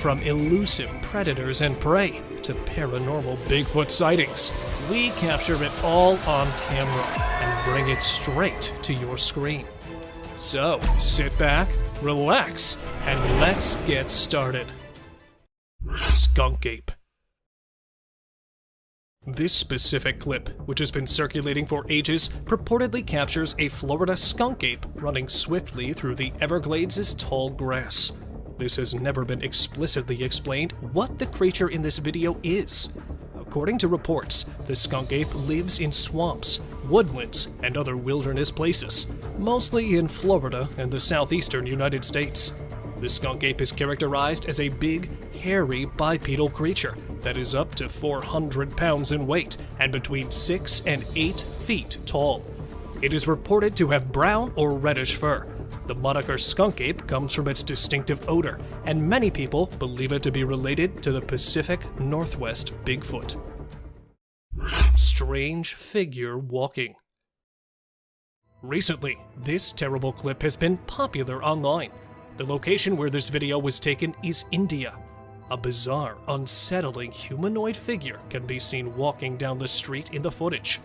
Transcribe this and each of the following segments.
From elusive predators and prey to paranormal Bigfoot sightings, we capture it all on camera and bring it straight to your screen. So, sit back, relax, and let's get started. Skunk Ape. This specific clip, which has been circulating for ages, purportedly captures a Florida skunk ape running swiftly through the Everglades' tall grass. This has never been explicitly explained what the creature in this video is. According to reports, the skunk ape lives in swamps, woodlands, and other wilderness places, mostly in Florida and the southeastern United States. The skunk ape is characterized as a big, hairy, bipedal creature that is up to 400 pounds in weight and between 6 and 8 feet tall. It is reported to have brown or reddish fur. The moniker skunk ape comes from its distinctive odor, and many people believe it to be related to the Pacific Northwest Bigfoot. Strange figure walking. Recently, this terrible clip has been popular online. The location where this video was taken is India. A bizarre, unsettling humanoid figure can be seen walking down the street in the footage.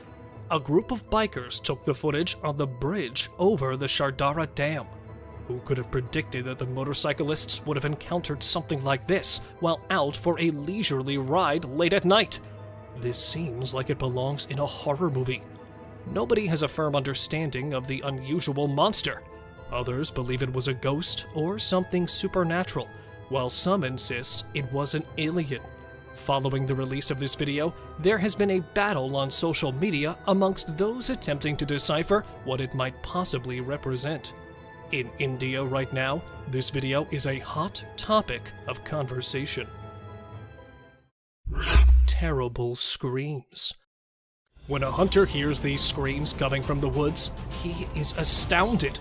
A group of bikers took the footage on the bridge over the Shutdown Dam. Who could have predicted that the motorcyclists would have encountered something like this while out for a leisurely ride late at night? This seems like it belongs in a horror movie. Nobody has a firm understanding of the unusual monster. Others believe it was a ghost or something supernatural, while some insist it was an alien. Following the release of this video, there has been a battle on social media amongst those attempting to decipher what it might possibly represent. In India right now, this video is a hot topic of conversation. Terrible screams. When a hunter hears these screams coming from the woods, he is astounded.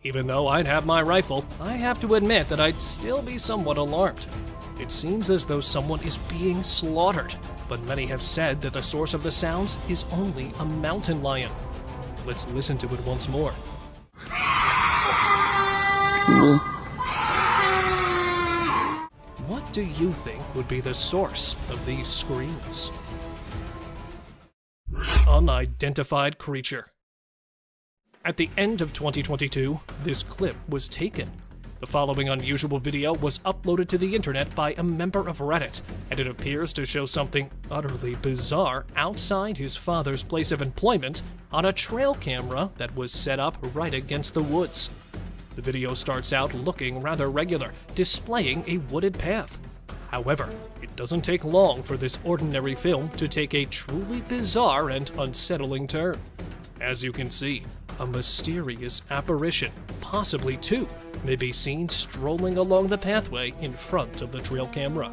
Even though I'd have my rifle, I have to admit that I'd still be somewhat alarmed. It seems as though someone is being slaughtered, but many have said that the source of the sounds is only a mountain lion. Let's listen to it once more. What do you think would be the source of these screams? Unidentified creature. At the end of 2022, this clip was taken. The following unusual video was uploaded to the internet by a member of Reddit, and it appears to show something utterly bizarre outside his father's place of employment on a trail camera that was set up right against the woods. The video starts out looking rather regular, displaying a wooded path. However, it doesn't take long for this ordinary film to take a truly bizarre and unsettling turn. As you can see, a mysterious apparition, possibly two, may be seen strolling along the pathway in front of the trail camera.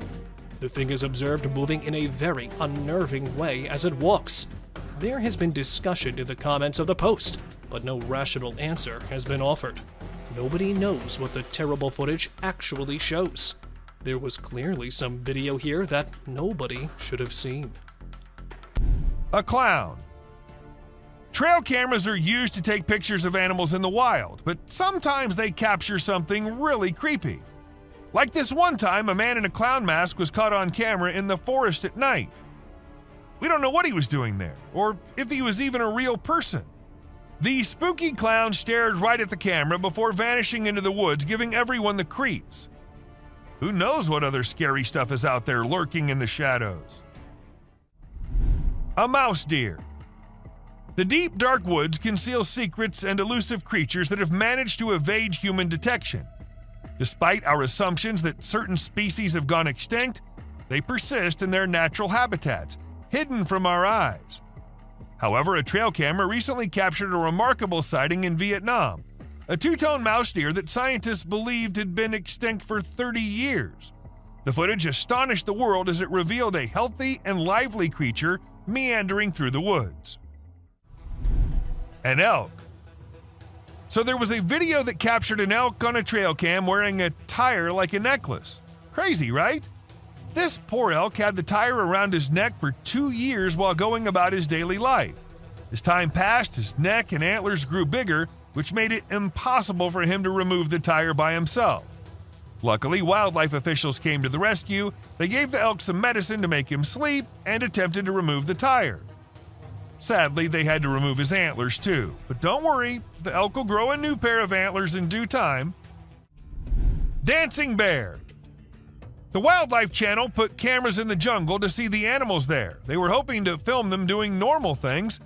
The thing is observed moving in a very unnerving way as it walks. There has been discussion in the comments of the post, but no rational answer has been offered. Nobody knows what the terrible footage actually shows. There was clearly some video here that nobody should have seen. A clown. Trail cameras are used to take pictures of animals in the wild, but sometimes they capture something really creepy. Like this one time, a man in a clown mask was caught on camera in the forest at night. We don't know what he was doing there, or if he was even a real person. The spooky clown stared right at the camera before vanishing into the woods, giving everyone the creeps. Who knows what other scary stuff is out there lurking in the shadows? A mouse deer. The deep, dark woods conceal secrets and elusive creatures that have managed to evade human detection. Despite our assumptions that certain species have gone extinct, they persist in their natural habitats, hidden from our eyes. However, a trail camera recently captured a remarkable sighting in Vietnam, a two-tone mouse deer that scientists believed had been extinct for 30 years. The footage astonished the world as it revealed a healthy and lively creature meandering through the woods. An elk. So there was a video that captured an elk on a trail cam wearing a tire like a necklace. Crazy, right? This poor elk had the tire around his neck for 2 years while going about his daily life. As time passed, his neck and antlers grew bigger, which made it impossible for him to remove the tire by himself. Luckily, wildlife officials came to the rescue. They gave the elk some medicine to make him sleep and attempted to remove the tire. Sadly, they had to remove his antlers too, but don't worry, the elk will grow a new pair of antlers in due time. Dancing bear. The Wildlife Channel put cameras in the jungle to see the animals there. They were hoping to film them doing normal things,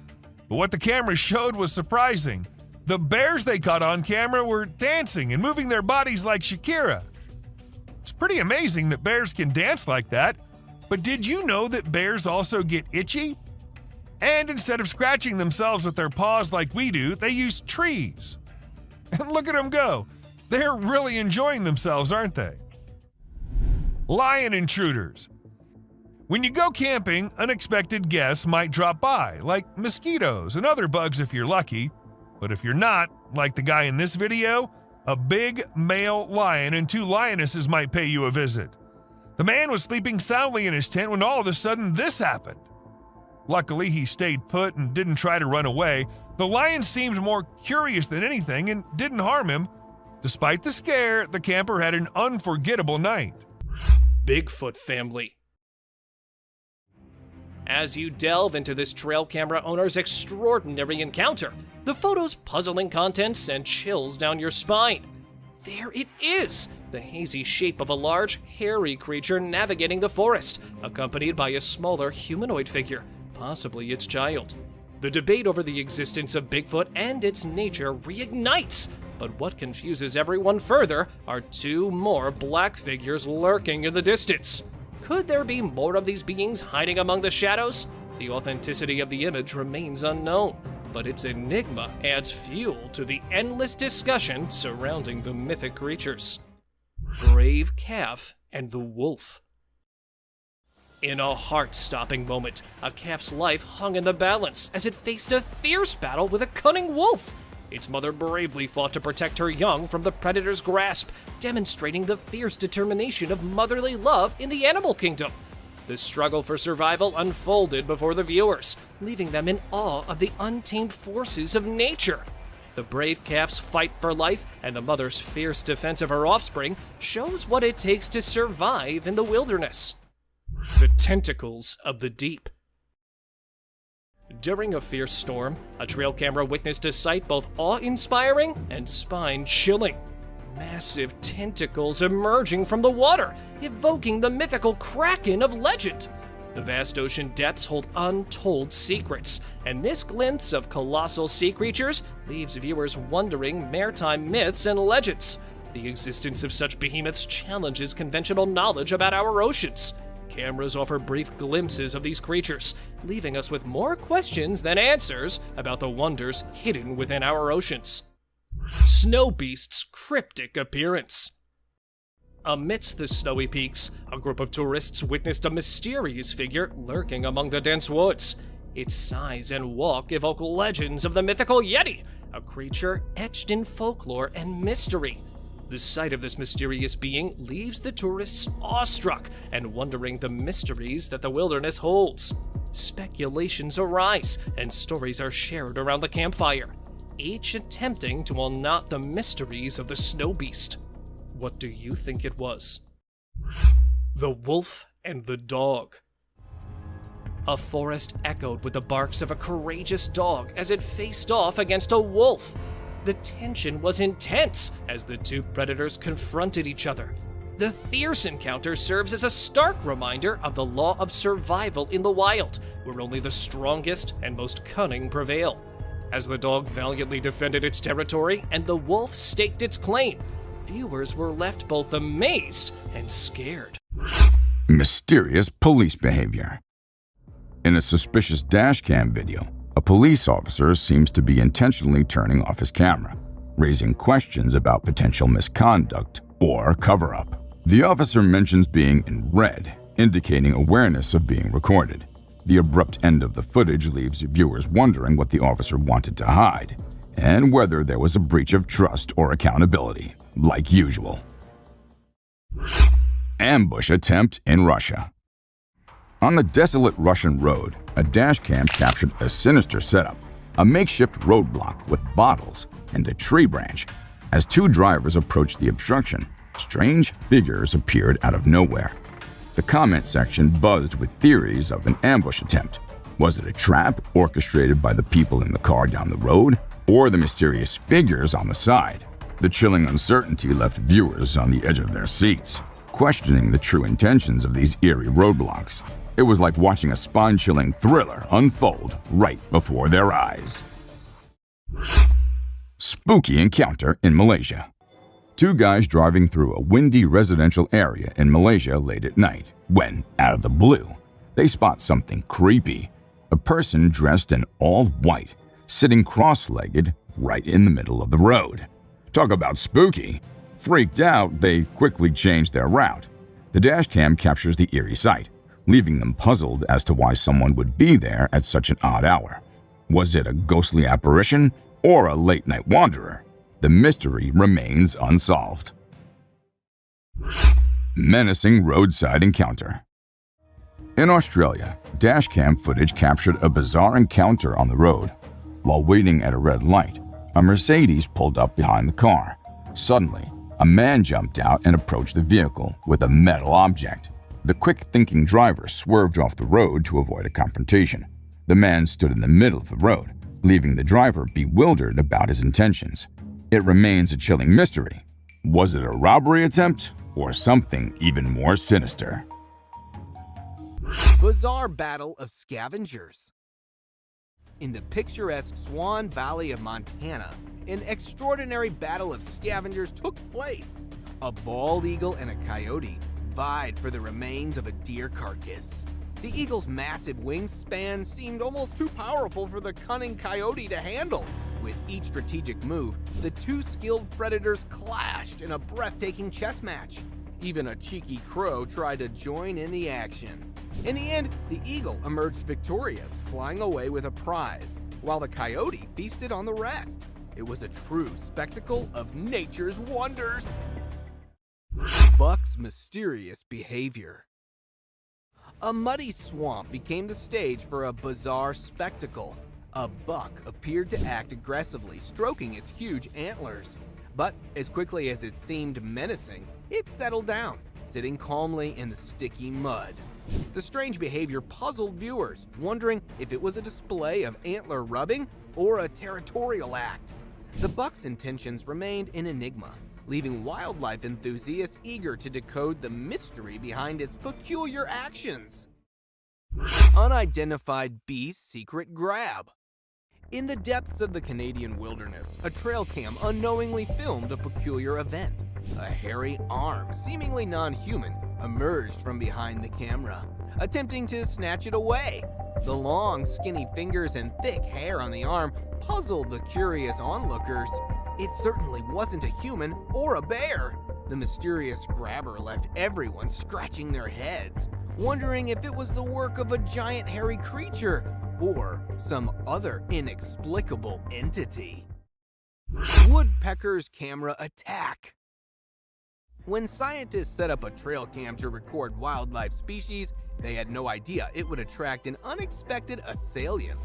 but what the cameras showed was surprising. The bears they caught on camera were dancing and moving their bodies like Shakira. It's pretty amazing that bears can dance like that, but did you know that bears also get itchy? And instead of scratching themselves with their paws like we do, they use trees. And look at them go. They're really enjoying themselves, aren't they? Lion intruders. When you go camping, unexpected guests might drop by, like mosquitoes and other bugs if you're lucky. But if you're not, like the guy in this video, a big male lion and 2 lionesses might pay you a visit. The man was sleeping soundly in his tent when all of a sudden this happened. Luckily, he stayed put and didn't try to run away. The lion seemed more curious than anything and didn't harm him. Despite the scare, the camper had an unforgettable night. Bigfoot family. As you delve into this trail camera owner's extraordinary encounter, the photo's puzzling contents send chills down your spine. There it is, the hazy shape of a large, hairy creature navigating the forest, accompanied by a smaller humanoid figure, possibly its child. The debate over the existence of Bigfoot and its nature reignites, but what confuses everyone further are 2 more black figures lurking in the distance. Could there be more of these beings hiding among the shadows? The authenticity of the image remains unknown, but its enigma adds fuel to the endless discussion surrounding the mythic creatures. Brave calf and the wolf. In a heart-stopping moment, a calf's life hung in the balance as it faced a fierce battle with a cunning wolf. Its mother bravely fought to protect her young from the predator's grasp, demonstrating the fierce determination of motherly love in the animal kingdom. The struggle for survival unfolded before the viewers, leaving them in awe of the untamed forces of nature. The brave calf's fight for life and the mother's fierce defense of her offspring shows what it takes to survive in the wilderness. The tentacles of the deep. During a fierce storm, a trail camera witnessed a sight both awe-inspiring and spine-chilling. Massive tentacles emerging from the water, evoking the mythical kraken of legend. The vast ocean depths hold untold secrets, and this glimpse of colossal sea creatures leaves viewers wondering maritime myths and legends. The existence of such behemoths challenges conventional knowledge about our oceans. Cameras offer brief glimpses of these creatures, leaving us with more questions than answers about the wonders hidden within our oceans. Snow beast's cryptic appearance. Amidst the snowy peaks, a group of tourists witnessed a mysterious figure lurking among the dense woods. Its size and walk evoke legends of the mythical Yeti, a creature etched in folklore and mystery. The sight of this mysterious being leaves the tourists awestruck and wondering the mysteries that the wilderness holds. Speculations arise and stories are shared around the campfire, each attempting to unknot the mysteries of the snow beast. What do you think it was? The wolf and the dog. A forest echoed with the barks of a courageous dog as it faced off against a wolf. The tension was intense as the 2 predators confronted each other. The fierce encounter serves as a stark reminder of the law of survival in the wild, where only the strongest and most cunning prevail. As the dog valiantly defended its territory and the wolf staked its claim, viewers were left both amazed and scared. Mysterious police behavior. In a suspicious dashcam video, a police officer seems to be intentionally turning off his camera, raising questions about potential misconduct or cover-up. The officer mentions being in red, indicating awareness of being recorded. The abrupt end of the footage leaves viewers wondering what the officer wanted to hide, and whether there was a breach of trust or accountability, like usual. Ambush attempt in Russia. On the desolate Russian road, a dashcam captured a sinister setup, a makeshift roadblock with bottles, and a tree branch. As two drivers approached the obstruction, strange figures appeared out of nowhere. The comment section buzzed with theories of an ambush attempt. Was it a trap orchestrated by the people in the car down the road, or the mysterious figures on the side? The chilling uncertainty left viewers on the edge of their seats, questioning the true intentions of these eerie roadblocks. It was like watching a spine-chilling thriller unfold right before their eyes. Spooky encounter in Malaysia. Two guys driving through a windy residential area in Malaysia late at night when, out of the blue, they spot something creepy. A person dressed in all white, sitting cross-legged right in the middle of the road. Talk about spooky. Freaked out, they quickly changed their route. The dashcam captures the eerie sight, leaving them puzzled as to why someone would be there at such an odd hour. Was it a ghostly apparition or a late-night wanderer? The mystery remains unsolved. Menacing roadside encounter. In Australia, dashcam footage captured a bizarre encounter on the road. While waiting at a red light, a Mercedes pulled up behind the car. Suddenly, a man jumped out and approached the vehicle with a metal object. The quick-thinking driver swerved off the road to avoid a confrontation. The man stood in the middle of the road, leaving the driver bewildered about his intentions. It remains a chilling mystery. Was it a robbery attempt or something even more sinister? Bizarre battle of scavengers. In the picturesque Swan Valley of Montana, an extraordinary battle of scavengers took place. A bald eagle and a coyote vied for the remains of a deer carcass. The eagle's massive wingspan seemed almost too powerful for the cunning coyote to handle. With each strategic move, the two skilled predators clashed in a breathtaking chess match. Even a cheeky crow tried to join in the action. In the end, the eagle emerged victorious, flying away with a prize, while the coyote feasted on the rest. It was a true spectacle of nature's wonders. Buck's mysterious behavior. A muddy swamp became the stage for a bizarre spectacle. A buck appeared to act aggressively, stroking its huge antlers. But as quickly as it seemed menacing, it settled down, sitting calmly in the sticky mud. The strange behavior puzzled viewers, wondering if it was a display of antler rubbing or a territorial act. The buck's intentions remained an enigma, leaving wildlife enthusiasts eager to decode the mystery behind its peculiar actions. Unidentified beast's secret grab. In the depths of the Canadian wilderness, a trail cam unknowingly filmed a peculiar event. A hairy arm, seemingly non-human, emerged from behind the camera, attempting to snatch it away. The long, skinny fingers and thick hair on the arm puzzled the curious onlookers. It certainly wasn't a human or a bear. The mysterious grabber left everyone scratching their heads, wondering if it was the work of a giant hairy creature or some other inexplicable entity. Woodpecker's camera attack. When scientists set up a trail cam to record wildlife species, they had no idea it would attract an unexpected assailant.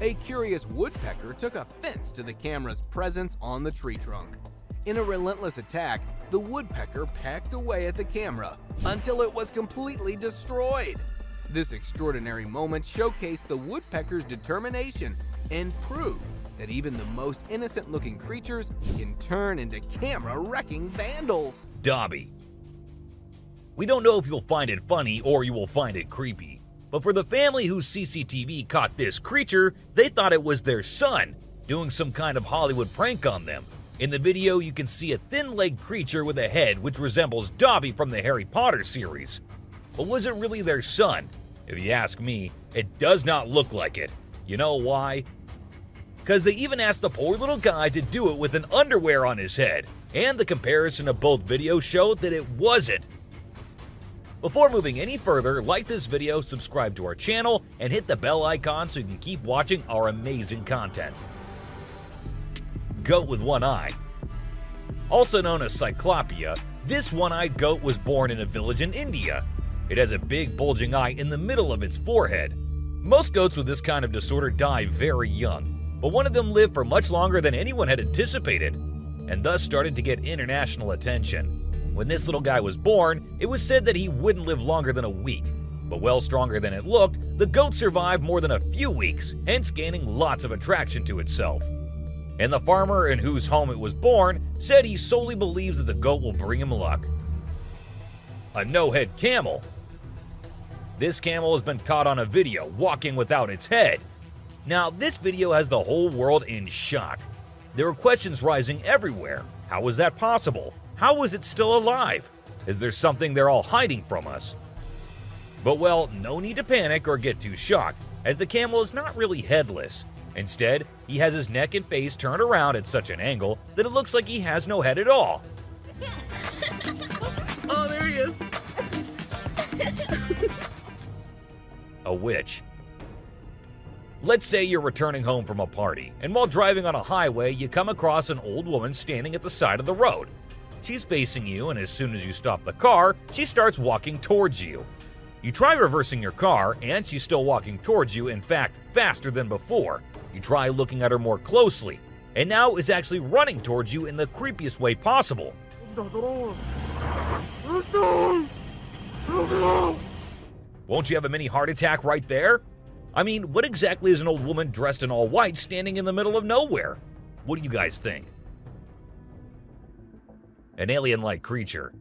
A curious woodpecker took offense to the camera's presence on the tree trunk. In a relentless attack, the woodpecker pecked away at the camera until it was completely destroyed. This extraordinary moment showcased the woodpecker's determination and proved that even the most innocent-looking creatures can turn into camera-wrecking vandals. Dobby. We don't know if you'll find it funny or you will find it creepy, but for the family whose CCTV caught this creature, they thought it was their son doing some kind of Hollywood prank on them. In the video, you can see a thin-legged creature with a head which resembles Dobby from the Harry Potter series. But was it really their son? If you ask me, it does not look like it. You know why? Because they even asked the poor little guy to do it with an underwear on his head, and the comparison of both videos showed that it wasn't. Before moving any further, like this video, subscribe to our channel, and hit the bell icon so you can keep watching our amazing content. Goat with one eye. Also known as Cyclopia, this one-eyed goat was born in a village in India. It has a big bulging eye in the middle of its forehead. Most goats with this kind of disorder die very young. but one of them lived for much longer than anyone had anticipated, and thus started to get international attention. When this little guy was born, it was said that he wouldn't live longer than a week, but well stronger than it looked, the goat survived more than a few weeks, hence gaining lots of attraction to itself. And the farmer in whose home it was born said he solely believes that the goat will bring him luck. A no-head camel. This camel has been caught on a video walking without its head. Now, this video has the whole world in shock. There were questions rising everywhere. How was that possible? How was it still alive? Is there something they're all hiding from us? But well, no need to panic or get too shocked, as the camel is not really headless. Instead, he has his neck and face turned around at such an angle that it looks like he has no head at all. Oh, there he is. A witch. Let's say you're returning home from a party, and while driving on a highway, you come across an old woman standing at the side of the road. She's facing you, and as soon as you stop the car, she starts walking towards you. You try reversing your car, and she's still walking towards you, in fact, faster than before. You try looking at her more closely, and now is actually running towards you in the creepiest way possible. Won't you have a mini heart attack right there? I mean, what exactly is an old woman dressed in all white standing in the middle of nowhere? What do you guys think? An alien-like creature.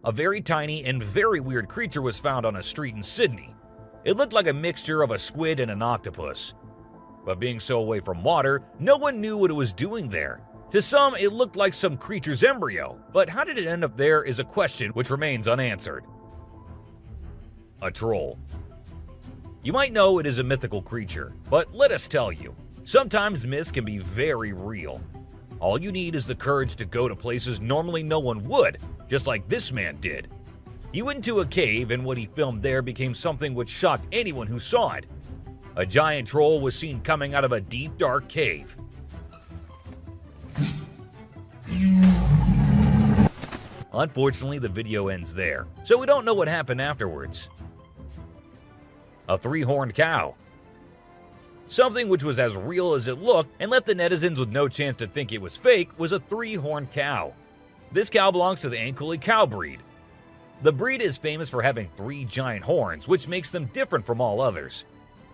A very tiny and very weird creature was found on a street in Sydney. It looked like a mixture of a squid and an octopus. But being so away from water, no one knew what it was doing there. To some, it looked like some creature's embryo, but how did it end up there is a question which remains unanswered. A troll. You might know it is a mythical creature, but let us tell you, sometimes myths can be very real. All you need is the courage to go to places normally no one would, just like this man did. He went into a cave, and what he filmed there became something which shocked anyone who saw it. A giant troll was seen coming out of a deep, dark cave. Unfortunately, the video ends there, so we don't know what happened afterwards. A three-horned cow. Something which was as real as it looked and left the netizens with no chance to think it was fake was a three-horned cow. This cow belongs to the Ankuli cow breed. The breed is famous for having 3 giant horns, which makes them different from all others.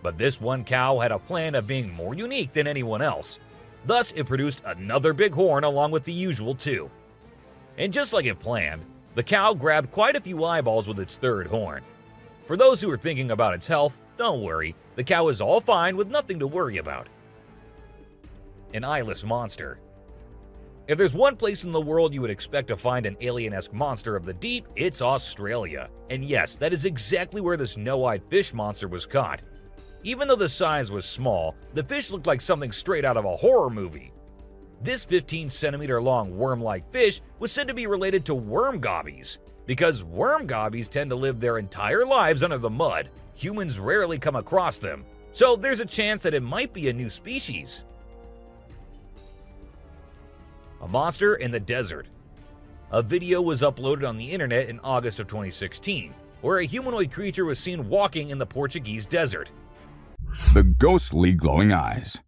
But this one cow had a plan of being more unique than anyone else. Thus, it produced another big horn along with the usual 2. And just like it planned, the cow grabbed quite a few eyeballs with its 3rd horn. For those who are thinking about its health, don't worry, the cow is all fine with nothing to worry about. An eyeless monster. If there's one place in the world you would expect to find an alien-esque monster of the deep, it's Australia. And yes, that is exactly where this no-eyed fish monster was caught. Even though the size was small, the fish looked like something straight out of a horror movie. This 15-centimeter long worm-like fish was said to be related to worm gobbies, because worm gobbies tend to live their entire lives under the mud. Humans rarely come across them, so there's a chance that it might be a new species. A monster in the desert. A video was uploaded on the internet in August of 2016, where a humanoid creature was seen walking in the Portuguese desert. The ghostly glowing eyes.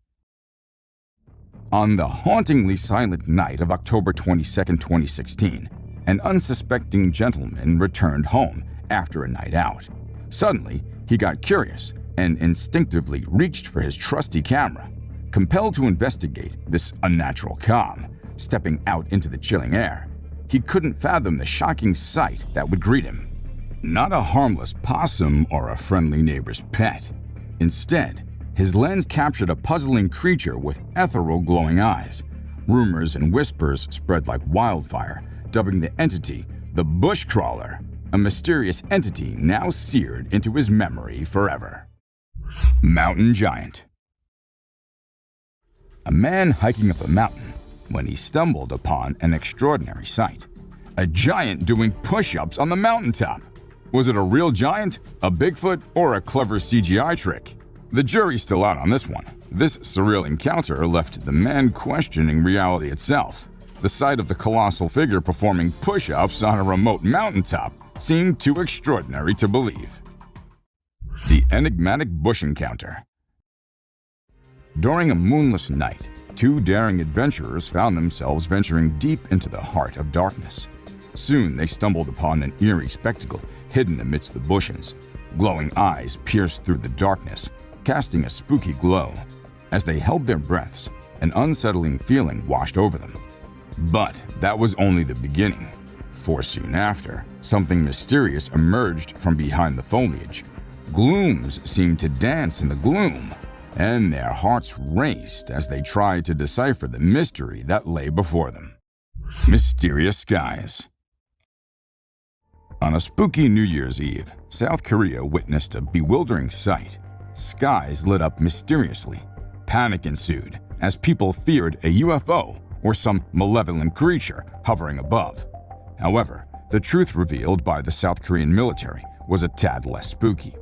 On the hauntingly silent night of October 22, 2016, an unsuspecting gentleman returned home after a night out. Suddenly, he got curious and instinctively reached for his trusty camera. Compelled to investigate this unnatural calm, stepping out into the chilling air, he couldn't fathom the shocking sight that would greet him. Not a harmless possum or a friendly neighbor's pet. Instead, his lens captured a puzzling creature with ethereal glowing eyes. Rumors and whispers spread like wildfire, dubbing the entity the Bushcrawler, a mysterious entity now seared into his memory forever. Mountain Giant. A man hiking up a mountain when he stumbled upon an extraordinary sight. A giant doing push-ups on the mountaintop. Was it a real giant, a Bigfoot, or a clever CGI trick? The jury's still out on this one. This surreal encounter left the man questioning reality itself. The sight of the colossal figure performing push-ups on a remote mountaintop seemed too extraordinary to believe. The enigmatic bush encounter. During a moonless night, two daring adventurers found themselves venturing deep into the heart of darkness. Soon they stumbled upon an eerie spectacle hidden amidst the bushes. Glowing eyes pierced through the darkness, casting a spooky glow. As they held their breaths, an unsettling feeling washed over them. But that was only the beginning, for soon after, something mysterious emerged from behind the foliage. Glooms seemed to dance in the gloom, and their hearts raced as they tried to decipher the mystery that lay before them. Mysterious skies. On a spooky New Year's Eve, South Korea witnessed a bewildering sight. Skies lit up mysteriously. Panic ensued as people feared a UFO or some malevolent creature hovering above. However, the truth revealed by the South Korean military was a tad less spooky.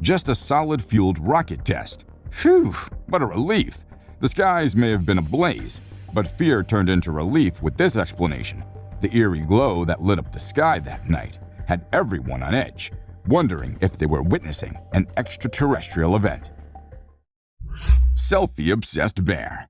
Just a solid-fueled rocket test. Phew, what a relief. The skies may have been ablaze, but fear turned into relief with this explanation. The eerie glow that lit up the sky that night had everyone on edge, wondering if they were witnessing an extraterrestrial event. Selfie-obsessed bear.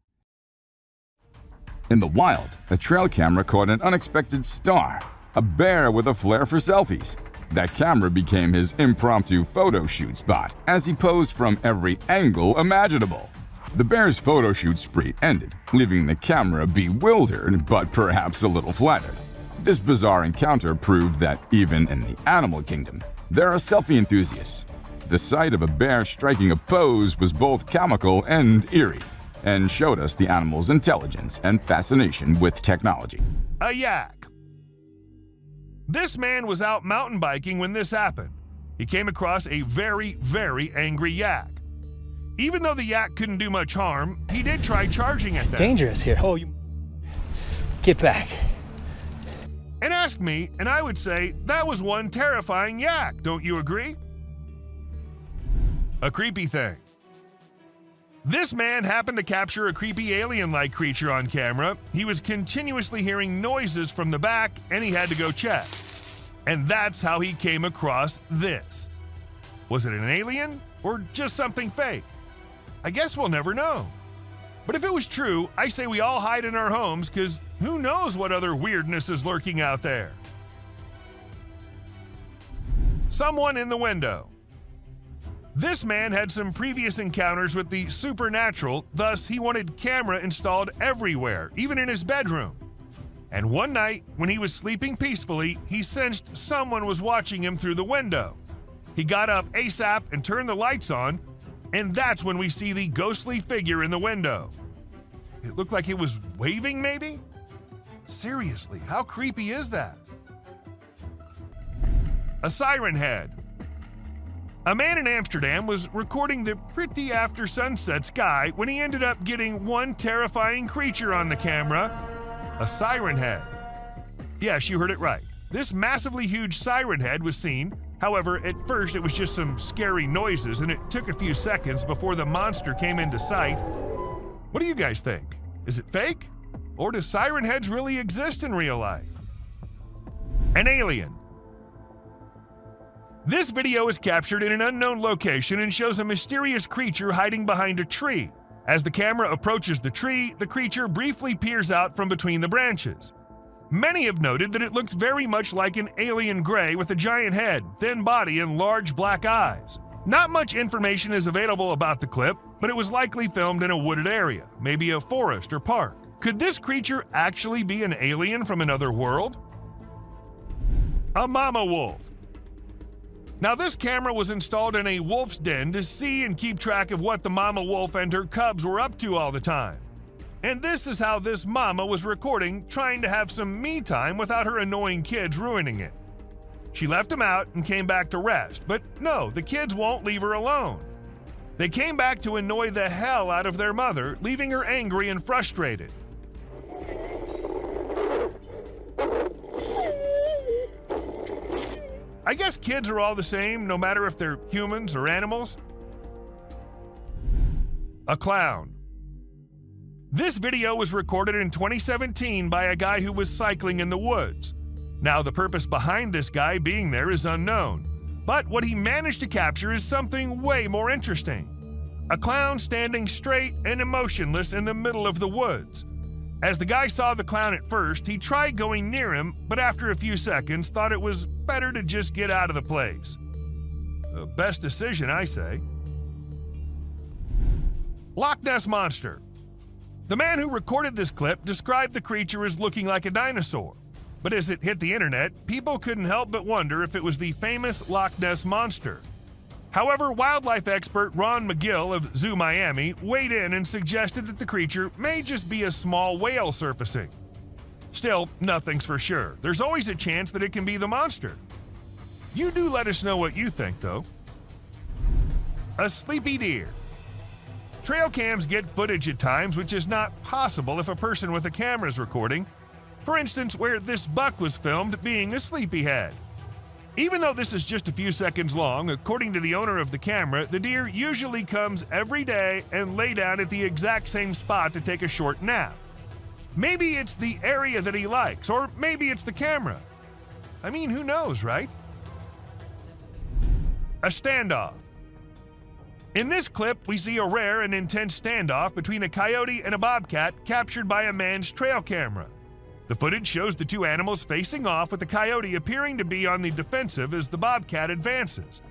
In the wild, a trail camera caught an unexpected star, a bear with a flair for selfies. That camera became his impromptu photo shoot spot as he posed from every angle imaginable. The bear's photo shoot spree ended, leaving the camera bewildered but perhaps a little flattered. This bizarre encounter proved that even in the animal kingdom, there are selfie enthusiasts. The sight of a bear striking a pose was both comical and eerie, and showed us the animal's intelligence and fascination with technology. A yak. This man was out mountain biking when this happened. He came across a very, very angry yak. Even though the yak couldn't do much harm, he did try charging at them. Dangerous here. Oh, you get back. And ask me, and I would say that was one terrifying yak, don't you agree? A creepy thing. This man happened to capture a creepy alien-like creature on camera. He was continuously hearing noises from the back, and he had to go check. And that's how he came across this. Was it an alien, or just something fake? I guess we'll never know. But if it was true, I say we all hide in our homes, because who knows what other weirdness is lurking out there. Someone in the window. This man had some previous encounters with the supernatural, thus he wanted camera installed everywhere, even in his bedroom. And one night, when he was sleeping peacefully, he sensed someone was watching him through the window. He got up ASAP and turned the lights on, and that's when we see the ghostly figure in the window. It looked like it was waving, maybe? Seriously, how creepy is that? A siren head. A man in Amsterdam was recording the pretty after sunset sky when he ended up getting one terrifying creature on the camera, a siren head. Yes, you heard it right. This massively huge siren head was seen. However, at first it was just some scary noises, and it took a few seconds before the monster came into sight. What do you guys think? Is it fake? Or do siren heads really exist in real life? An alien. This video is captured in an unknown location and shows a mysterious creature hiding behind a tree. As the camera approaches the tree, the creature briefly peers out from between the branches. Many have noted that it looks very much like an alien gray with a giant head, thin body, and large black eyes. Not much information is available about the clip, but it was likely filmed in a wooded area, maybe a forest or park. Could this creature actually be an alien from another world? A mama wolf. Now, this camera was installed in a wolf's den to see and keep track of what the mama wolf and her cubs were up to all the time. And this is how this mama was recording, trying to have some me time without her annoying kids ruining it. She left them out and came back to rest, but no, the kids won't leave her alone. They came back to annoy the hell out of their mother, leaving her angry and frustrated. I guess kids are all the same, no matter if they're humans or animals. A clown. This video was recorded in 2017 by a guy who was cycling in the woods. Now, the purpose behind this guy being there is unknown, but what he managed to capture is something way more interesting. a clown standing straight and emotionless in the middle of the woods. As the guy saw the clown at first, he tried going near him, but after a few seconds thought it was better to just get out of the place. Best decision, I say. Loch Ness Monster. The man who recorded this clip described the creature as looking like a dinosaur. But as it hit the internet, people couldn't help but wonder if it was the famous Loch Ness Monster. However, wildlife expert Ron McGill of Zoo Miami weighed in and suggested that the creature may just be a small whale surfacing. Still, nothing's for sure. There's always a chance that it can be the monster. You do let us know what you think, though. A sleepy deer. Trail cams get footage at times which is not possible if a person with a camera is recording. For instance, where this buck was filmed being a sleepyhead. Even though this is just a few seconds long, according to the owner of the camera, the deer usually comes every day and lay down at the exact same spot to take a short nap. Maybe it's the area that he likes, or maybe it's the camera. I mean, who knows, right? A standoff. In this clip, we see a rare and intense standoff between a coyote and a bobcat captured by a man's trail camera. The footage shows the two animals facing off, with the coyote appearing to be on the defensive as the bobcat advances.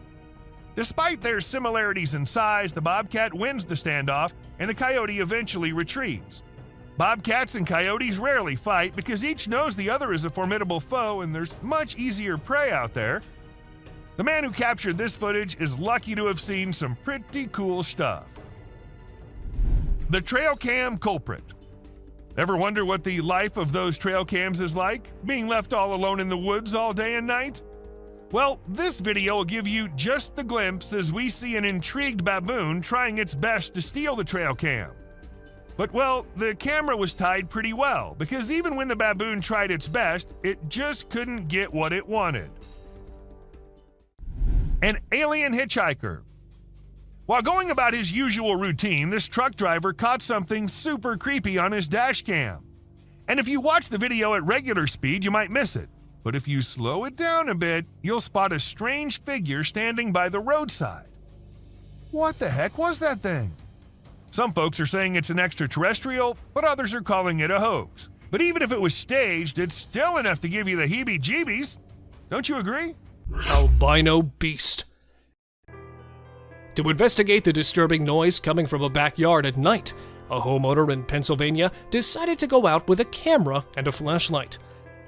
Despite their similarities in size, the bobcat wins the standoff and the coyote eventually retreats. Bobcats and coyotes rarely fight because each knows the other is a formidable foe and there's much easier prey out there. The man who captured this footage is lucky to have seen some pretty cool stuff. The trail cam culprit. Ever wonder what the life of those trail cams is like? Being left all alone in the woods all day and night? Well, this video will give you just the glimpse as we see an intrigued baboon trying its best to steal the trail cam. But well, the camera was tied pretty well, because even when the baboon tried its best, it just couldn't get what it wanted. An alien hitchhiker. While going about his usual routine, this truck driver caught something super creepy on his dash cam. And if you watch the video at regular speed, you might miss it. But if you slow it down a bit, you'll spot a strange figure standing by the roadside. What the heck was that thing? Some folks are saying it's an extraterrestrial, but others are calling it a hoax. But even if it was staged, it's still enough to give you the heebie-jeebies. Don't you agree? Albino beast. To investigate the disturbing noise coming from a backyard at night, a homeowner in Pennsylvania decided to go out with a camera and a flashlight.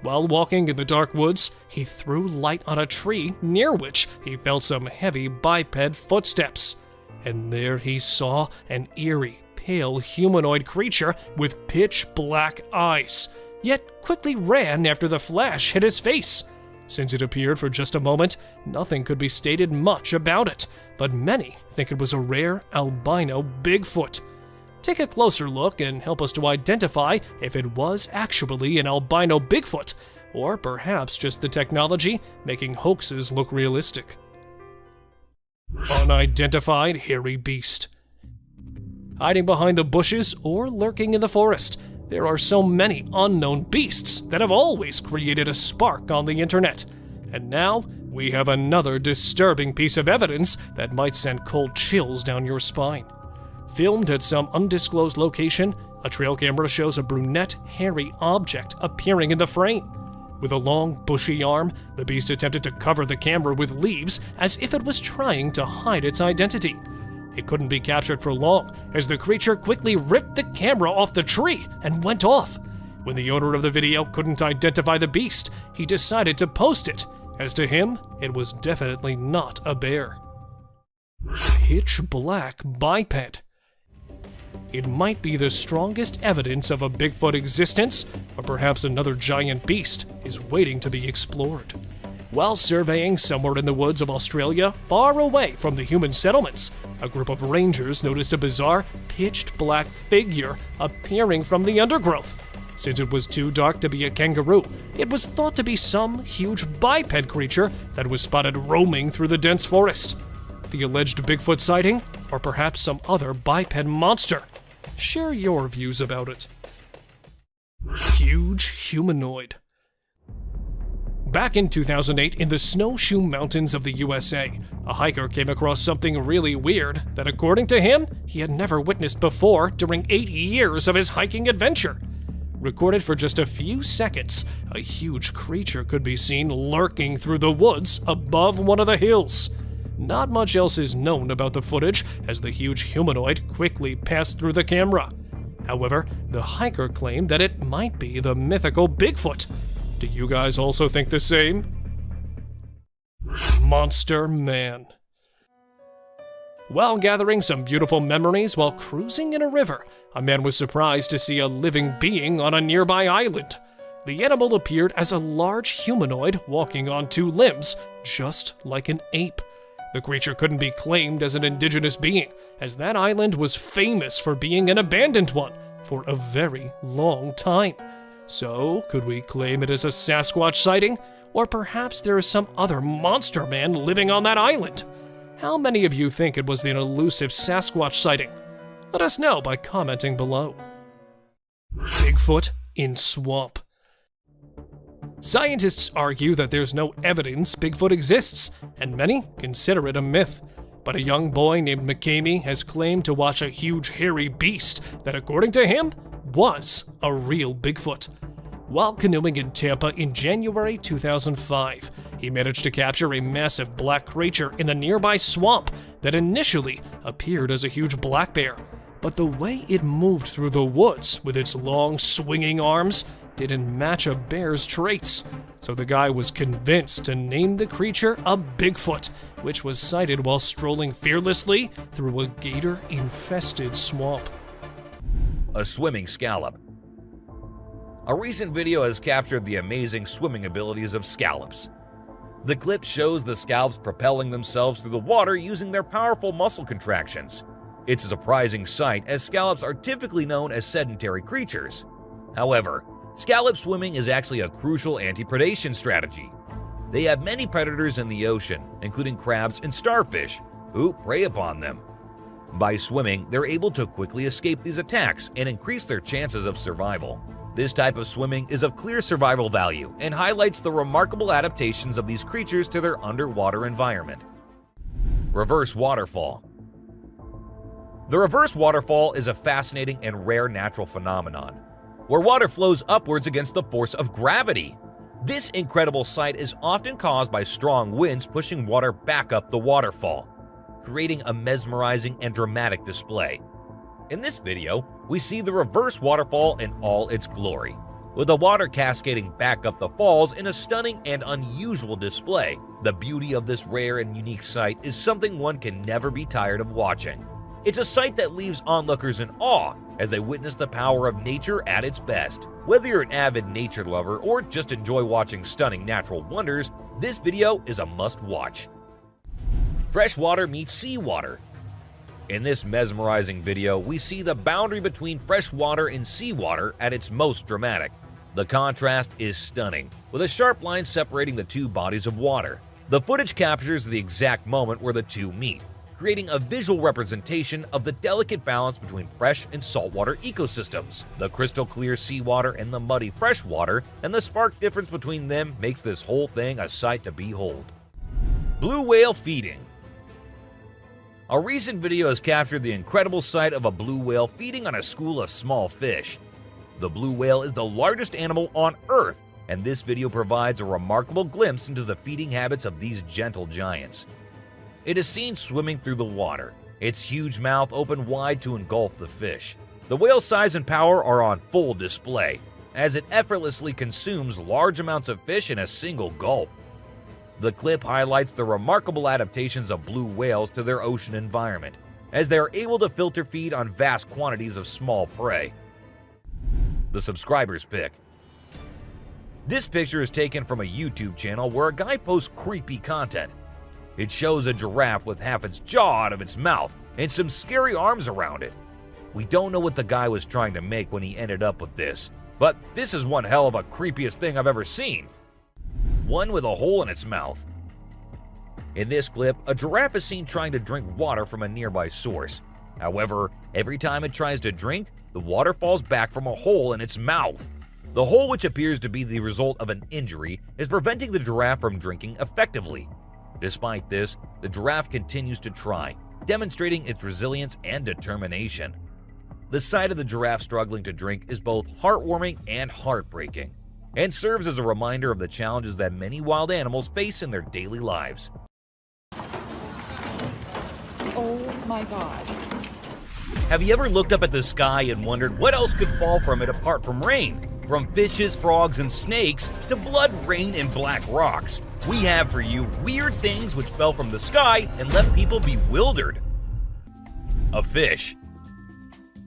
While walking in the dark woods, he threw light on a tree near which he felt some heavy biped footsteps. And there he saw an eerie, pale humanoid creature with pitch black eyes, yet quickly ran after the flash hit his face. Since it appeared for just a moment, nothing could be stated much about it, but many think it was a rare albino Bigfoot. Take a closer look and help us to identify if it was actually an albino Bigfoot, or perhaps just the technology making hoaxes look realistic. Unidentified hairy beast. Hiding behind the bushes or lurking in the forest, there are so many unknown beasts that have always created a spark on the internet. And now, we have another disturbing piece of evidence that might send cold chills down your spine. Filmed at some undisclosed location, a trail camera shows a brunette, hairy object appearing in the frame. With a long, bushy arm, the beast attempted to cover the camera with leaves as if it was trying to hide its identity. It couldn't be captured for long, as the creature quickly ripped the camera off the tree and went off. When the owner of the video couldn't identify the beast, he decided to post it, as to him, it was definitely not a bear. Pitch black biped. It might be the strongest evidence of a Bigfoot existence, or perhaps another giant beast is waiting to be explored. While surveying somewhere in the woods of Australia, far away from the human settlements, a group of rangers noticed a bizarre, pitched black figure appearing from the undergrowth. Since it was too dark to be a kangaroo, it was thought to be some huge biped creature that was spotted roaming through the dense forest. The alleged Bigfoot sighting, or perhaps some other biped monster? Share your views about it. Huge humanoid. Back in 2008, in the snowshoe mountains of the USA, a hiker came across something really weird that, according to him, he had never witnessed before during 8 years of his hiking adventure. Recorded for just a few seconds, a huge creature could be seen lurking through the woods above one of the hills. Not much else is known about the footage, as the huge humanoid quickly passed through the camera. However, the hiker claimed that it might be the mythical Bigfoot. Do you guys also think the same? Monster Man. While gathering some beautiful memories while cruising in a river, a man was surprised to see a living being on a nearby island. The animal appeared as a large humanoid walking on 2 limbs, just like an ape. The creature couldn't be claimed as an indigenous being, as that island was famous for being an abandoned one for a very long time. So, could we claim it as a Sasquatch sighting? Or perhaps there is some other monster man living on that island? How many of you think it was an elusive Sasquatch sighting? Let us know by commenting below. Bigfoot in swamp. Scientists argue that there's no evidence Bigfoot exists, and many consider it a myth. But a young boy named McCamey has claimed to watch a huge hairy beast that, according to him, was a real Bigfoot. While canoeing in Tampa in January 2005, he managed to capture a massive black creature in the nearby swamp that initially appeared as a huge black bear. But the way it moved through the woods with its long swinging arms didn't match a bear's traits. So the guy was convinced to name the creature a Bigfoot, which was sighted while strolling fearlessly through a gator-infested swamp. A swimming scallop. A recent video has captured the amazing swimming abilities of scallops. The clip shows the scallops propelling themselves through the water using their powerful muscle contractions. It's a surprising sight, as scallops are typically known as sedentary creatures. However, scallop swimming is actually a crucial anti-predation strategy. They have many predators in the ocean, including crabs and starfish, who prey upon them. By swimming, they're able to quickly escape these attacks and increase their chances of survival. This type of swimming is of clear survival value and highlights the remarkable adaptations of these creatures to their underwater environment. Reverse waterfall. The reverse waterfall is a fascinating and rare natural phenomenon, where water flows upwards against the force of gravity. This incredible sight is often caused by strong winds pushing water back up the waterfall, creating a mesmerizing and dramatic display. In this video, we see the reverse waterfall in all its glory, with the water cascading back up the falls in a stunning and unusual display. The beauty of this rare and unique sight is something one can never be tired of watching. It's a sight that leaves onlookers in awe as they witness the power of nature at its best. Whether you're an avid nature lover or just enjoy watching stunning natural wonders, this video is a must-watch. Freshwater meets seawater. In this mesmerizing video, we see the boundary between freshwater and seawater at its most dramatic. The contrast is stunning, with a sharp line separating the 2 bodies of water. The footage captures the exact moment where the 2 meet, creating a visual representation of the delicate balance between fresh and saltwater ecosystems. The crystal clear seawater and the muddy freshwater, and the stark difference between them makes this whole thing a sight to behold. Blue whale feeding. A recent video has captured the incredible sight of a blue whale feeding on a school of small fish. The blue whale is the largest animal on Earth, and this video provides a remarkable glimpse into the feeding habits of these gentle giants. It is seen swimming through the water, its huge mouth open wide to engulf the fish. The whale's size and power are on full display, as it effortlessly consumes large amounts of fish in a single gulp. The clip highlights the remarkable adaptations of blue whales to their ocean environment, as they are able to filter feed on vast quantities of small prey. The subscriber's pick. This picture is taken from a YouTube channel where a guy posts creepy content. It shows a giraffe with half its jaw out of its mouth and some scary arms around it. We don't know what the guy was trying to make when he ended up with this, but this is one hell of a creepiest thing I've ever seen. One with a hole in its mouth. In this clip, a giraffe is seen trying to drink water from a nearby source. However, every time it tries to drink, the water falls back from a hole in its mouth. The hole, which appears to be the result of an injury, is preventing the giraffe from drinking effectively. Despite this, the giraffe continues to try, demonstrating its resilience and determination. The sight of the giraffe struggling to drink is both heartwarming and heartbreaking, and serves as a reminder of the challenges that many wild animals face in their daily lives. Oh my God. Have you ever looked up at the sky and wondered what else could fall from it apart from rain? From fishes, frogs, and snakes to blood, rain, and black rocks, we have for you weird things which fell from the sky and left people bewildered. A fish.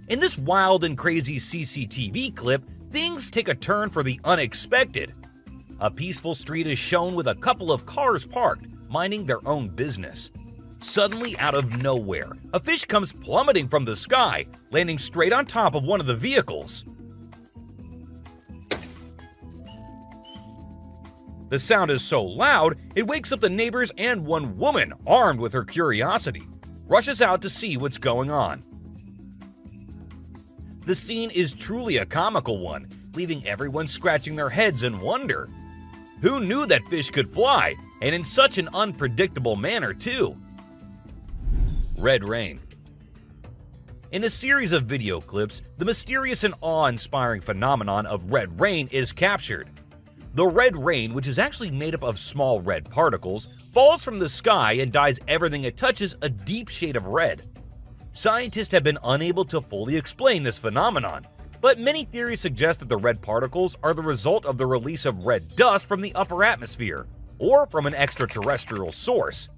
In this wild and crazy CCTV clip, things take a turn for the unexpected. A peaceful street is shown with a couple of cars parked, minding their own business. Suddenly, out of nowhere, a fish comes plummeting from the sky, landing straight on top of one of the vehicles. The sound is so loud, it wakes up the neighbors, and one woman, armed with her curiosity, rushes out to see what's going on. The scene is truly a comical one, leaving everyone scratching their heads in wonder. Who knew that fish could fly, and in such an unpredictable manner too? Red rain. In a series of video clips, the mysterious and awe-inspiring phenomenon of red rain is captured. The red rain, which is actually made up of small red particles, falls from the sky and dyes everything it touches a deep shade of red. Scientists have been unable to fully explain this phenomenon, but many theories suggest that the red particles are the result of the release of red dust from the upper atmosphere, or from an extraterrestrial source.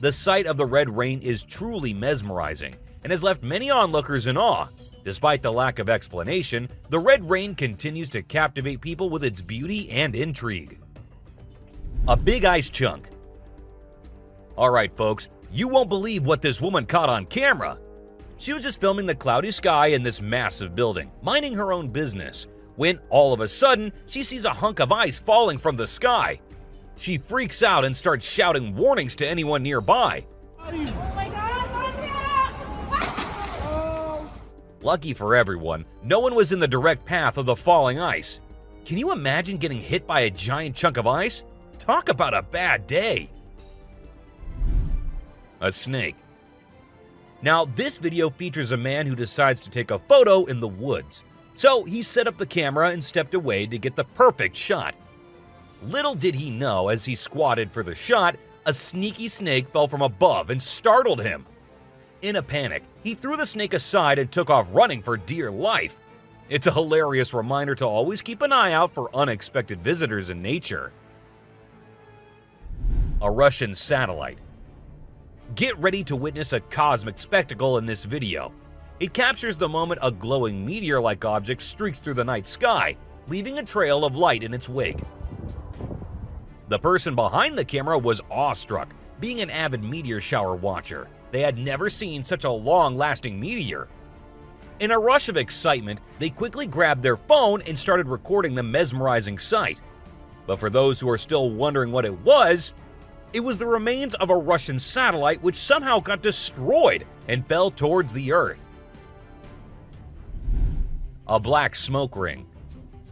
The sight of the red rain is truly mesmerizing and has left many onlookers in awe. Despite the lack of explanation, the red rain continues to captivate people with its beauty and intrigue. A big ice chunk. Alright folks, you won't believe what this woman caught on camera. She was just filming the cloudy sky in this massive building, minding her own business, when all of a sudden she sees a hunk of ice falling from the sky. She freaks out and starts shouting warnings to anyone nearby. Oh my God, watch out! Lucky for everyone, no one was in the direct path of the falling ice. Can you imagine getting hit by a giant chunk of ice? Talk about a bad day. A snake. Now, this video features a man who decides to take a photo in the woods. So he set up the camera and stepped away to get the perfect shot. Little did he know, as he squatted for the shot, a sneaky snake fell from above and startled him. In a panic, he threw the snake aside and took off running for dear life. It's a hilarious reminder to always keep an eye out for unexpected visitors in nature. A Russian satellite. Get ready to witness a cosmic spectacle in this video. It captures the moment a glowing meteor-like object streaks through the night sky, leaving a trail of light in its wake. The person behind the camera was awestruck, being an avid meteor shower watcher. They had never seen such a long-lasting meteor. In a rush of excitement, they quickly grabbed their phone and started recording the mesmerizing sight. But for those who are still wondering what it was the remains of a Russian satellite which somehow got destroyed and fell towards the Earth. A black smoke ring.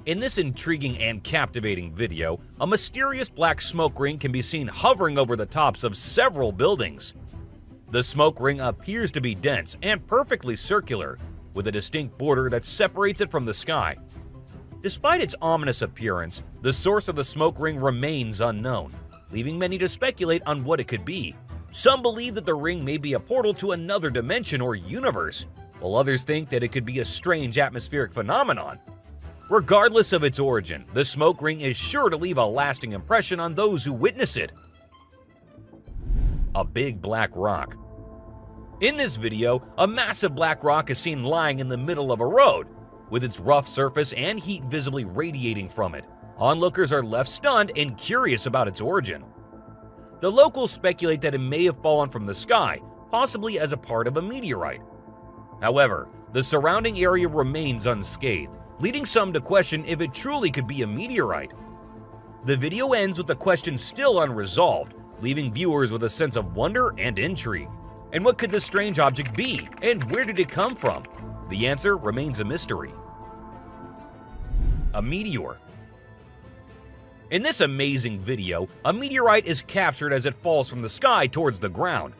In this intriguing and captivating video, a mysterious black smoke ring can be seen hovering over the tops of several buildings. The smoke ring appears to be dense and perfectly circular, with a distinct border that separates it from the sky. Despite its ominous appearance, the source of the smoke ring remains unknown, leaving many to speculate on what it could be. Some believe that the ring may be a portal to another dimension or universe, while others think that it could be a strange atmospheric phenomenon. Regardless of its origin, the smoke ring is sure to leave a lasting impression on those who witness it. A big black rock. In this video, a massive black rock is seen lying in the middle of a road, with its rough surface and heat visibly radiating from it. Onlookers are left stunned and curious about its origin. The locals speculate that it may have fallen from the sky, possibly as a part of a meteorite. However, the surrounding area remains unscathed, leading some to question if it truly could be a meteorite. The video ends with the question still unresolved, leaving viewers with a sense of wonder and intrigue. And what could this strange object be, and where did it come from? The answer remains a mystery. a meteor. In this amazing video, a meteorite is captured as it falls from the sky towards the ground.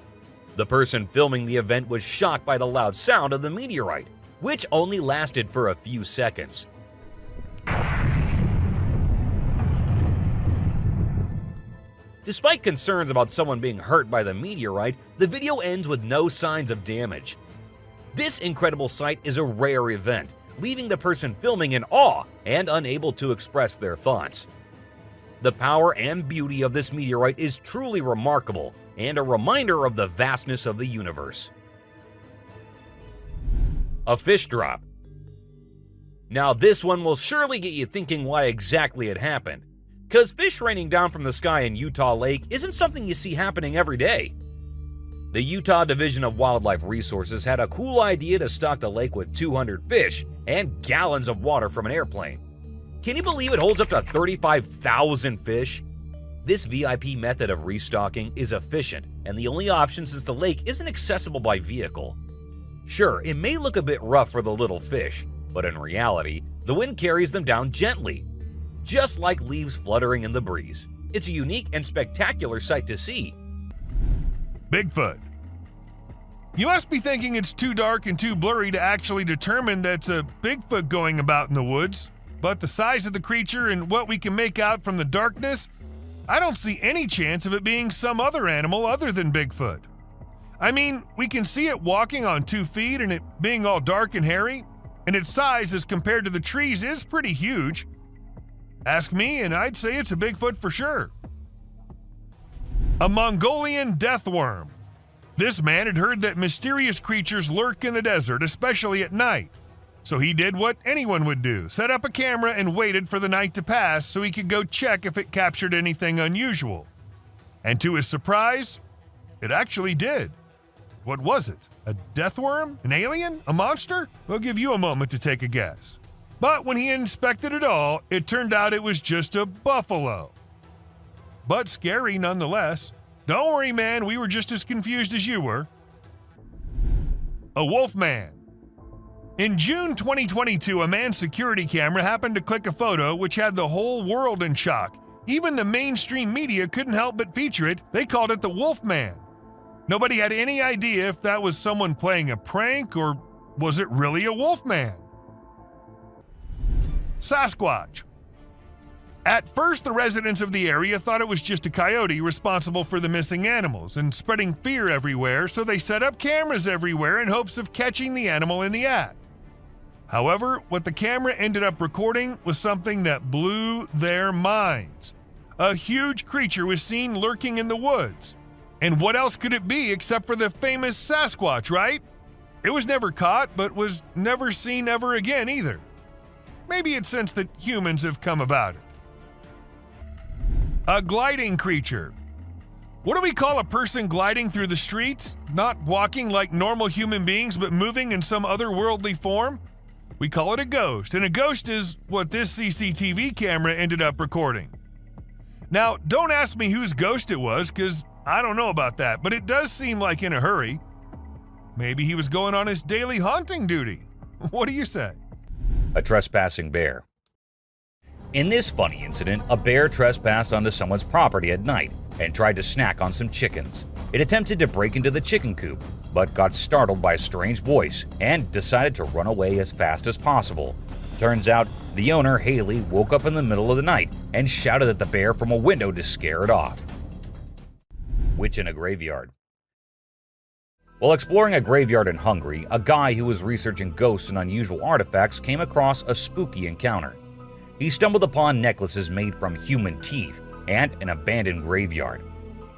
The person filming the event was shocked by the loud sound of the meteorite, which only lasted for a few seconds. Despite concerns about someone being hurt by the meteorite, the video ends with no signs of damage. This incredible sight is a rare event, leaving the person filming in awe and unable to express their thoughts. The power and beauty of this meteorite is truly remarkable and a reminder of the vastness of the universe. A fish drop. Now this one will surely get you thinking why exactly it happened, because fish raining down from the sky in Utah Lake isn't something you see happening every day. The Utah Division of Wildlife Resources had a cool idea to stock the lake with 200 fish and gallons of water from an airplane. Can you believe it holds up to 35,000 fish? This VIP method of restocking is efficient and the only option since the lake isn't accessible by vehicle. Sure, it may look a bit rough for the little fish, but in reality, the wind carries them down gently, just like leaves fluttering in the breeze. It's a unique and spectacular sight to see. Bigfoot. You must be thinking it's too dark and too blurry to actually determine that's a Bigfoot going about in the woods. But the size of the creature and what we can make out from the darkness, I don't see any chance of it being some other animal other than Bigfoot. I mean, we can see it walking on 2 feet and it being all dark and hairy, and its size as compared to the trees is pretty huge. Ask me and I'd say it's a Bigfoot for sure. A Mongolian death worm. This man had heard that mysterious creatures lurk in the desert, especially at night. So he did what anyone would do, set up a camera and waited for the night to pass so he could go check if it captured anything unusual. And to his surprise, it actually did. What was it? A death worm? An alien? A monster? We'll give you a moment to take a guess. But when he inspected it all, it turned out it was just a buffalo. But scary nonetheless. Don't worry, man, we were just as confused as you were. A wolf man. In June 2022, a man's security camera happened to click a photo which had the whole world in shock. Even the mainstream media couldn't help but feature it. They called it the Wolf Man. Nobody had any idea if that was someone playing a prank or was it really a wolf man. Sasquatch. At first, the residents of the area thought it was just a coyote responsible for the missing animals and spreading fear everywhere, so they set up cameras everywhere in hopes of catching the animal in the act. However, what the camera ended up recording was something that blew their minds. A huge creature was seen lurking in the woods. And what else could it be except for the famous Sasquatch, right? It was never caught, but was never seen ever again either. Maybe it's since that humans have come about it. A gliding creature. What do we call a person gliding through the streets? Not walking like normal human beings, but moving in some otherworldly form? We call it a ghost, and a ghost is what this CCTV camera ended up recording. Now, don't ask me whose ghost it was, because I don't know about that, but it does seem like in a hurry. Maybe he was going on his daily haunting duty. What do you say? A trespassing bear. In this funny incident, a bear trespassed onto someone's property at night and tried to snack on some chickens. It attempted to break into the chicken coop, but got startled by a strange voice and decided to run away as fast as possible. Turns out, the owner, Haley, woke up in the middle of the night and shouted at the bear from a window to scare it off. Witch in a graveyard. While exploring a graveyard in Hungary, a guy who was researching ghosts and unusual artifacts came across a spooky encounter. He stumbled upon necklaces made from human teeth and an abandoned graveyard.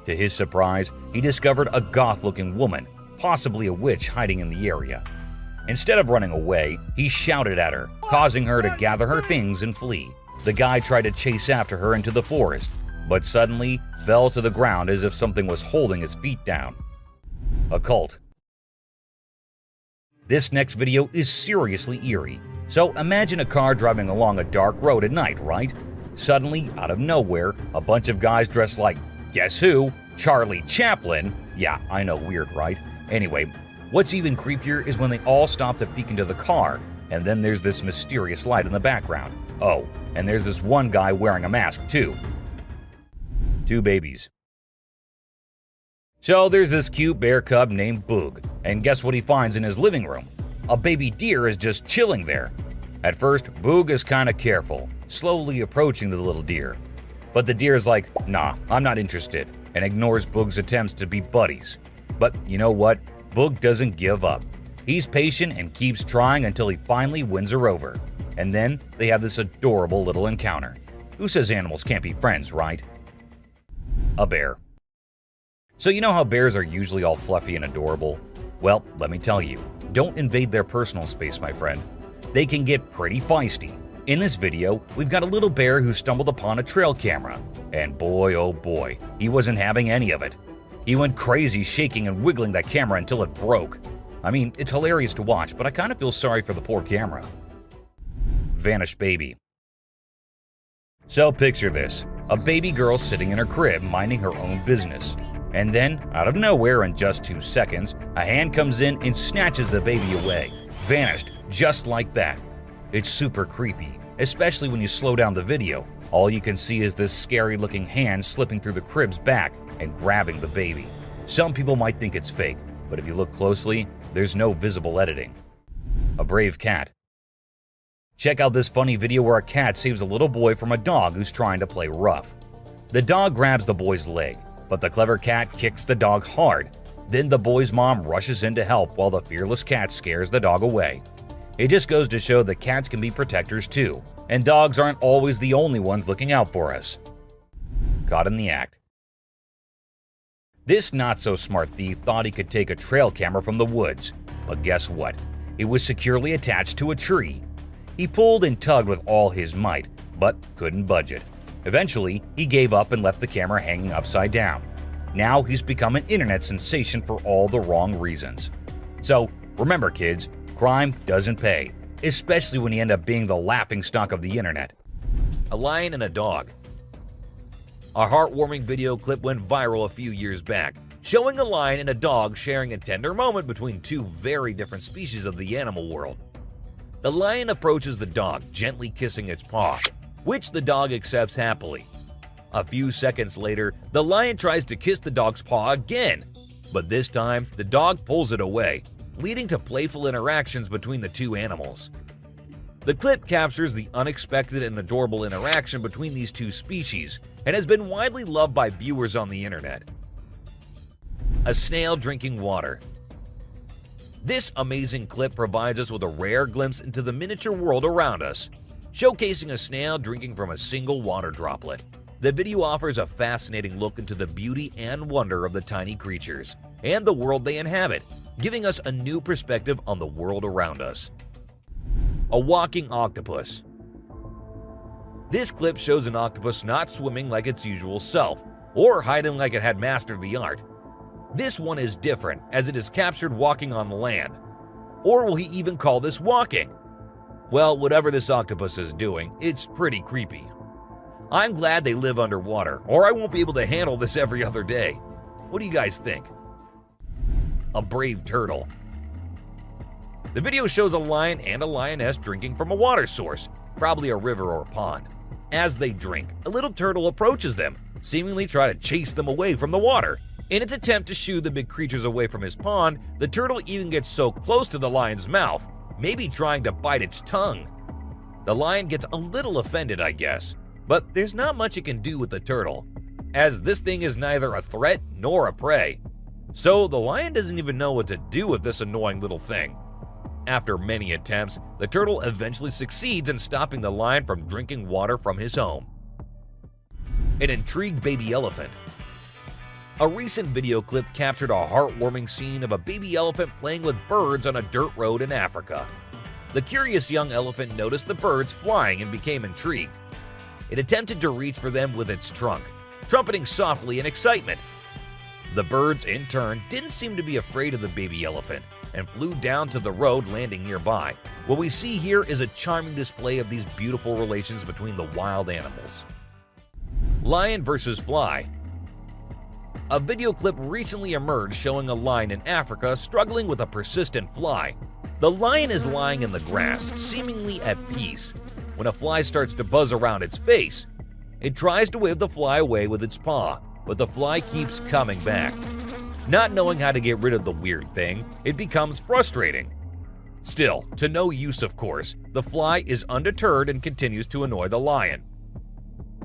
To his surprise, he discovered a goth-looking woman, possibly a witch, hiding in the area. Instead of running away, he shouted at her, causing her to gather her things and flee. The guy tried to chase after her into the forest, but suddenly fell to the ground as if something was holding his feet down. A cult. This next video is seriously eerie. So imagine a car driving along a dark road at night, right? Suddenly, out of nowhere, a bunch of guys dressed like, guess who? Charlie Chaplin. Yeah, I know, weird, right? Anyway, what's even creepier is when they all stop to peek into the car, and then there's this mysterious light in the background. Oh, and there's this one guy wearing a mask too. 2 babies. So there's this cute bear cub named Boog, and guess what he finds in his living room? A baby deer is just chilling there. At first, Boog is kinda careful, slowly approaching the little deer. But the deer is like, nah, I'm not interested, and ignores Boog's attempts to be buddies. But you know what? Boog doesn't give up. He's patient and keeps trying until he finally wins her over. And then they have this adorable little encounter. Who says animals can't be friends, right? A bear. So you know how bears are usually all fluffy and adorable? Well, let me tell you, don't invade their personal space, my friend. They can get pretty feisty. In this video, we've got a little bear who stumbled upon a trail camera. And boy, oh boy, he wasn't having any of it. He went crazy shaking and wiggling that camera until it broke. I mean, it's hilarious to watch, but I kind of feel sorry for the poor camera. Vanished baby. So picture this, a baby girl sitting in her crib minding her own business. And then, out of nowhere in just 2 seconds, a hand comes in and snatches the baby away. Vanished, just like that. It's super creepy, especially when you slow down the video. All you can see is this scary looking hand slipping through the crib's back and grabbing the baby. Some people might think it's fake, but if you look closely, there's no visible editing. A brave cat. Check out this funny video where a cat saves a little boy from a dog who's trying to play rough. The dog grabs the boy's leg, but the clever cat kicks the dog hard. Then the boy's mom rushes in to help while the fearless cat scares the dog away. It just goes to show that cats can be protectors too, and dogs aren't always the only ones looking out for us. Caught in the act. This not-so-smart thief thought he could take a trail camera from the woods, but guess what? It was securely attached to a tree. He pulled and tugged with all his might, but couldn't budge it. Eventually, he gave up and left the camera hanging upside down. Now he's become an internet sensation for all the wrong reasons. So, remember kids, crime doesn't pay, especially when you end up being the laughingstock of the internet. A lion and a dog. A heartwarming video clip went viral a few years back, showing a lion and a dog sharing a tender moment between 2 very different species of the animal world. The lion approaches the dog, gently kissing its paw, which the dog accepts happily. A few seconds later, the lion tries to kiss the dog's paw again, but this time the dog pulls it away, leading to playful interactions between the 2 animals. The clip captures the unexpected and adorable interaction between these 2 species and has been widely loved by viewers on the internet. A snail drinking water. This amazing clip provides us with a rare glimpse into the miniature world around us, showcasing a snail drinking from a single water droplet. The video offers a fascinating look into the beauty and wonder of the tiny creatures and the world they inhabit, giving us a new perspective on the world around us. A walking octopus. This clip shows an octopus not swimming like its usual self, or hiding like it had mastered the art. This one is different, as it is captured walking on the land. Or will he even call this walking? Well, whatever this octopus is doing, it's pretty creepy. I'm glad they live underwater, or I won't be able to handle this every other day. What do you guys think? A brave turtle. The video shows a lion and a lioness drinking from a water source, probably a river or a pond. As they drink, a little turtle approaches them, seemingly trying to chase them away from the water. In its attempt to shoo the big creatures away from his pond, the turtle even gets so close to the lion's mouth, maybe trying to bite its tongue. The lion gets a little offended, I guess, but there's not much it can do with the turtle, as this thing is neither a threat nor a prey. So the lion doesn't even know what to do with this annoying little thing. After many attempts, the turtle eventually succeeds in stopping the lion from drinking water from his home. An intrigued baby elephant. A recent video clip captured a heartwarming scene of a baby elephant playing with birds on a dirt road in Africa. The curious young elephant noticed the birds flying and became intrigued. It attempted to reach for them with its trunk, trumpeting softly in excitement. The birds, in turn, didn't seem to be afraid of the baby elephant and flew down to the road, landing nearby. What we see here is a charming display of these beautiful relations between the wild animals. Lion versus fly. A video clip recently emerged showing a lion in Africa struggling with a persistent fly. The lion is lying in the grass, seemingly at peace. when a fly starts to buzz around its face. It tries to wave the fly away with its paw, but the fly keeps coming back. Not knowing how to get rid of the weird thing, it becomes frustrating. Still, to no use of course, the fly is undeterred and continues to annoy the lion.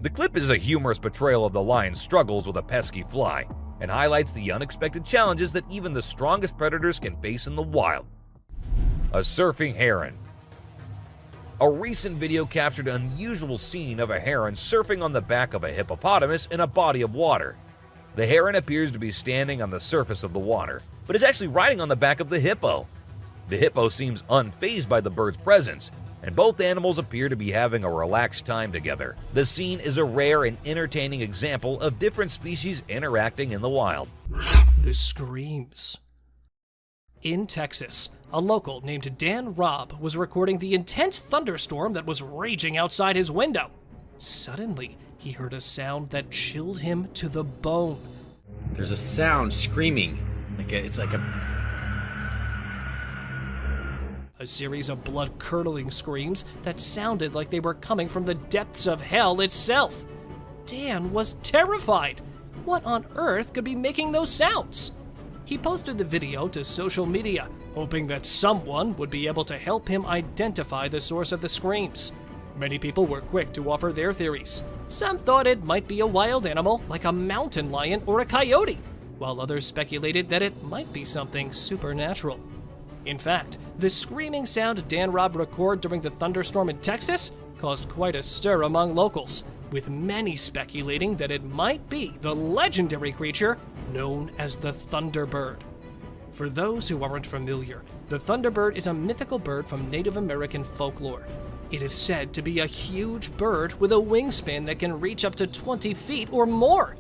The clip is a humorous portrayal of the lion's struggles with a pesky fly and highlights the unexpected challenges that even the strongest predators can face in the wild. A surfing heron. A recent video captured an unusual scene of a heron surfing on the back of a hippopotamus in a body of water. The heron appears to be standing on the surface of the water, but is actually riding on the back of the hippo. The hippo seems unfazed by the bird's presence, and both animals appear to be having a relaxed time together. The scene is a rare and entertaining example of different species interacting in the wild. The screams. In Texas, a local named Dan Robb was recording the intense thunderstorm that was raging outside his window. Suddenly, he heard a sound that chilled him to the bone. There's a sound screaming. It's like A series of blood-curdling screams that sounded like they were coming from the depths of hell itself. Dan was terrified. What on earth could be making those sounds? He posted the video to social media, hoping that someone would be able to help him identify the source of the screams. Many people were quick to offer their theories. Some thought it might be a wild animal like a mountain lion or a coyote, while others speculated that it might be something supernatural. In fact, the screaming sound Dan Robb recorded during the thunderstorm in Texas caused quite a stir among locals, with many speculating that it might be the legendary creature known as the Thunderbird. For those who aren't familiar, the Thunderbird is a mythical bird from Native American folklore. It is said to be a huge bird with a wingspan that can reach up to 20 feet or more.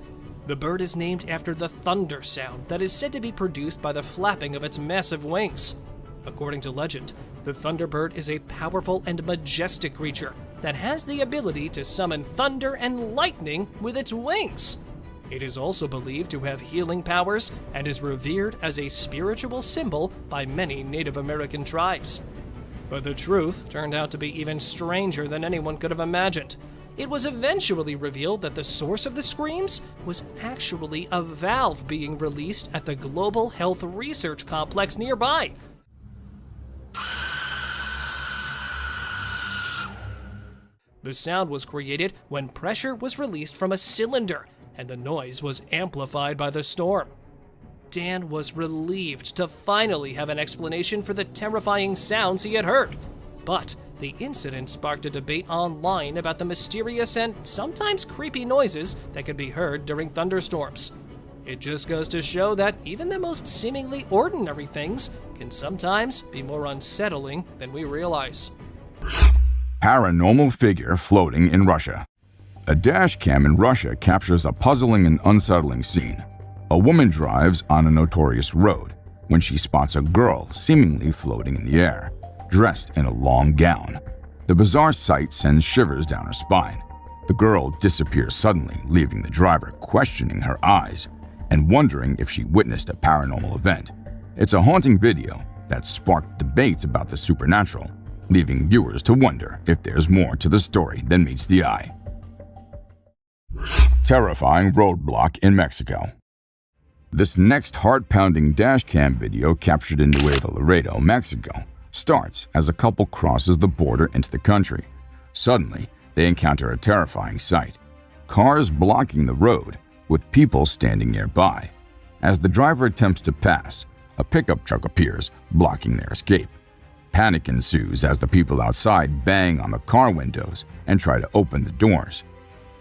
The bird is named after the thunder sound that is said to be produced by the flapping of its massive wings. According to legend, the Thunderbird is a powerful and majestic creature that has the ability to summon thunder and lightning with its wings. It is also believed to have healing powers and is revered as a spiritual symbol by many Native American tribes. But the truth turned out to be even stranger than anyone could have imagined. It was eventually revealed that the source of the screams was actually a valve being released at the Global Health Research Complex nearby. The sound was created when pressure was released from a cylinder, and the noise was amplified by the storm. Dan was relieved to finally have an explanation for the terrifying sounds he had heard. But the incident sparked a debate online about the mysterious and sometimes creepy noises that could be heard during thunderstorms. It just goes to show that even the most seemingly ordinary things can sometimes be more unsettling than we realize. Paranormal figure floating in Russia. A dash cam in Russia captures a puzzling and unsettling scene. A woman drives on a notorious road when she spots a girl seemingly floating in the air, dressed in a long gown. The bizarre sight sends shivers down her spine. The girl disappears suddenly, leaving the driver questioning her eyes and wondering if she witnessed a paranormal event. It's a haunting video that sparked debates about the supernatural, leaving viewers to wonder if there's more to the story than meets the eye. Terrifying roadblock in Mexico. This next heart-pounding dashcam video captured in Nuevo Laredo, Mexico, starts as a couple crosses the border into the country. Suddenly, they encounter a terrifying sight. Cars blocking the road, with people standing nearby. As the driver attempts to pass, a pickup truck appears, blocking their escape. Panic ensues as the people outside bang on the car windows and try to open the doors.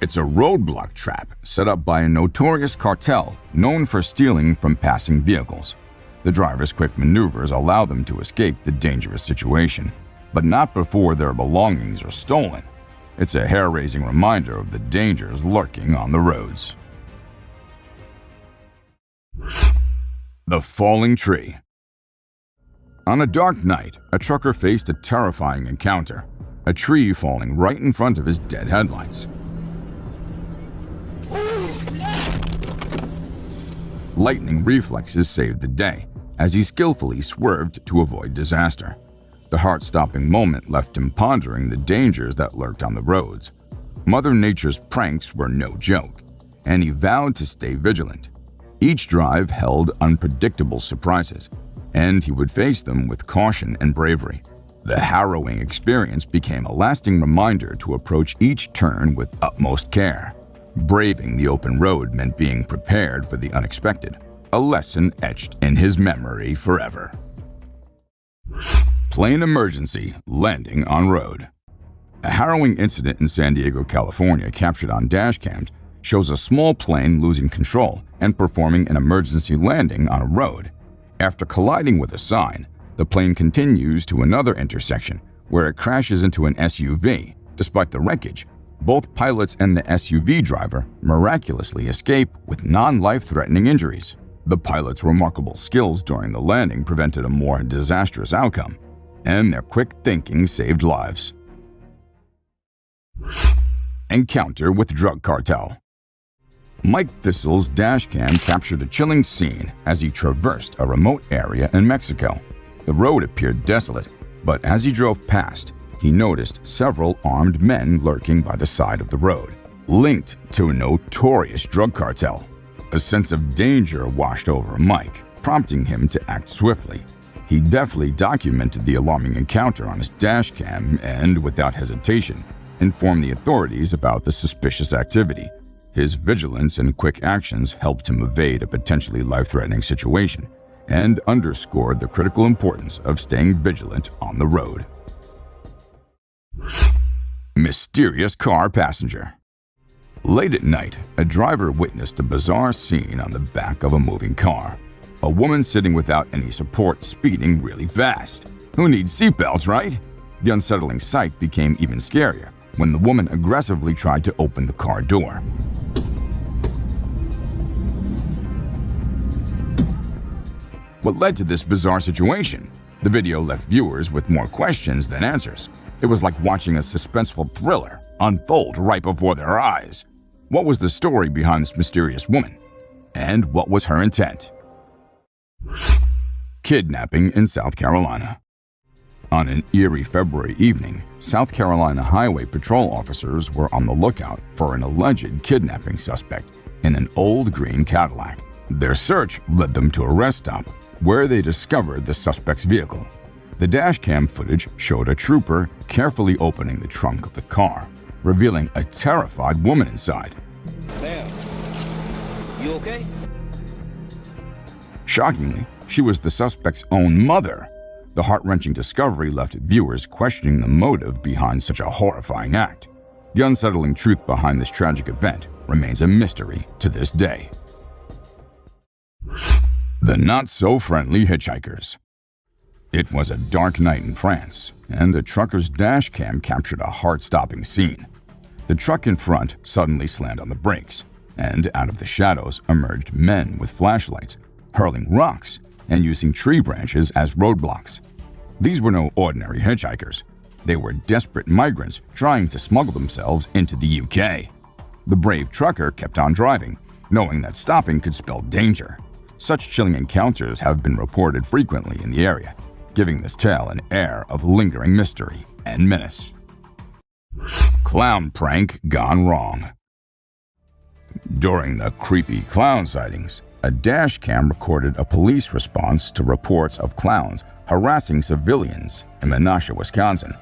It's a roadblock trap set up by a notorious cartel known for stealing from passing vehicles. The driver's quick maneuvers allow them to escape the dangerous situation, but not before their belongings are stolen. It's a hair-raising reminder of the dangers lurking on the roads. The falling tree. On a dark night, a trucker faced a terrifying encounter, a tree falling right in front of his dead headlights. Lightning reflexes saved the day, as he skillfully swerved to avoid disaster. The heart-stopping moment left him pondering the dangers that lurked on the roads. Mother Nature's pranks were no joke, and he vowed to stay vigilant. Each drive held unpredictable surprises, and he would face them with caution and bravery. The harrowing experience became a lasting reminder to approach each turn with utmost care. Braving the open road meant being prepared for the unexpected, a lesson etched in his memory forever. Plane emergency landing on road. A harrowing incident in San Diego, California, captured on dash cams, shows a small plane losing control and performing an emergency landing on a road. After colliding with a sign, the plane continues to another intersection where it crashes into an SUV. Despite the wreckage, both pilots and the SUV driver miraculously escape with non-life-threatening injuries. The pilot's remarkable skills during the landing prevented a more disastrous outcome, and their quick thinking saved lives. Encounter with drug cartel. Mike Thistle's dashcam captured a chilling scene as he traversed a remote area in Mexico. The road appeared desolate, but as he drove past, he noticed several armed men lurking by the side of the road, linked to a notorious drug cartel. A sense of danger washed over Mike, prompting him to act swiftly. He deftly documented the alarming encounter on his dashcam and, without hesitation, informed the authorities about the suspicious activity. His vigilance and quick actions helped him evade a potentially life-threatening situation and underscored the critical importance of staying vigilant on the road. Mysterious car passenger. Late at night, a driver witnessed a bizarre scene on the back of a moving car. A woman sitting without any support speeding really fast. Who needs seatbelts, right? The unsettling sight became even scarier when the woman aggressively tried to open the car door. What led to this bizarre situation? The video left viewers with more questions than answers. It was like watching a suspenseful thriller unfold right before their eyes. What was the story behind this mysterious woman? And what was her intent? Kidnapping in South Carolina. On an eerie February evening, South Carolina highway patrol officers were on the lookout for an alleged kidnapping suspect in an old green Cadillac. Their search led them to a rest stop where they discovered the suspect's vehicle. The dashcam footage showed a trooper carefully opening the trunk of the car, revealing a terrified woman inside. Ma'am, you okay? Shockingly, she was the suspect's own mother. The heart-wrenching discovery left viewers questioning the motive behind such a horrifying act. The unsettling truth behind this tragic event remains a mystery to this day. The not-so-friendly hitchhikers. It was a dark night in France, and a trucker's dashcam captured a heart-stopping scene. The truck in front suddenly slammed on the brakes, and out of the shadows emerged men with flashlights, hurling rocks and using tree branches as roadblocks. These were no ordinary hitchhikers. They were desperate migrants trying to smuggle themselves into the UK. The brave trucker kept on driving, knowing that stopping could spell danger. Such chilling encounters have been reported frequently in the area, giving this tale an air of lingering mystery and menace. Clown prank gone wrong. During the creepy clown sightings, a dashcam recorded a police response to reports of clowns harassing civilians in Menasha, Wisconsin.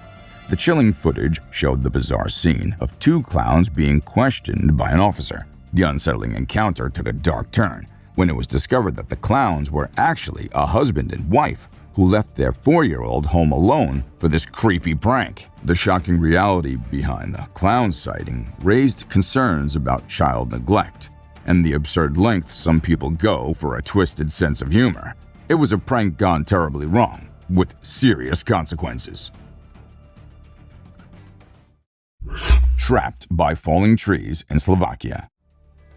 The chilling footage showed the bizarre scene of two clowns being questioned by an officer. The unsettling encounter took a dark turn when it was discovered that the clowns were actually a husband and wife who left their 4-year-old home alone for this creepy prank. The shocking reality behind the clown sighting raised concerns about child neglect and the absurd lengths some people go for a twisted sense of humor. It was a prank gone terribly wrong, with serious consequences. Trapped by falling trees in Slovakia.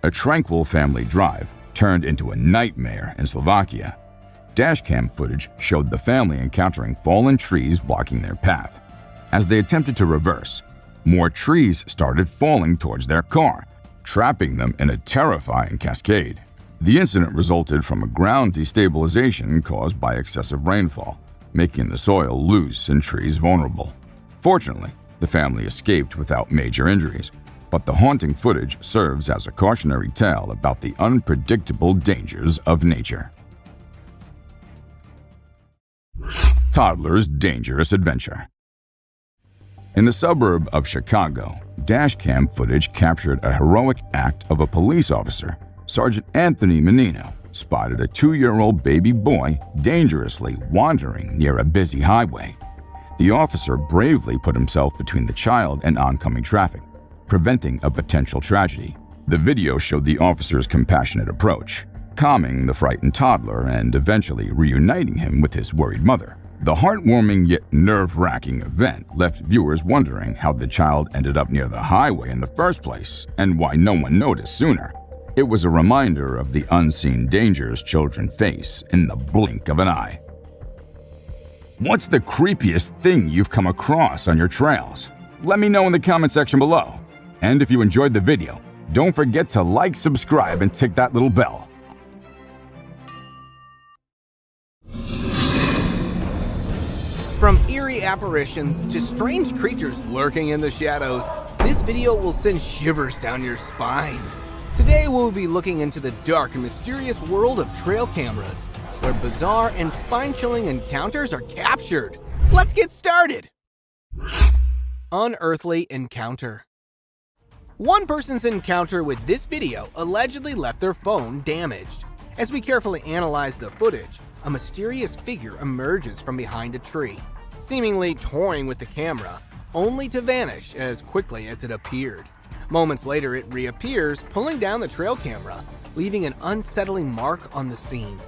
A tranquil family drive turned into a nightmare in Slovakia. Dashcam footage showed the family encountering fallen trees blocking their path. As they attempted to reverse, more trees started falling towards their car, trapping them in a terrifying cascade. The incident resulted from a ground destabilization caused by excessive rainfall, making the soil loose and trees vulnerable. Fortunately, the family escaped without major injuries, but the haunting footage serves as a cautionary tale about the unpredictable dangers of nature. Toddler's dangerous adventure. In the suburb of Chicago, dashcam footage captured a heroic act of a police officer. Sergeant Anthony Menino spotted a 2-year-old baby boy dangerously wandering near a busy highway. The officer bravely put himself between the child and oncoming traffic, preventing a potential tragedy. The video showed the officer's compassionate approach, calming the frightened toddler and eventually reuniting him with his worried mother. The heartwarming yet nerve-wracking event left viewers wondering how the child ended up near the highway in the first place and why no one noticed sooner. It was a reminder of the unseen dangers children face in the blink of an eye. What's the creepiest thing you've come across on your trails? Let me know in the comment section below. And if you enjoyed the video, don't forget to like, subscribe, and tick that little bell. From eerie apparitions to strange creatures lurking in the shadows, this video will send shivers down your spine. Today we'll be looking into the dark and mysterious world of trail cameras, where bizarre and spine-chilling encounters are captured. Let's get started! Unearthly encounter. One person's encounter with this video allegedly left their phone damaged. As we carefully analyze the footage, a mysterious figure emerges from behind a tree, seemingly toying with the camera, only to vanish as quickly as it appeared. Moments later, it reappears, pulling down the trail camera, leaving an unsettling mark on the scene.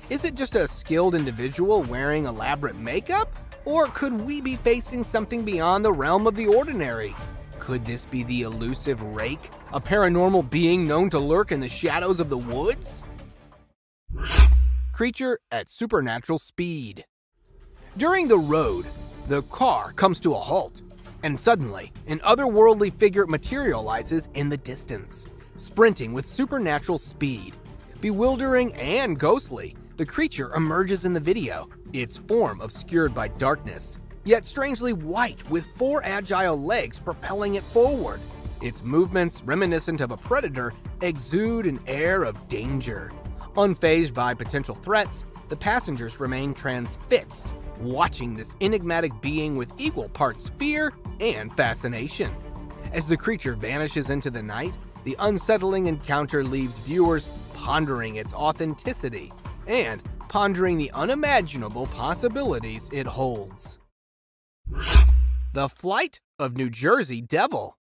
Is it just a skilled individual wearing elaborate makeup? Or could we be facing something beyond the realm of the ordinary? Could this be the elusive rake, a paranormal being known to lurk in the shadows of the woods? Creature at supernatural speed. During the road, the car comes to a halt, and suddenly, an otherworldly figure materializes in the distance, sprinting with supernatural speed. Bewildering and ghostly, the creature emerges in the video, its form obscured by darkness, yet strangely white with 4 agile legs propelling it forward. Its movements, reminiscent of a predator, exude an air of danger. Unfazed by potential threats, the passengers remain transfixed, watching this enigmatic being with equal parts fear and fascination. As the creature vanishes into the night, the unsettling encounter leaves viewers pondering its authenticity and pondering the unimaginable possibilities it holds. The Flight of New Jersey Devil.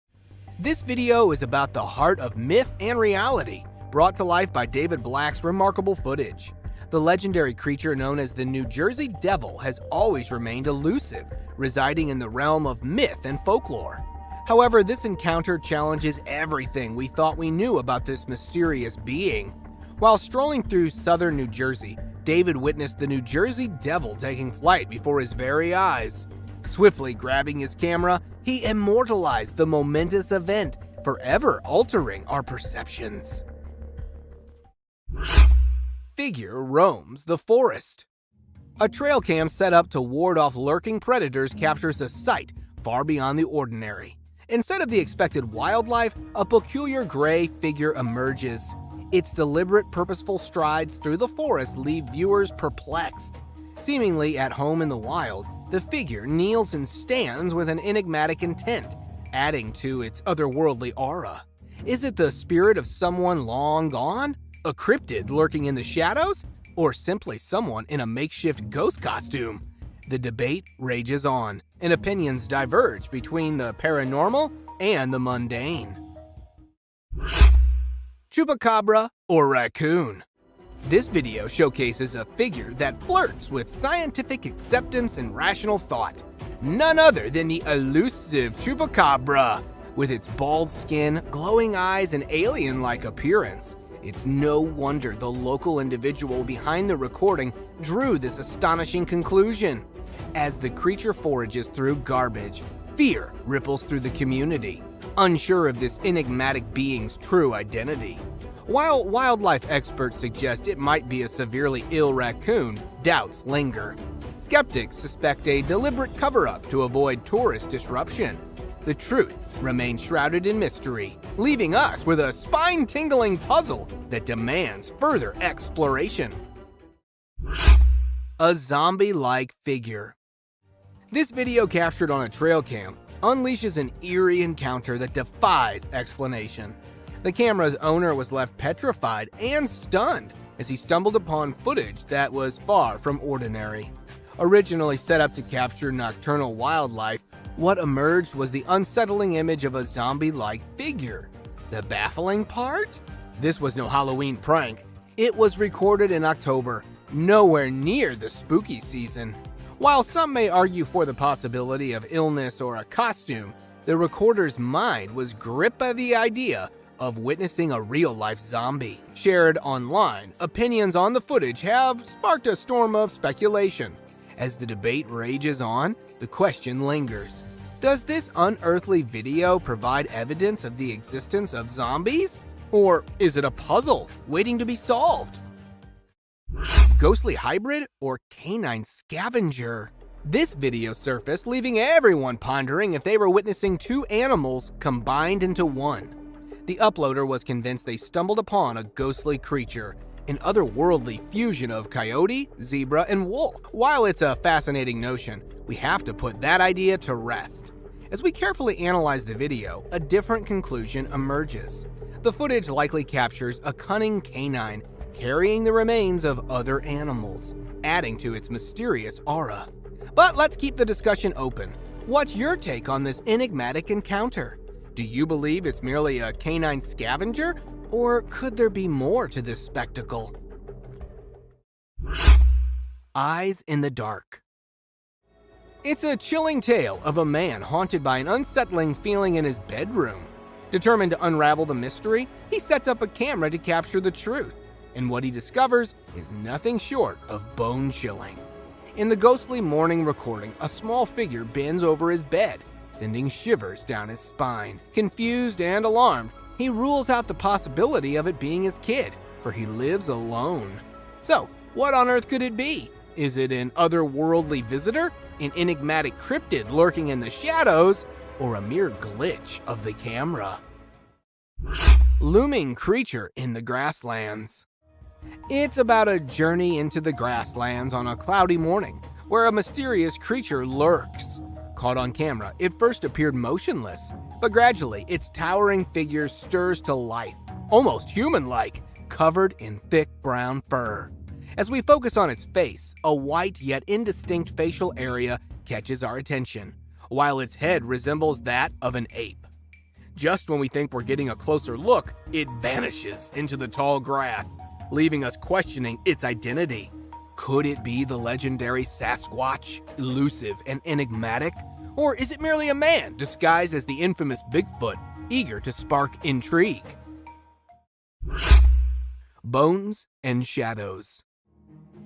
This video is about the heart of myth and reality, brought to life by David Black's remarkable footage. The legendary creature known as the New Jersey Devil has always remained elusive, residing in the realm of myth and folklore. However, this encounter challenges everything we thought we knew about this mysterious being. While strolling through southern New Jersey, David witnessed the New Jersey Devil taking flight before his very eyes. Swiftly grabbing his camera, he immortalized the momentous event, forever altering our perceptions. Figure roams the forest. A trail cam set up to ward off lurking predators captures a sight far beyond the ordinary. Instead of the expected wildlife, a peculiar gray figure emerges. Its deliberate, purposeful strides through the forest leave viewers perplexed. Seemingly at home in the wild, the figure kneels and stands with an enigmatic intent, adding to its otherworldly aura. Is it the spirit of someone long gone? A cryptid lurking in the shadows? Or simply someone in a makeshift ghost costume? The debate rages on, and opinions diverge between the paranormal and the mundane. Chupacabra or raccoon? This video showcases a figure that flirts with scientific acceptance and rational thought. None other than the elusive Chupacabra. With its bald skin, glowing eyes, and alien-like appearance, it's no wonder the local individual behind the recording drew this astonishing conclusion. As the creature forages through garbage, fear ripples through the community, unsure of this enigmatic being's true identity. While wildlife experts suggest it might be a severely ill raccoon, doubts linger. Skeptics suspect a deliberate cover-up to avoid tourist disruption. The truth remains shrouded in mystery, leaving us with a spine-tingling puzzle that demands further exploration. A zombie-like figure. This video, captured on a trail cam, unleashes an eerie encounter that defies explanation. The camera's owner was left petrified and stunned as he stumbled upon footage that was far from ordinary. Originally set up to capture nocturnal wildlife, what emerged was the unsettling image of a zombie-like figure. The baffling part? This was no Halloween prank. It was recorded in October, nowhere near the spooky season. While some may argue for the possibility of illness or a costume, the recorder's mind was gripped by the idea of witnessing a real-life zombie. Shared online, opinions on the footage have sparked a storm of speculation. As the debate rages on, the question lingers. Does this unearthly video provide evidence of the existence of zombies? Or is it a puzzle waiting to be solved? Ghostly hybrid or canine scavenger? This video surfaced, leaving everyone pondering if they were witnessing two animals combined into one. The uploader was convinced they stumbled upon a ghostly creature, an otherworldly fusion of coyote, zebra, and wolf. While it's a fascinating notion, we have to put that idea to rest. As we carefully analyze the video, a different conclusion emerges. The footage likely captures a cunning canine carrying the remains of other animals, adding to its mysterious aura. But let's keep the discussion open. What's your take on this enigmatic encounter? Do you believe it's merely a canine scavenger, or could there be more to this spectacle? Eyes in the dark. It's a chilling tale of a man haunted by an unsettling feeling in his bedroom. Determined to unravel the mystery, he sets up a camera to capture the truth, and what he discovers is nothing short of bone-chilling. In the ghostly morning recording, a small figure bends over his bed, sending shivers down his spine. Confused and alarmed, he rules out the possibility of it being his kid, for he lives alone. So, what on earth could it be? Is it an otherworldly visitor, an enigmatic cryptid lurking in the shadows, or a mere glitch of the camera? Looming creature in the grasslands. It's about a journey into the grasslands on a cloudy morning, where a mysterious creature lurks. Caught on camera, it first appeared motionless, but gradually its towering figure stirs to life, almost human-like, covered in thick brown fur. As we focus on its face, a white yet indistinct facial area catches our attention, while its head resembles that of an ape. Just when we think we're getting a closer look, it vanishes into the tall grass, leaving us questioning its identity. Could it be the legendary Sasquatch, elusive and enigmatic? Or is it merely a man disguised as the infamous Bigfoot, eager to spark intrigue? Bones and shadows.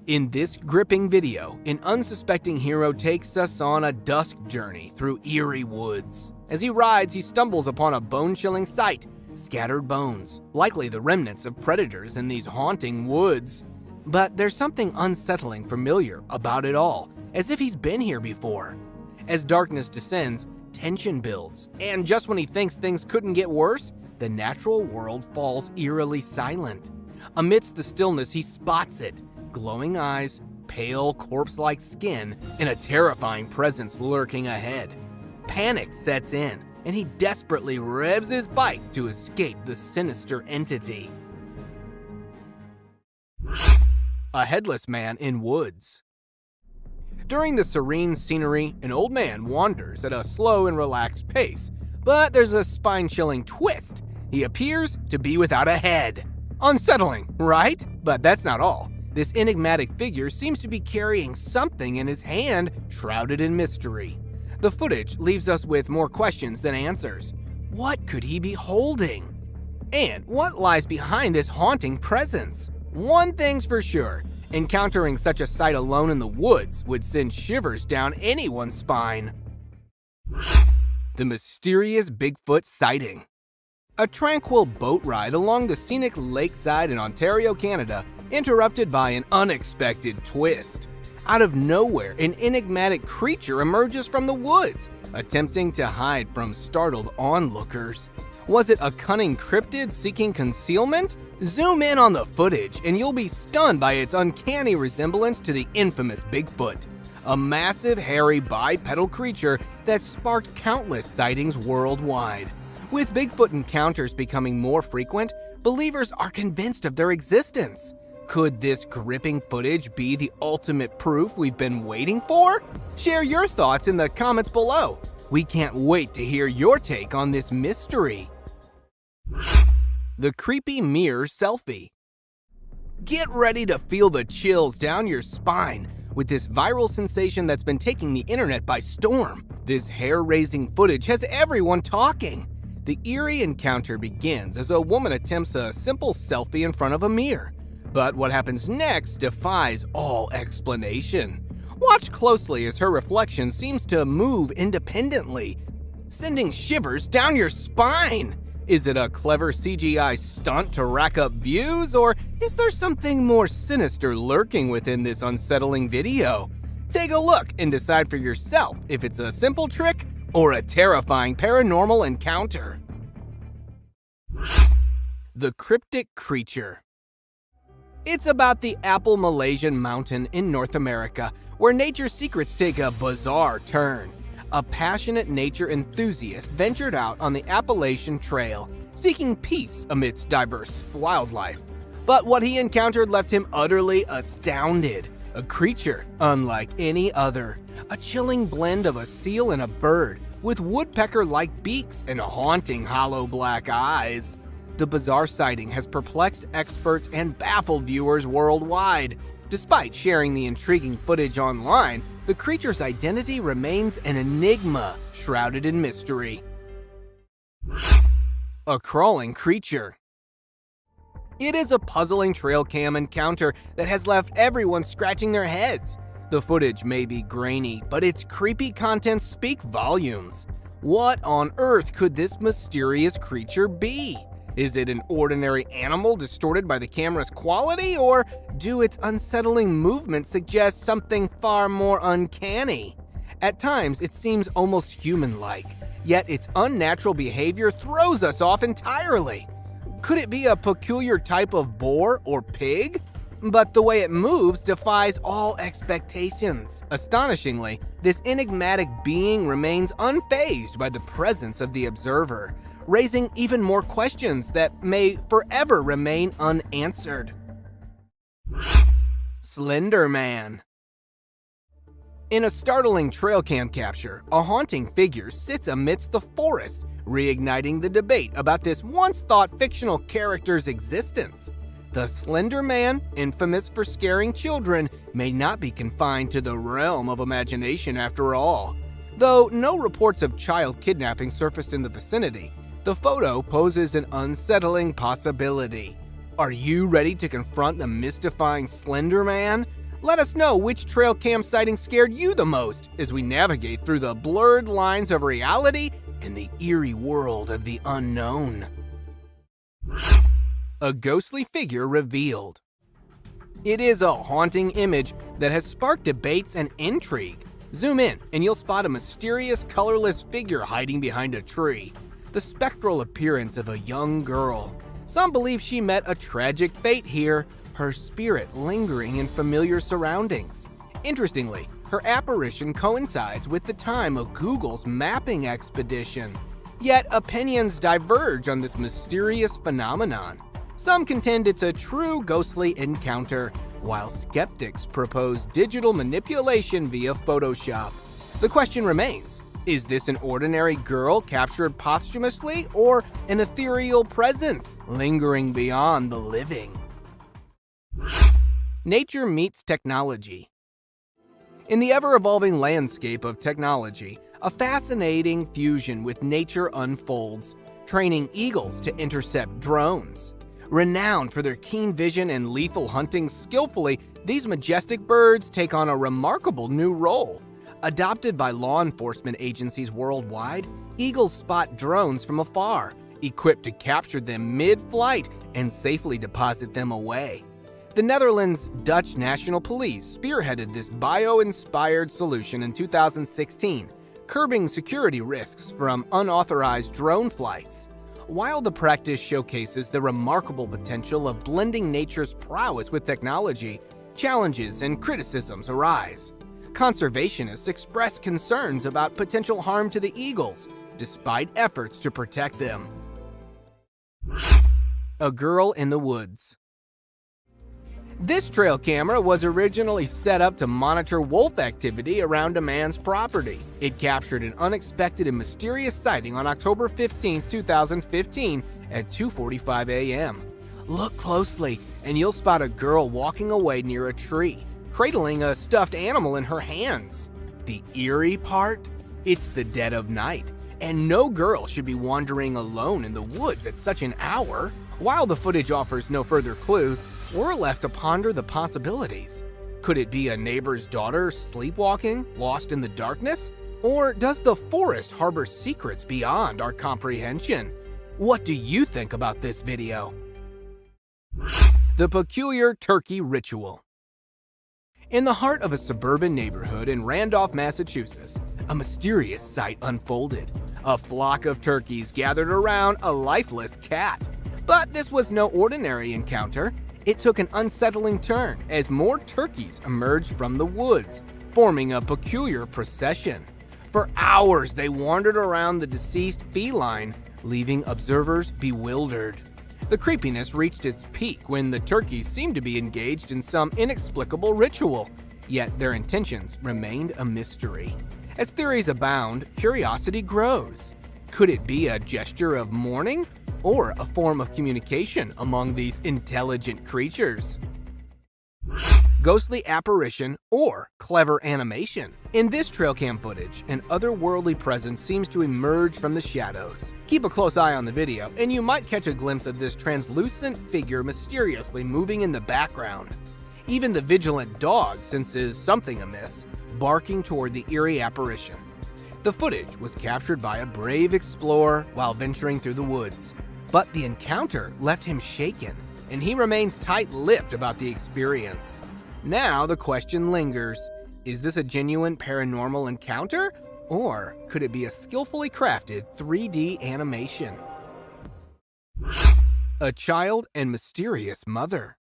In this gripping video, an unsuspecting hero takes us on a dusk journey through eerie woods. As he rides, he stumbles upon a bone-chilling sight, scattered bones, likely the remnants of predators in these haunting woods. But there's something unsettling familiar about it all, as if he's been here before. As darkness descends, tension builds, and just when he thinks things couldn't get worse, the natural world falls eerily silent. Amidst the stillness, he spots it. Glowing eyes, pale, corpse-like skin, and a terrifying presence lurking ahead. Panic sets in, and he desperately revs his bike to escape the sinister entity. A headless man in woods. During the serene scenery, an old man wanders at a slow and relaxed pace, but there's a spine-chilling twist. He appears to be without a head. Unsettling, right? But that's not all. This enigmatic figure seems to be carrying something in his hand, shrouded in mystery. The footage leaves us with more questions than answers. What could he be holding? And what lies behind this haunting presence? One thing's for sure, encountering such a sight alone in the woods would send shivers down anyone's spine. The mysterious Bigfoot sighting. A tranquil boat ride along the scenic lakeside in Ontario, Canada, interrupted by an unexpected twist. Out of nowhere, an enigmatic creature emerges from the woods, attempting to hide from startled onlookers. Was it a cunning cryptid seeking concealment? Zoom in on the footage and you'll be stunned by its uncanny resemblance to the infamous Bigfoot, a massive, hairy, bipedal creature that sparked countless sightings worldwide. With Bigfoot encounters becoming more frequent, believers are convinced of their existence. Could this gripping footage be the ultimate proof we've been waiting for? Share your thoughts in the comments below. We can't wait to hear your take on this mystery. The creepy mirror selfie. Get ready to feel the chills down your spine with this viral sensation that's been taking the internet by storm. This hair-raising footage has everyone talking. The eerie encounter begins as a woman attempts a simple selfie in front of a mirror. But what happens next defies all explanation. Watch closely as her reflection seems to move independently, sending shivers down your spine. Is it a clever CGI stunt to rack up views, or is there something more sinister lurking within this unsettling video? Take a look and decide for yourself if it's a simple trick or a terrifying paranormal encounter. The cryptic creature. It's about the Apple Malaysian mountain in North America, where nature's secrets take a bizarre turn. A passionate nature enthusiast ventured out on the Appalachian Trail, seeking peace amidst diverse wildlife. But what he encountered left him utterly astounded. A creature unlike any other. A chilling blend of a seal and a bird, with woodpecker-like beaks and haunting hollow black eyes. The bizarre sighting has perplexed experts and baffled viewers worldwide. Despite sharing the intriguing footage online, the creature's identity remains an enigma shrouded in mystery. A crawling creature. It is a puzzling trail cam encounter that has left everyone scratching their heads. The footage may be grainy, but its creepy contents speak volumes. What on earth could this mysterious creature be? Is it an ordinary animal distorted by the camera's quality, or do its unsettling movements suggest something far more uncanny? At times, it seems almost human-like, yet its unnatural behavior throws us off entirely. Could it be a peculiar type of boar or pig? But the way it moves defies all expectations. Astonishingly, this enigmatic being remains unfazed by the presence of the observer, raising even more questions that may forever remain unanswered. Slender Man. In a startling trail cam capture, a haunting figure sits amidst the forest, reigniting the debate about this once-thought fictional character's existence. The Slender Man, infamous for scaring children, may not be confined to the realm of imagination after all. Though no reports of child kidnapping surfaced in the vicinity, the photo poses an unsettling possibility. Are you ready to confront the mystifying Slender Man? Let us know which trail cam sighting scared you the most as we navigate through the blurred lines of reality and the eerie world of the unknown. A ghostly figure revealed. It is a haunting image that has sparked debates and intrigue. Zoom in and you'll spot a mysterious, colorless figure hiding behind a tree. The spectral appearance of a young girl. Some believe she met a tragic fate here, her spirit lingering in familiar surroundings. Interestingly, her apparition coincides with the time of Google's mapping expedition. Yet opinions diverge on this mysterious phenomenon. Some contend it's a true ghostly encounter, while skeptics propose digital manipulation via Photoshop. The question remains, is this an ordinary girl captured posthumously, or an ethereal presence lingering beyond the living? Nature meets technology. In the ever-evolving landscape of technology, a fascinating fusion with nature unfolds, training eagles to intercept drones. Renowned for their keen vision and lethal hunting skillfully, these majestic birds take on a remarkable new role. Adopted by law enforcement agencies worldwide, eagles spot drones from afar, equipped to capture them mid-flight and safely deposit them away. The Netherlands' Dutch National Police spearheaded this bio-inspired solution in 2016, curbing security risks from unauthorized drone flights. While the practice showcases the remarkable potential of blending nature's prowess with technology, challenges and criticisms arise. Conservationists express concerns about potential harm to the eagles, despite efforts to protect them. A girl in the woods. This trail camera was originally set up to monitor wolf activity around a man's property. It captured an unexpected and mysterious sighting on October 15, 2015 at 2:45 a.m. Look closely and you'll spot a girl walking away near a tree, cradling a stuffed animal in her hands. The eerie part? It's the dead of night, and no girl should be wandering alone in the woods at such an hour. While the footage offers no further clues, we're left to ponder the possibilities. Could it be a neighbor's daughter sleepwalking, lost in the darkness? Or does the forest harbor secrets beyond our comprehension? What do you think about this video? The peculiar turkey ritual. In the heart of a suburban neighborhood in Randolph, Massachusetts, a mysterious sight unfolded. A flock of turkeys gathered around a lifeless cat. But this was no ordinary encounter. It took an unsettling turn as more turkeys emerged from the woods, forming a peculiar procession. For hours, they wandered around the deceased feline, leaving observers bewildered. The creepiness reached its peak when the turkeys seemed to be engaged in some inexplicable ritual, yet their intentions remained a mystery. As theories abound, curiosity grows. Could it be a gesture of mourning or a form of communication among these intelligent creatures? Ghostly apparition or clever animation. In this trail cam footage, an otherworldly presence seems to emerge from the shadows. Keep a close eye on the video, and you might catch a glimpse of this translucent figure mysteriously moving in the background. Even the vigilant dog senses something amiss, barking toward the eerie apparition. The footage was captured by a brave explorer while venturing through the woods. But the encounter left him shaken, and he remains tight-lipped about the experience. Now the question lingers, is this a genuine paranormal encounter, or could it be a skillfully crafted 3D animation? A child and mysterious mother.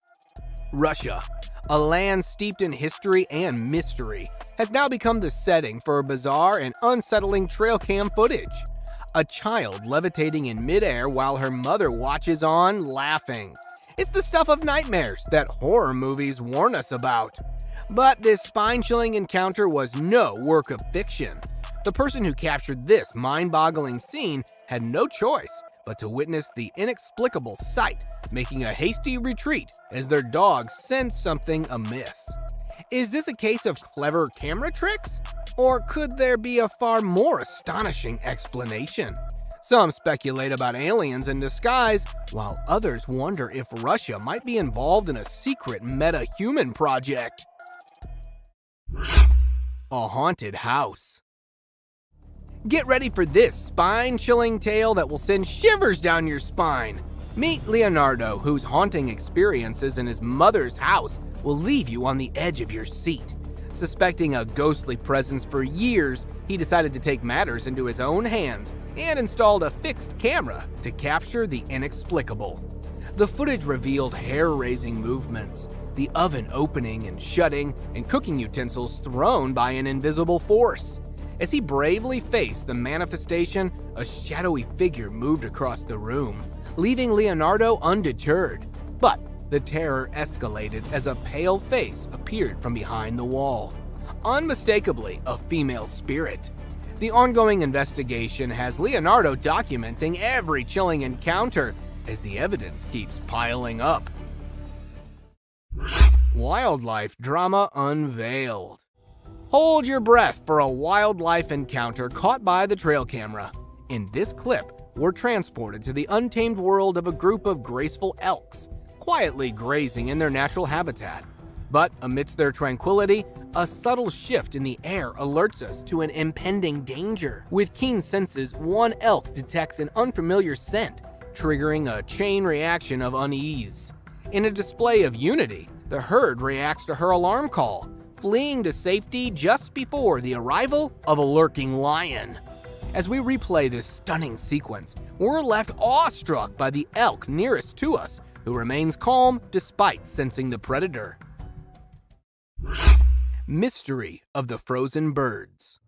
Russia, a land steeped in history and mystery, has now become the setting for bizarre and unsettling trail cam footage. A child levitating in midair while her mother watches on, laughing. It's the stuff of nightmares that horror movies warn us about. But this spine-chilling encounter was no work of fiction. The person who captured this mind-boggling scene had no choice but to witness the inexplicable sight, making a hasty retreat as their dog sensed something amiss. Is this a case of clever camera tricks? Or could there be a far more astonishing explanation? Some speculate about aliens in disguise, while others wonder if Russia might be involved in a secret meta-human project. A haunted house. Get ready for this spine-chilling tale that will send shivers down your spine. Meet Leonardo, whose haunting experiences in his mother's house will leave you on the edge of your seat. Suspecting a ghostly presence for years, he decided to take matters into his own hands and installed a fixed camera to capture the inexplicable. The footage revealed hair-raising movements, the oven opening and shutting, and cooking utensils thrown by an invisible force. As he bravely faced the manifestation, a shadowy figure moved across the room, leaving Leonardo undeterred. But the terror escalated as a pale face appeared from behind the wall. Unmistakably a female spirit. The ongoing investigation has Leonardo documenting every chilling encounter as the evidence keeps piling up. Wildlife drama unveiled. Hold your breath for a wildlife encounter caught by the trail camera. In this clip, we're transported to the untamed world of a group of graceful elks, quietly grazing in their natural habitat. But amidst their tranquility, a subtle shift in the air alerts us to an impending danger. With keen senses, one elk detects an unfamiliar scent, triggering a chain reaction of unease. In a display of unity, The herd reacts to her alarm call, fleeing to safety just before the arrival of a lurking lion. As we replay this stunning sequence, we're left awestruck by the elk nearest to us, who remains calm despite sensing the predator. Mystery of the frozen birds.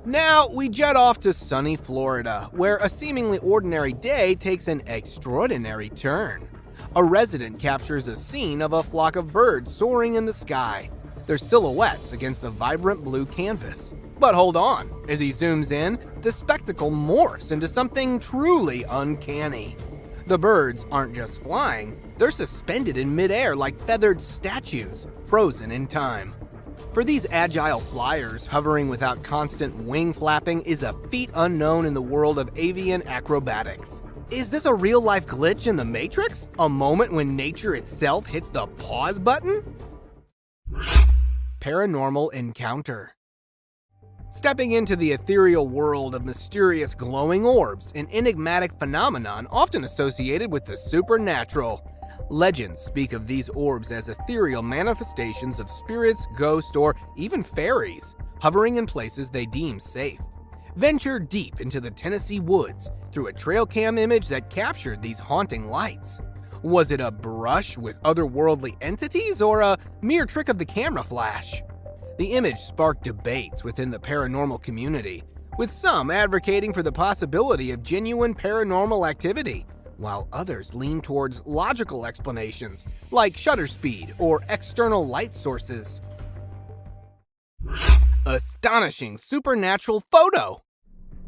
Now we jet off to sunny Florida, where a seemingly ordinary day takes an extraordinary turn. A resident captures a scene of a flock of birds soaring in the sky, their silhouettes against the vibrant blue canvas. But hold on, as he zooms in, the spectacle morphs into something truly uncanny. The birds aren't just flying, they're suspended in midair like feathered statues, frozen in time. For these agile flyers, hovering without constant wing flapping is a feat unknown in the world of avian acrobatics. Is this a real-life glitch in the Matrix? A moment when nature itself hits the pause button? Paranormal encounter. Stepping into the ethereal world of mysterious glowing orbs, an enigmatic phenomenon often associated with the supernatural. Legends speak of these orbs as ethereal manifestations of spirits, ghosts, or even fairies, hovering in places they deem safe. Venture deep into the Tennessee woods through a trail cam image that captured these haunting lights. Was it a brush with otherworldly entities or a mere trick of the camera flash? The image sparked debates within the paranormal community, with some advocating for the possibility of genuine paranormal activity, while others lean towards logical explanations like shutter speed or external light sources. Astonishing supernatural photo!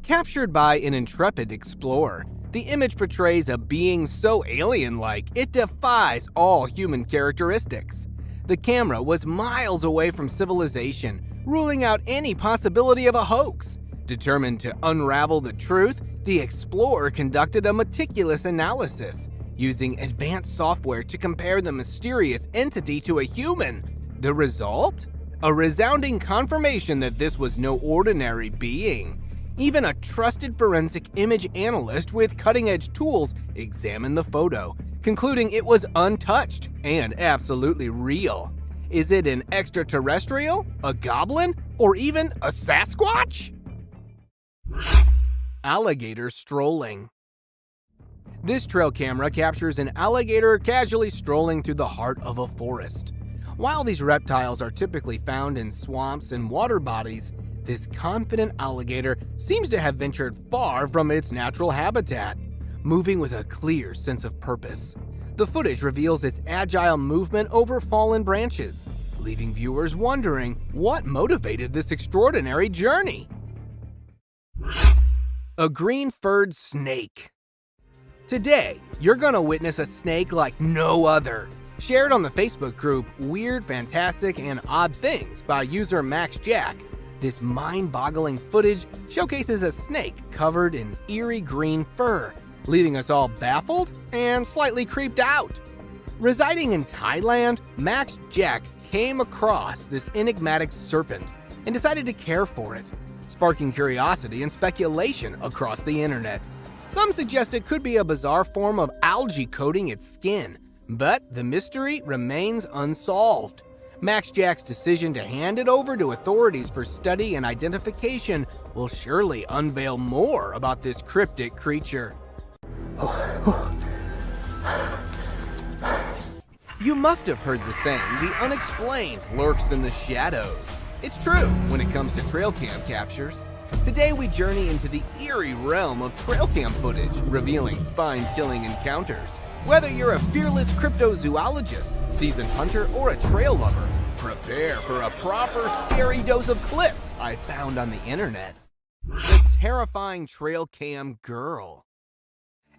Captured by an intrepid explorer, the image portrays a being so alien-like it defies all human characteristics. The camera was miles away from civilization, ruling out any possibility of a hoax. Determined to unravel the truth, the explorer conducted a meticulous analysis, using advanced software to compare the mysterious entity to a human. The result? A resounding confirmation that this was no ordinary being. Even a trusted forensic image analyst with cutting-edge tools examined the photo, concluding it was untouched and absolutely real. Is it an extraterrestrial, a goblin, or even a Sasquatch? Alligator strolling. This trail camera captures an alligator casually strolling through the heart of a forest. While these reptiles are typically found in swamps and water bodies, this confident alligator seems to have ventured far from its natural habitat, moving with a clear sense of purpose. The footage reveals its agile movement over fallen branches, leaving viewers wondering what motivated this extraordinary journey. A green-furred snake. Today, you're gonna witness a snake like no other. Shared on the Facebook group Weird, Fantastic, and Odd Things by user Max Jack, this mind-boggling footage showcases a snake covered in eerie green fur, leaving us all baffled and slightly creeped out. Residing in Thailand, Max Jack came across this enigmatic serpent and decided to care for it, sparking curiosity and speculation across the internet. Some suggest it could be a bizarre form of algae coating its skin, but the mystery remains unsolved. Max Jack's decision to hand it over to authorities for study and identification will surely unveil more about this cryptic creature. You must have heard the saying, the unexplained lurks in the shadows. It's true when it comes to trail cam captures. Today we journey into the eerie realm of trail cam footage, revealing spine-chilling encounters. Whether you're a fearless cryptozoologist, seasoned hunter, or a trail lover, prepare for a proper scary dose of clips I found on the internet. The terrifying trail cam girl.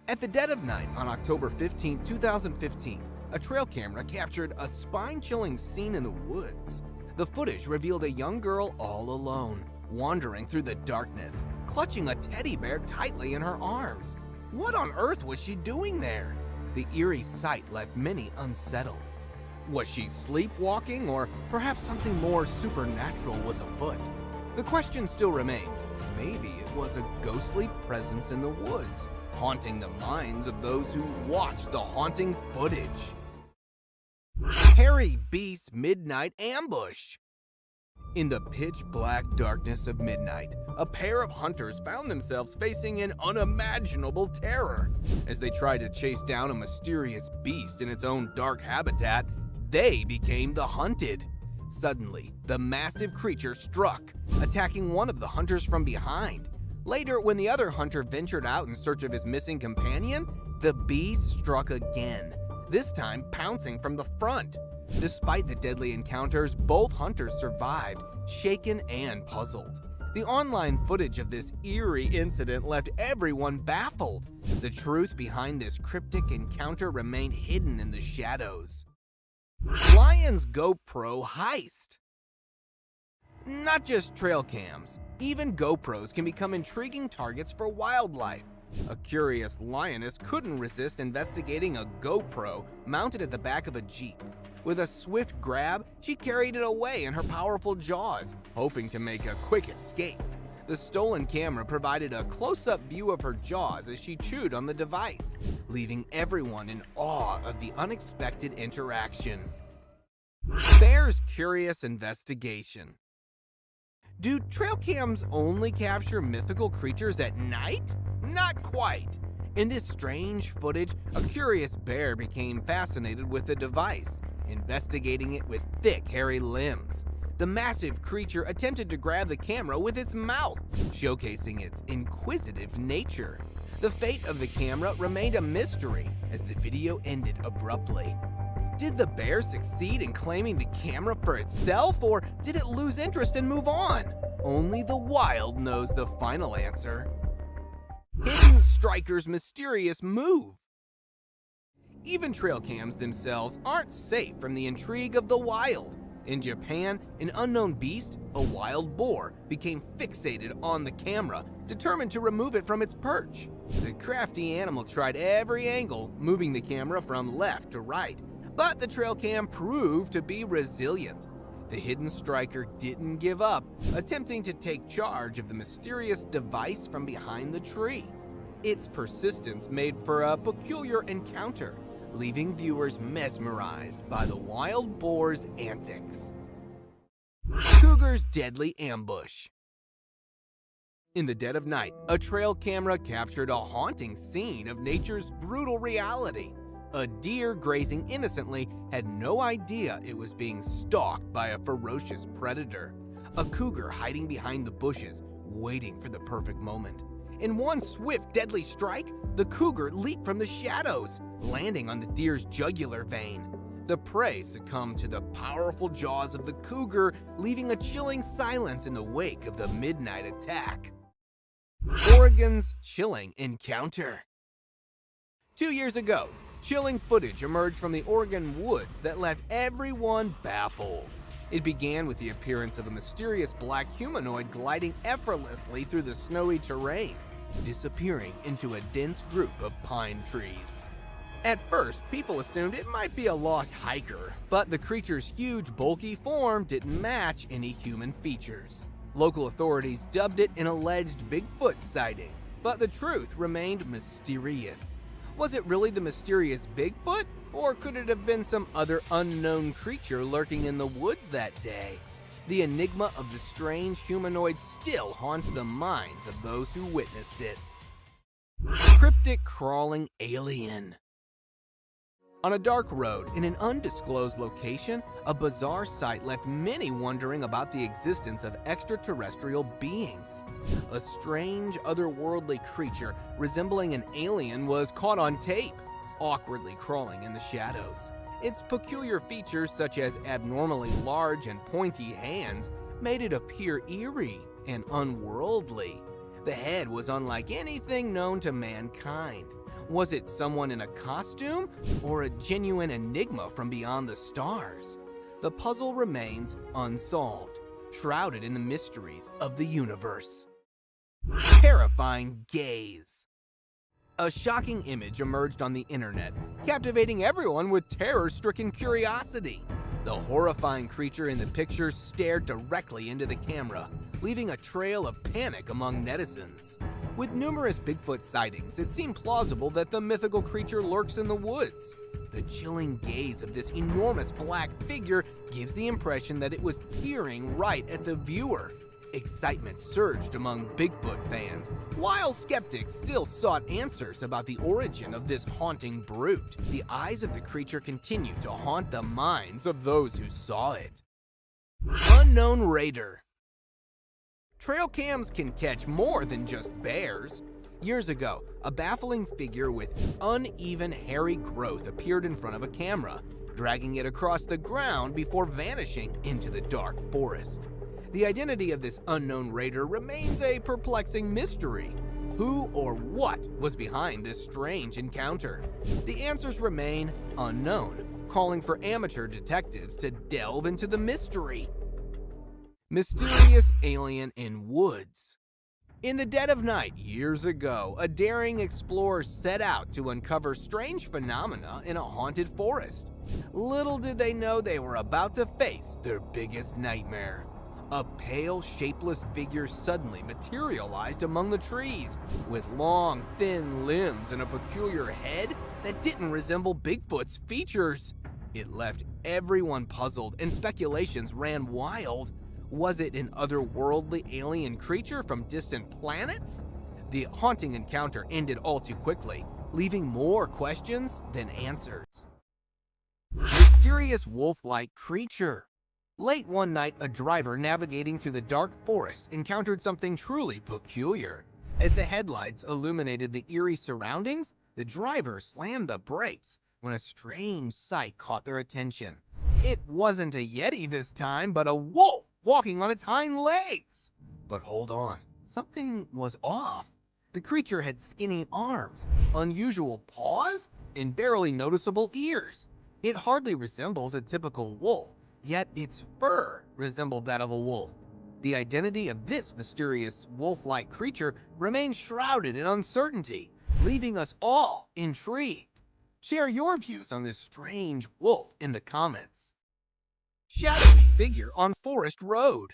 At the dead of night on October 15, 2015, a trail camera captured a spine-chilling scene in the woods. The footage revealed a young girl all alone, wandering through the darkness, clutching a teddy bear tightly in her arms. What on earth was she doing there? The eerie sight left many unsettled. Was she sleepwalking, or perhaps something more supernatural was afoot? The question still remains, maybe it was a ghostly presence in the woods, haunting the minds of those who watched the haunting footage. Hairy Beast Midnight Ambush. In the pitch-black darkness of midnight, a pair of hunters found themselves facing an unimaginable terror. As they tried to chase down a mysterious beast in its own dark habitat, they became the hunted. Suddenly, the massive creature struck, attacking one of the hunters from behind. Later, when the other hunter ventured out in search of his missing companion, the beast struck again, this time pouncing from the front. Despite the deadly encounters, both hunters survived, shaken and puzzled. The online footage of this eerie incident left everyone baffled. The truth behind this cryptic encounter remained hidden in the shadows. Lion's GoPro heist. Not just trail cams, even GoPros can become intriguing targets for wildlife. A curious lioness couldn't resist investigating a GoPro mounted at the back of a Jeep. With a swift grab, she carried it away in her powerful jaws, hoping to make a quick escape. The stolen camera provided a close-up view of her jaws as she chewed on the device, leaving everyone in awe of the unexpected interaction. Bear's curious investigation. Do trail cams only capture mythical creatures at night? Not quite. In this strange footage, a curious bear became fascinated with the device, investigating it with thick, hairy limbs. The massive creature attempted to grab the camera with its mouth, showcasing its inquisitive nature. The fate of the camera remained a mystery as the video ended abruptly. Did the bear succeed in claiming the camera for itself, or did it lose interest and move on? Only the wild knows the final answer. Hidden striker's mysterious move. Even trail cams themselves aren't safe from the intrigue of the wild. In Japan, an unknown beast, a wild boar, became fixated on the camera, determined to remove it from its perch. The crafty animal tried every angle, moving the camera from left to right, but the trail cam proved to be resilient. The hidden striker didn't give up, attempting to take charge of the mysterious device from behind the tree. Its persistence made for a peculiar encounter, leaving viewers mesmerized by the wild boar's antics. Cougar's deadly ambush. In the dead of night, a trail camera captured a haunting scene of nature's brutal reality. A deer grazing innocently had no idea it was being stalked by a ferocious predator. A cougar hiding behind the bushes, waiting for the perfect moment. In one swift, deadly strike, the cougar leaped from the shadows, landing on the deer's jugular vein. The prey succumbed to the powerful jaws of the cougar, leaving a chilling silence in the wake of the midnight attack. Oregon's chilling encounter. 2 years ago, chilling footage emerged from the Oregon woods that left everyone baffled. It began with the appearance of a mysterious black humanoid gliding effortlessly through the snowy terrain, disappearing into a dense group of pine trees. At first, people assumed it might be a lost hiker, but the creature's huge, bulky form didn't match any human features. Local authorities dubbed it an alleged Bigfoot sighting, but the truth remained mysterious. Was it really the mysterious Bigfoot, or could it have been some other unknown creature lurking in the woods that day? The enigma of the strange humanoid still haunts the minds of those who witnessed it. Cryptic crawling alien. On a dark road in an undisclosed location, a bizarre sight left many wondering about the existence of extraterrestrial beings. A strange, otherworldly creature resembling an alien was caught on tape, awkwardly crawling in the shadows. Its peculiar features, such as abnormally large and pointy hands, made it appear eerie and unworldly. The head was unlike anything known to mankind. Was it someone in a costume, or a genuine enigma from beyond the stars? The puzzle remains unsolved, shrouded in the mysteries of the universe. Terrifying gaze. A shocking image emerged on the internet, captivating everyone with terror-stricken curiosity. The horrifying creature in the picture stared directly into the camera, leaving a trail of panic among netizens. With numerous Bigfoot sightings, it seemed plausible that the mythical creature lurks in the woods. The chilling gaze of this enormous black figure gives the impression that it was peering right at the viewer. Excitement surged among Bigfoot fans, while skeptics still sought answers about the origin of this haunting brute. The eyes of the creature continued to haunt the minds of those who saw it. Unknown Raider. Trail cams can catch more than just bears. Years ago, a baffling figure with uneven hairy growth appeared in front of a camera, dragging it across the ground before vanishing into the dark forest. The identity of this unknown raider remains a perplexing mystery. Who or what was behind this strange encounter? The answers remain unknown, calling for amateur detectives to delve into the mystery. Mysterious alien in woods. In the dead of night years ago, a daring explorer set out to uncover strange phenomena in a haunted forest. Little did they know they were about to face their biggest nightmare. A pale, shapeless figure suddenly materialized among the trees, with long, thin limbs and a peculiar head that didn't resemble Bigfoot's features. It left everyone puzzled, and speculations ran wild. Was it an otherworldly alien creature from distant planets? The haunting encounter ended all too quickly, leaving more questions than answers. Mysterious wolf-like creature. Late one night, a driver navigating through the dark forest encountered something truly peculiar. As the headlights illuminated the eerie surroundings, the driver slammed the brakes when a strange sight caught their attention. It wasn't a yeti this time, but a wolf walking on its hind legs. But hold on, something was off. The creature had skinny arms, unusual paws, and barely noticeable ears. It hardly resembled a typical wolf, yet its fur resembled that of a wolf. The identity of this mysterious wolf-like creature remains shrouded in uncertainty, leaving us all intrigued. Share your views on this strange wolf in the comments. Shadowy figure on forest road.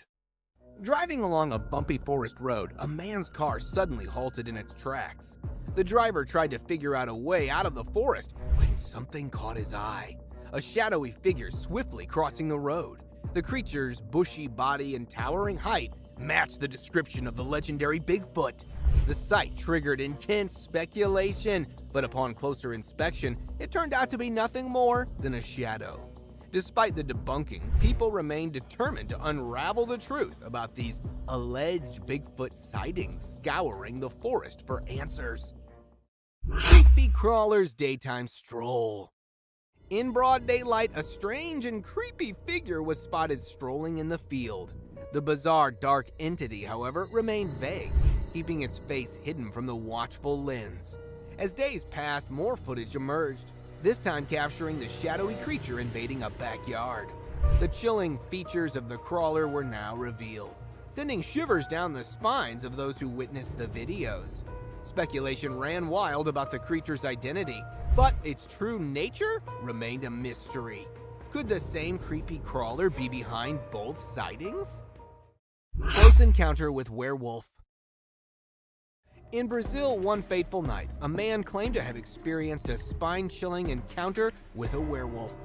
Driving along a bumpy forest road, a man's car suddenly halted in its tracks. The driver tried to figure out a way out of the forest when something caught his eye. A shadowy figure swiftly crossing the road. The creature's bushy body and towering height matched the description of the legendary Bigfoot. The sight triggered intense speculation, but upon closer inspection, it turned out to be nothing more than a shadow. Despite the debunking, people remain determined to unravel the truth about these alleged Bigfoot sightings, scouring the forest for answers. Creepy crawler's daytime stroll. In broad daylight, a strange and creepy figure was spotted strolling in the field. The bizarre dark entity, however, remained vague, keeping its face hidden from the watchful lens. As days passed, more footage emerged, this time capturing the shadowy creature invading a backyard. The chilling features of the crawler were now revealed, sending shivers down the spines of those who witnessed the videos. Speculation ran wild about the creature's identity, but its true nature remained a mystery. Could the same creepy crawler be behind both sightings? Close encounter with werewolf. In Brazil, one fateful night, a man claimed to have experienced a spine-chilling encounter with a werewolf.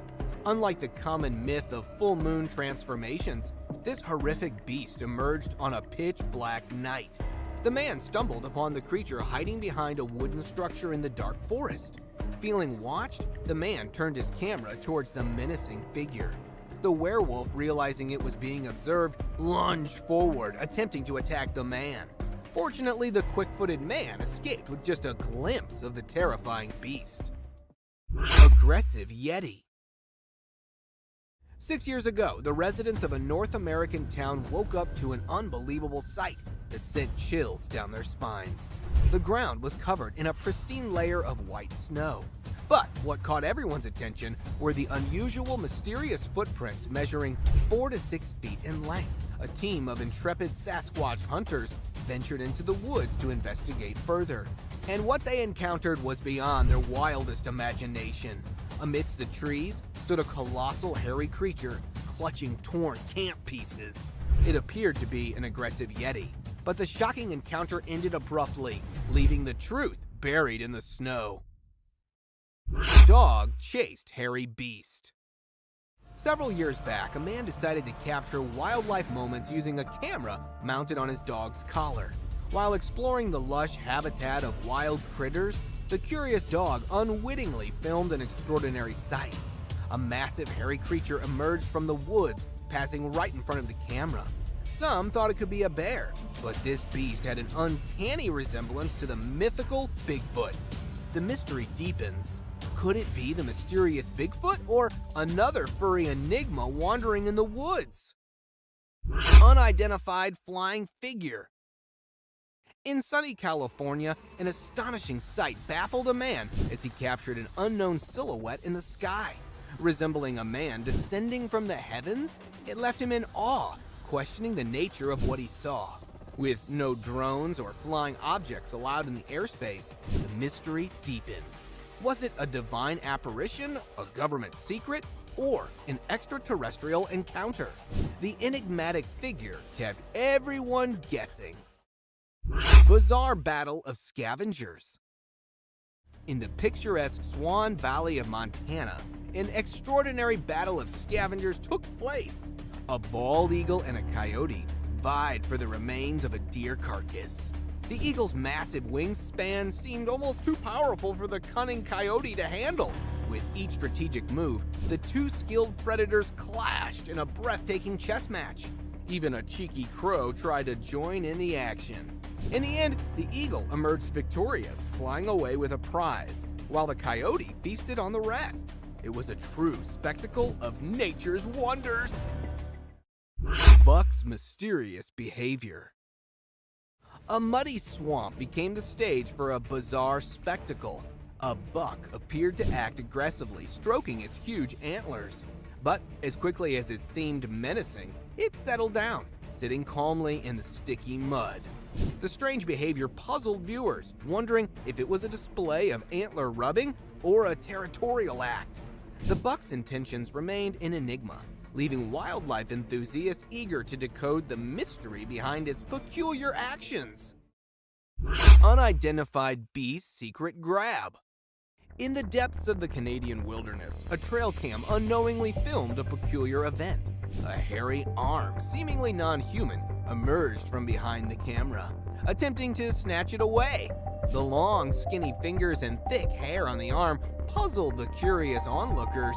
Unlike the common myth of full moon transformations, this horrific beast emerged on a pitch-black night. The man stumbled upon the creature hiding behind a wooden structure in the dark forest. Feeling watched, the man turned his camera towards the menacing figure. The werewolf, realizing it was being observed, lunged forward, attempting to attack the man. Fortunately, the quick-footed man escaped with just a glimpse of the terrifying beast. Aggressive Yeti. 6 years ago, the residents of a North American town woke up to an unbelievable sight that sent chills down their spines. The ground was covered in a pristine layer of white snow. But what caught everyone's attention were the unusual, mysterious footprints measuring 4 to 6 feet in length. A team of intrepid Sasquatch hunters ventured into the woods to investigate further. And what they encountered was beyond their wildest imagination. Amidst the trees stood a colossal hairy creature clutching torn camp pieces. It appeared to be an aggressive Yeti, but the shocking encounter ended abruptly, leaving the truth buried in the snow. Dog chased hairy beast. Several years back, a man decided to capture wildlife moments using a camera mounted on his dog's collar. While exploring the lush habitat of wild critters, the curious dog unwittingly filmed an extraordinary sight. A massive hairy creature emerged from the woods, passing right in front of the camera. Some thought it could be a bear, but this beast had an uncanny resemblance to the mythical Bigfoot. The mystery deepens. Could it be the mysterious Bigfoot or another furry enigma wandering in the woods? Unidentified flying figure. In sunny California, an astonishing sight baffled a man as he captured an unknown silhouette in the sky. Resembling a man descending from the heavens, it left him in awe, questioning the nature of what he saw. With no drones or flying objects allowed in the airspace, the mystery deepened. Was it a divine apparition, a government secret, or an extraterrestrial encounter? The enigmatic figure kept everyone guessing. Bizarre battle of scavengers. In the picturesque Swan Valley of Montana, an extraordinary battle of scavengers took place. A bald eagle and a coyote vied for the remains of a deer carcass. The eagle's massive wingspan seemed almost too powerful for the cunning coyote to handle. With each strategic move, the two skilled predators clashed in a breathtaking chess match. Even a cheeky crow tried to join in the action. In the end, the eagle emerged victorious, flying away with a prize, while the coyote feasted on the rest. It was a true spectacle of nature's wonders. Buck's mysterious behavior. A muddy swamp became the stage for a bizarre spectacle. A buck appeared to act aggressively, stroking its huge antlers. But as quickly as it seemed menacing, it settled down, sitting calmly in the sticky mud. The strange behavior puzzled viewers, wondering if it was a display of antler rubbing or a territorial act. The buck's intentions remained an enigma, leaving wildlife enthusiasts eager to decode the mystery behind its peculiar actions. Unidentified beast's secret grab. In the depths of the Canadian wilderness, a trail cam unknowingly filmed a peculiar event. A hairy arm, seemingly non-human, emerged from behind the camera, attempting to snatch it away. The long, skinny fingers and thick hair on the arm puzzled the curious onlookers.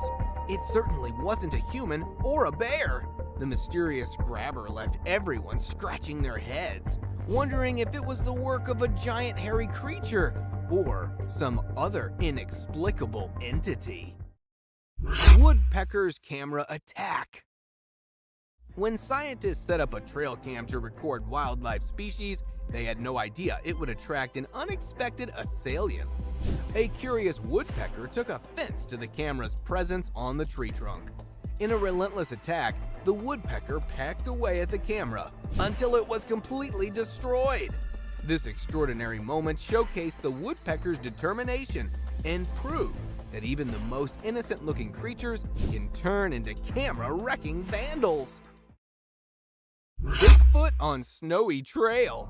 It certainly wasn't a human or a bear. The mysterious grabber left everyone scratching their heads, wondering if it was the work of a giant hairy creature or some other inexplicable entity. Woodpecker's camera attack. When scientists set up a trail cam to record wildlife species, they had no idea it would attract an unexpected assailant. A curious woodpecker took offense to the camera's presence on the tree trunk. In a relentless attack, the woodpecker pecked away at the camera until it was completely destroyed. This extraordinary moment showcased the woodpecker's determination and proved that even the most innocent-looking creatures can turn into camera-wrecking vandals. Bigfoot on snowy trail.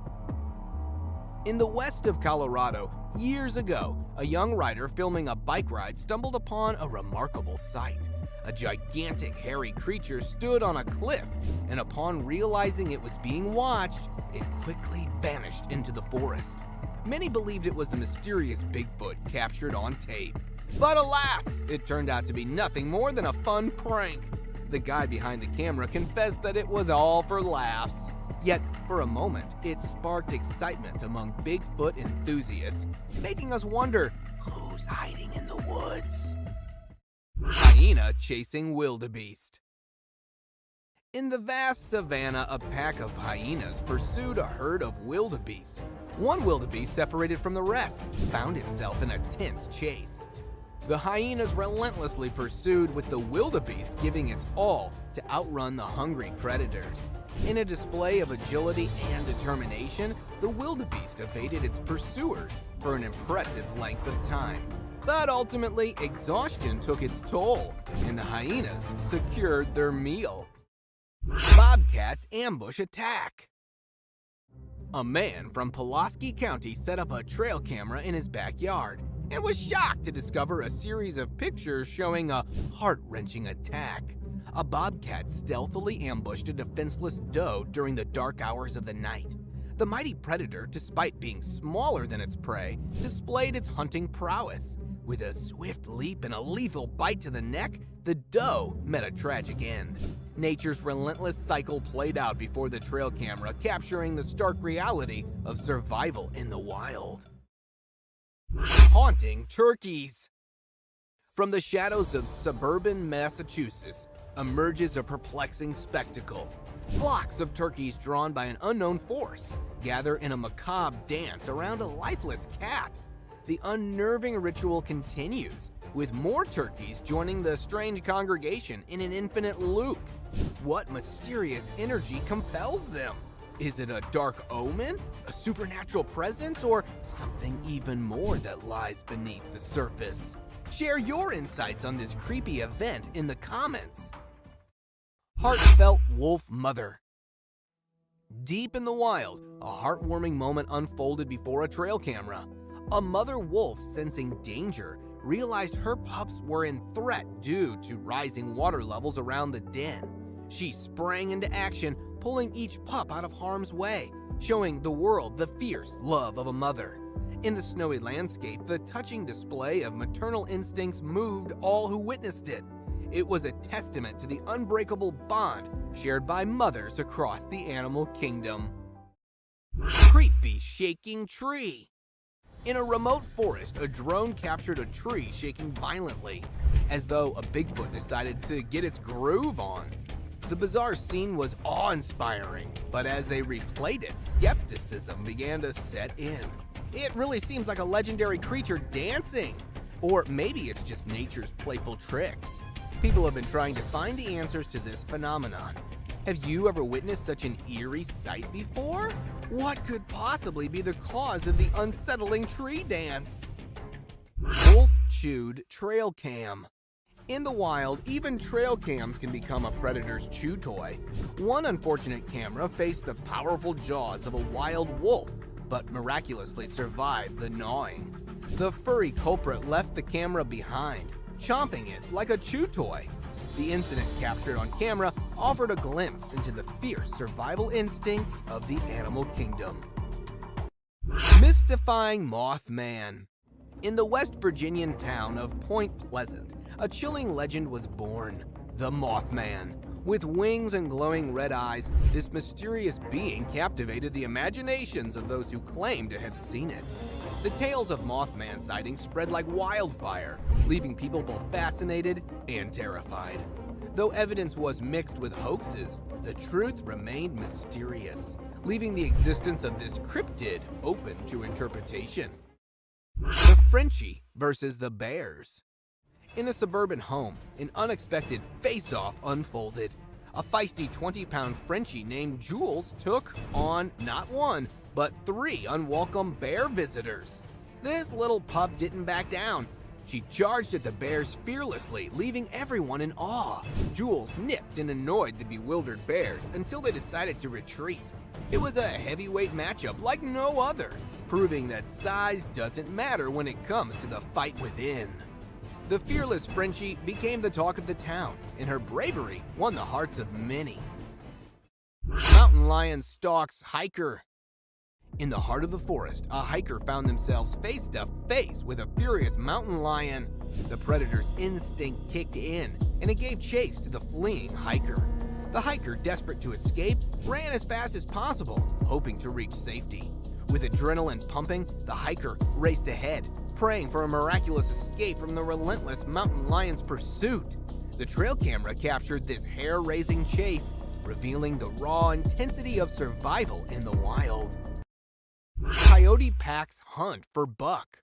In the west of Colorado, years ago, a young rider filming a bike ride stumbled upon a remarkable sight. A gigantic hairy creature stood on a cliff, and upon realizing it was being watched, it quickly vanished into the forest. Many believed it was the mysterious Bigfoot captured on tape. But alas, it turned out to be nothing more than a fun prank. The guy behind the camera confessed that it was all for laughs. Yet, for a moment, it sparked excitement among Bigfoot enthusiasts, making us wonder, who's hiding in the woods? Hyena chasing wildebeest. In the vast savanna, a pack of hyenas pursued a herd of wildebeest. One wildebeest, separated from the rest, found itself in a tense chase. The hyenas relentlessly pursued, with the wildebeest giving its all to outrun the hungry predators. In a display of agility and determination, the wildebeest evaded its pursuers for an impressive length of time. But ultimately, exhaustion took its toll, and the hyenas secured their meal. Bobcat's ambush attack. A man from Pulaski County set up a trail camera in his backyard. and was shocked to discover a series of pictures showing a heart-wrenching attack. A bobcat stealthily ambushed a defenseless doe during the dark hours of the night. The mighty predator, despite being smaller than its prey, displayed its hunting prowess. With a swift leap and a lethal bite to the neck, the doe met a tragic end. Nature's relentless cycle played out before the trail camera, capturing the stark reality of survival in the wild. Haunting turkeys. From the shadows of suburban Massachusetts emerges a perplexing spectacle. Flocks of turkeys drawn by an unknown force gather in a macabre dance around a lifeless cat. The unnerving ritual continues, with more turkeys joining the strange congregation in an infinite loop. What mysterious energy compels them? Is it a dark omen, a supernatural presence, or something even more that lies beneath the surface? Share your insights on this creepy event in the comments. Heartfelt wolf mother. Deep in the wild, a heartwarming moment unfolded before a trail camera. A mother wolf, sensing danger, realized her pups were in threat due to rising water levels around the den. She sprang into action, pulling each pup out of harm's way, showing the world the fierce love of a mother. In the snowy landscape, the touching display of maternal instincts moved all who witnessed it. It was a testament to the unbreakable bond shared by mothers across the animal kingdom. Creepy shaking tree. In a remote forest, a drone captured a tree shaking violently, as though a Bigfoot decided to get its groove on. The bizarre scene was awe-inspiring, but as they replayed it, skepticism began to set in. It really seems like a legendary creature dancing. Or maybe it's just nature's playful tricks. People have been trying to find the answers to this phenomenon. Have you ever witnessed such an eerie sight before? What could possibly be the cause of the unsettling tree dance? Wolf-chewed trail cam. In the wild, even trail cams can become a predator's chew toy. One unfortunate camera faced the powerful jaws of a wild wolf, but miraculously survived the gnawing. The furry culprit left the camera behind, chomping it like a chew toy. The incident captured on camera offered a glimpse into the fierce survival instincts of the animal kingdom. Mystifying Mothman. In the West Virginian town of Point Pleasant, a chilling legend was born, the Mothman. With wings and glowing red eyes, this mysterious being captivated the imaginations of those who claimed to have seen it. The tales of Mothman sightings spread like wildfire, leaving people both fascinated and terrified. Though evidence was mixed with hoaxes, the truth remained mysterious, leaving the existence of this cryptid open to interpretation. The Frenchie versus the Bears. In a suburban home, an unexpected face-off unfolded. A feisty 20-pound Frenchie named Jules took on not one, but 3 unwelcome bear visitors. This little pup didn't back down. She charged at the bears fearlessly, leaving everyone in awe. Jules nipped and annoyed the bewildered bears until they decided to retreat. It was a heavyweight matchup like no other, proving that size doesn't matter when it comes to the fight within. The fearless Frenchie became the talk of the town, and her bravery won the hearts of many. Mountain lion stalks hiker. In the heart of the forest, a hiker found themselves face to face with a furious mountain lion. The predator's instinct kicked in, and it gave chase to the fleeing hiker. The hiker, desperate to escape, ran as fast as possible, hoping to reach safety. With adrenaline pumping, the hiker raced ahead, praying for a miraculous escape from the relentless mountain lion's pursuit. The trail camera captured this hair-raising chase, revealing the raw intensity of survival in the wild. Coyote packs hunt for buck.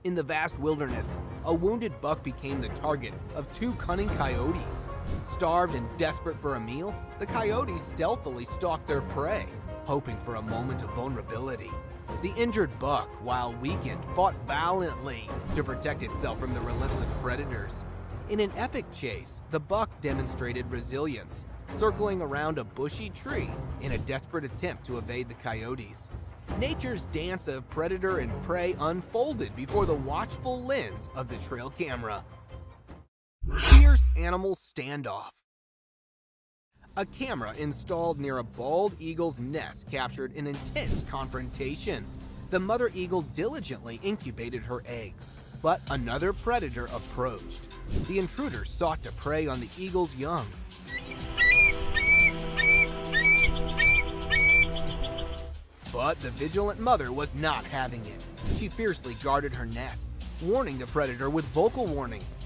In the vast wilderness, a wounded buck became the target of 2 cunning coyotes. Starved and desperate for a meal, the coyotes stealthily stalked their prey, hoping for a moment of vulnerability. The injured buck, while weakened, fought valiantly to protect itself from the relentless predators. In an epic chase, the buck demonstrated resilience, circling around a bushy tree in a desperate attempt to evade the coyotes. Nature's dance of predator and prey unfolded before the watchful lens of the trail camera. Fierce animal standoff. A camera installed near a bald eagle's nest captured an intense confrontation. The mother eagle diligently incubated her eggs, but another predator approached. The intruder sought to prey on the eagle's young. But the vigilant mother was not having it. She fiercely guarded her nest, warning the predator with vocal warnings.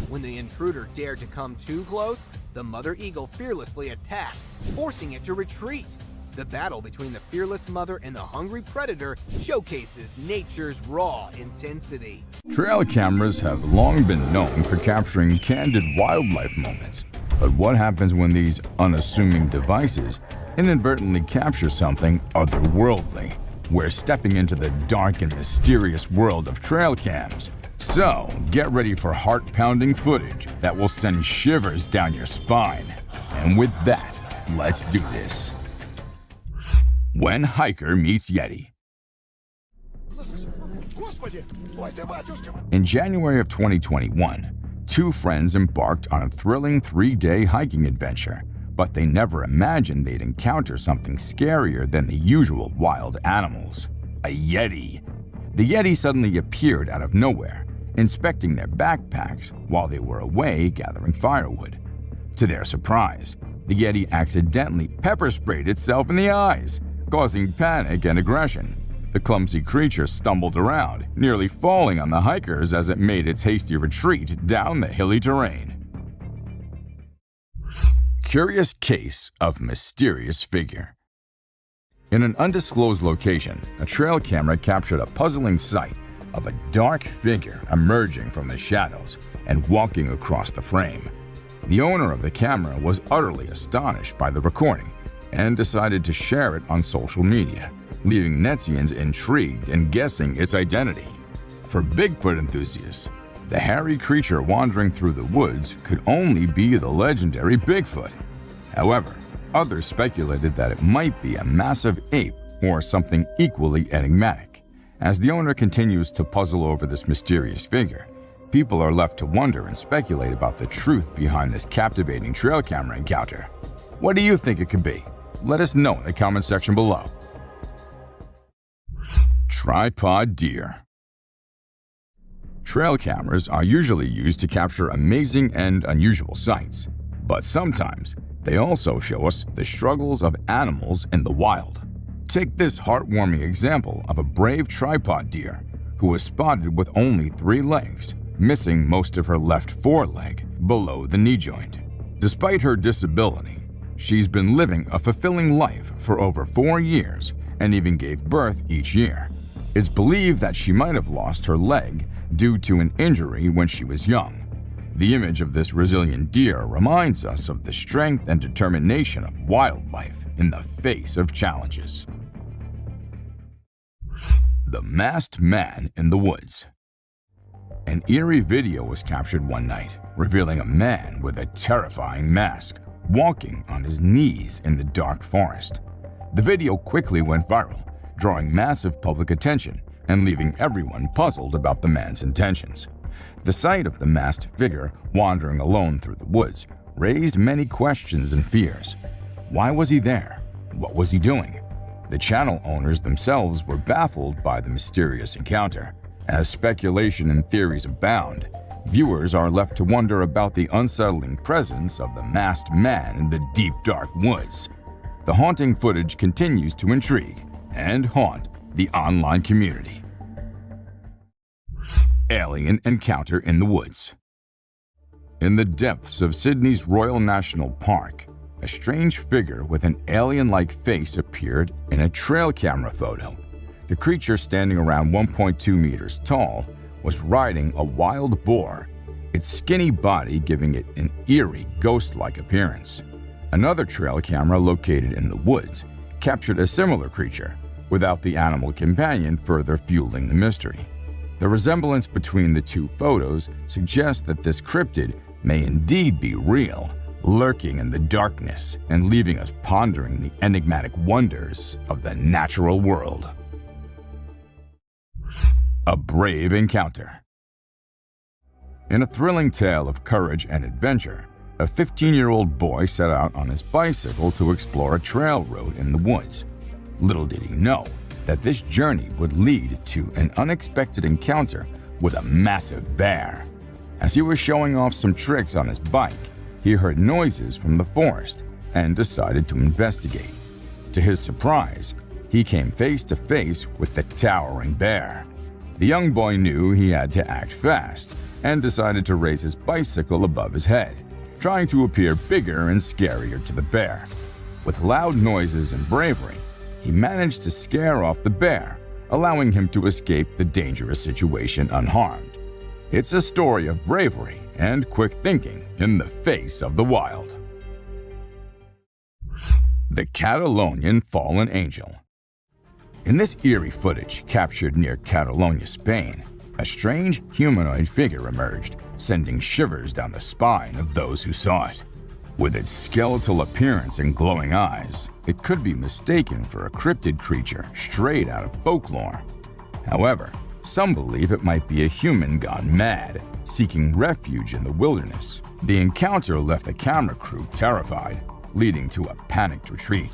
When the intruder dared to come too close, the mother eagle fearlessly attacked, forcing it to retreat. The battle between the fearless mother and the hungry predator showcases nature's raw intensity. Trail cameras have long been known for capturing candid wildlife moments. But what happens when these unassuming devices inadvertently capture something otherworldly? We're stepping into the dark and mysterious world of trail cams. So, get ready for heart-pounding footage that will send shivers down your spine. And with that, let's do this. When hiker meets Yeti. In January of 2021, two friends embarked on a thrilling 3-day hiking adventure, but they never imagined they'd encounter something scarier than the usual wild animals. A Yeti. The Yeti suddenly appeared out of nowhere, inspecting their backpacks while they were away gathering firewood. To their surprise, the Yeti accidentally pepper sprayed itself in the eyes, causing panic and aggression. The clumsy creature stumbled around, nearly falling on the hikers as it made its hasty retreat down the hilly terrain. Curious case of mysterious figure. In an undisclosed location, a trail camera captured a puzzling sight of a dark figure emerging from the shadows and walking across the frame. The owner of the camera was utterly astonished by the recording and decided to share it on social media, leaving Netzians intrigued and guessing its identity. For Bigfoot enthusiasts, the hairy creature wandering through the woods could only be the legendary Bigfoot. However, others speculated that it might be a massive ape or something equally enigmatic. As the owner continues to puzzle over this mysterious figure, people are left to wonder and speculate about the truth behind this captivating trail camera encounter. What do you think it could be? Let us know in the comment section below. Tripod deer. Trail cameras are usually used to capture amazing and unusual sights, but sometimes they also show us the struggles of animals in the wild. Take this heartwarming example of a brave tripod deer who was spotted with only 3 legs, missing most of her left foreleg below the knee joint. Despite her disability, she's been living a fulfilling life for over 4 years and even gave birth each year. It's believed that she might have lost her leg due to an injury when she was young. The image of this resilient deer reminds us of the strength and determination of wildlife in the face of challenges. The Masked Man in the Woods. An eerie video was captured one night, revealing a man with a terrifying mask walking on his knees in the dark forest. The video quickly went viral, drawing massive public attention and leaving everyone puzzled about the man's intentions. The sight of the masked figure wandering alone through the woods raised many questions and fears. Why was he there? What was he doing? The channel owners themselves were baffled by the mysterious encounter. As speculation and theories abound, viewers are left to wonder about the unsettling presence of the masked man in the deep, dark woods. The haunting footage continues to intrigue and haunt the online community. Alien encounter in the woods. In the depths of Sydney's Royal National Park, a strange figure with an alien-like face appeared in a trail camera photo. The creature, standing around 1.2 meters tall, was riding a wild boar, its skinny body giving it an eerie, ghost-like appearance. Another trail camera located in the woods captured a similar creature, without the animal companion, further fueling the mystery. The resemblance between the two photos suggests that this cryptid may indeed be real, lurking in the darkness and leaving us pondering the enigmatic wonders of the natural world. A brave encounter. In a thrilling tale of courage and adventure, a 15-year-old boy set out on his bicycle to explore a trail road in the woods. Little did he know that this journey would lead to an unexpected encounter with a massive bear. As he was showing off some tricks on his bike, he heard noises from the forest and decided to investigate. To his surprise, he came face to face with the towering bear. The young boy knew he had to act fast and decided to raise his bicycle above his head, trying to appear bigger and scarier to the bear. With loud noises and bravery, he managed to scare off the bear, allowing him to escape the dangerous situation unharmed. It's a story of bravery and quick thinking in the face of the wild. The Catalonian Fallen Angel. In this eerie footage captured near Catalonia, Spain, a strange humanoid figure emerged, sending shivers down the spine of those who saw it. With its skeletal appearance and glowing eyes, it could be mistaken for a cryptid creature straight out of folklore. However, some believe it might be a human gone mad, seeking refuge in the wilderness. The encounter left the camera crew terrified, leading to a panicked retreat.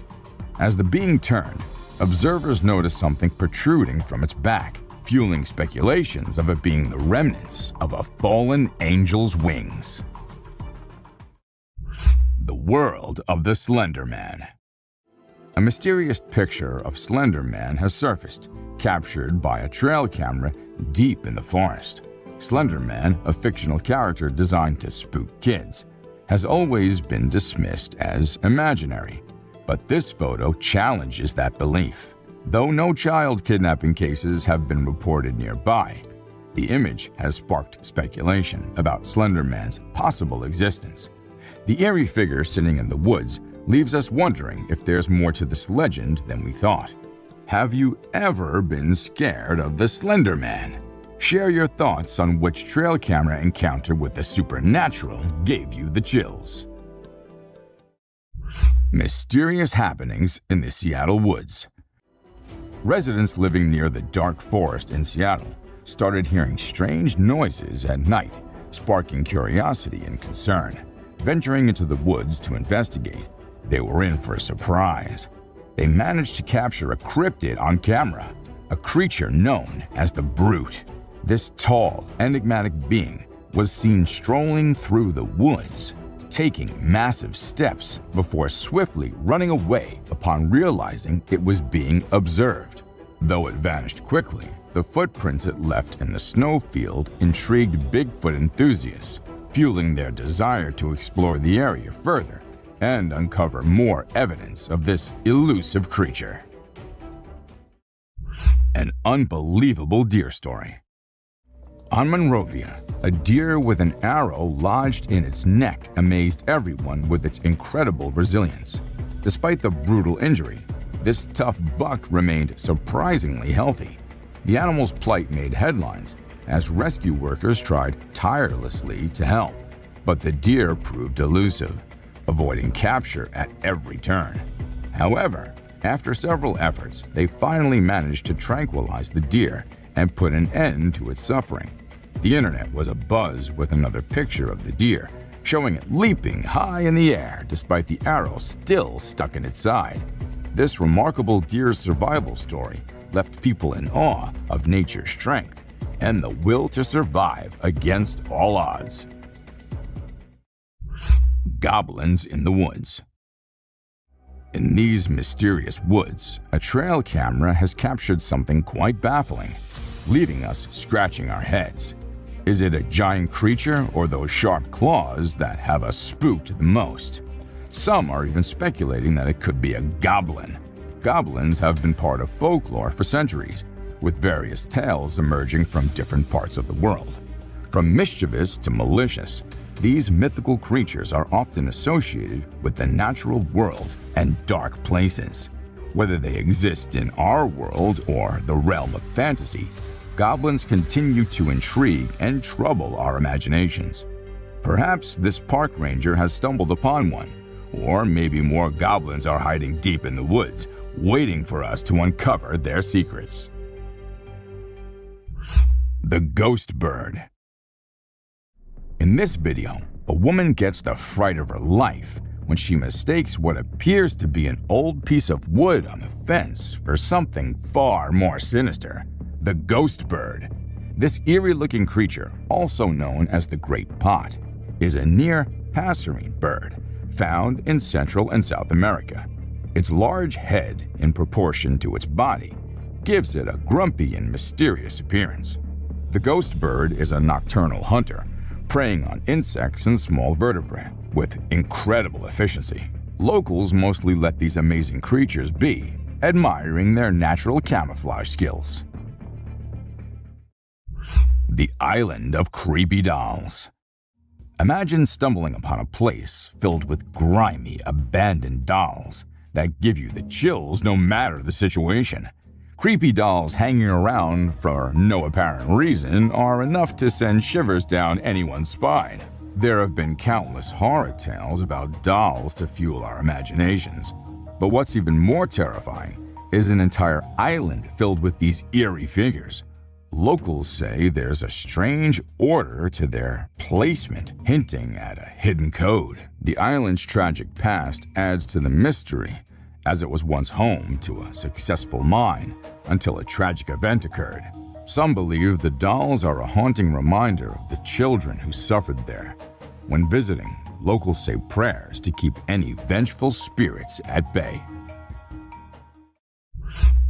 As the being turned, observers noticed something protruding from its back, fueling speculations of it being the remnants of a fallen angel's wings. The world of the Slender Man. A mysterious picture of Slender Man has surfaced, captured by a trail camera deep in the forest. Slender Man, a fictional character designed to spook kids, has always been dismissed as imaginary. But this photo challenges that belief. Though no child kidnapping cases have been reported nearby, the image has sparked speculation about Slender Man's possible existence. The eerie figure sitting in the woods leaves us wondering if there's more to this legend than we thought. Have you ever been scared of the Slender Man? Share your thoughts on which trail camera encounter with the supernatural gave you the chills. Mysterious happenings in the Seattle woods. Residents living near the dark forest in Seattle started hearing strange noises at night, sparking curiosity and concern. Venturing into the woods to investigate, they were in for a surprise. They managed to capture a cryptid on camera, a creature known as the Brute. This tall, enigmatic being was seen strolling through the woods, taking massive steps before swiftly running away upon realizing it was being observed. Though it vanished quickly, the footprints it left in the snowfield intrigued Bigfoot enthusiasts, fueling their desire to explore the area further and uncover more evidence of this elusive creature. An unbelievable deer story. On Monrovia, a deer with an arrow lodged in its neck amazed everyone with its incredible resilience. Despite the brutal injury, this tough buck remained surprisingly healthy. The animal's plight made headlines as rescue workers tried tirelessly to help, but the deer proved elusive, avoiding capture at every turn. However, after several efforts, they finally managed to tranquilize the deer and put an end to its suffering. The internet was abuzz with another picture of the deer, showing it leaping high in the air despite the arrow still stuck in its side. This remarkable deer's survival story left people in awe of nature's strength and the will to survive against all odds. Goblins in the woods. In these mysterious woods, a trail camera has captured something quite baffling, leaving us scratching our heads. Is it a giant creature or those sharp claws that have us spooked the most? Some are even speculating that it could be a goblin. Goblins have been part of folklore for centuries, with various tales emerging from different parts of the world. From mischievous to malicious, these mythical creatures are often associated with the natural world and dark places. Whether they exist in our world or the realm of fantasy, goblins continue to intrigue and trouble our imaginations. Perhaps this park ranger has stumbled upon one, or maybe more goblins are hiding deep in the woods, waiting for us to uncover their secrets. The Ghost Bird. In this video, a woman gets the fright of her life when she mistakes what appears to be an old piece of wood on the fence for something far more sinister: the ghost bird. This eerie-looking creature, also known as the great pot, is a near passerine bird found in Central and South America. Its large head, in proportion to its body, gives it a grumpy and mysterious appearance. The ghost bird is a nocturnal hunter, preying on insects and small vertebrae with incredible efficiency. Locals mostly let these amazing creatures be, admiring their natural camouflage skills. The Island of Creepy Dolls. Imagine stumbling upon a place filled with grimy, abandoned dolls that give you the chills no matter the situation. Creepy dolls hanging around for no apparent reason are enough to send shivers down anyone's spine. There have been countless horror tales about dolls to fuel our imaginations. But what's even more terrifying is an entire island filled with these eerie figures. Locals say there's a strange order to their placement, hinting at a hidden code. The island's tragic past adds to the mystery, as it was once home to a successful mine until a tragic event occurred. Some believe the dolls are a haunting reminder of the children who suffered there. When visiting, locals say prayers to keep any vengeful spirits at bay.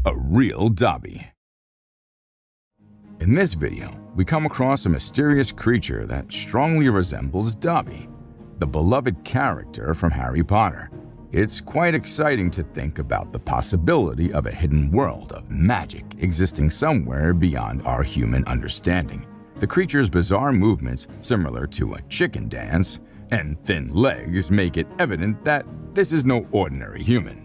A real Dobby. In this video, we come across a mysterious creature that strongly resembles Dobby, the beloved character from Harry Potter. It's quite exciting to think about the possibility of a hidden world of magic existing somewhere beyond our human understanding. The creature's bizarre movements, similar to a chicken dance, and thin legs make it evident that this is no ordinary human.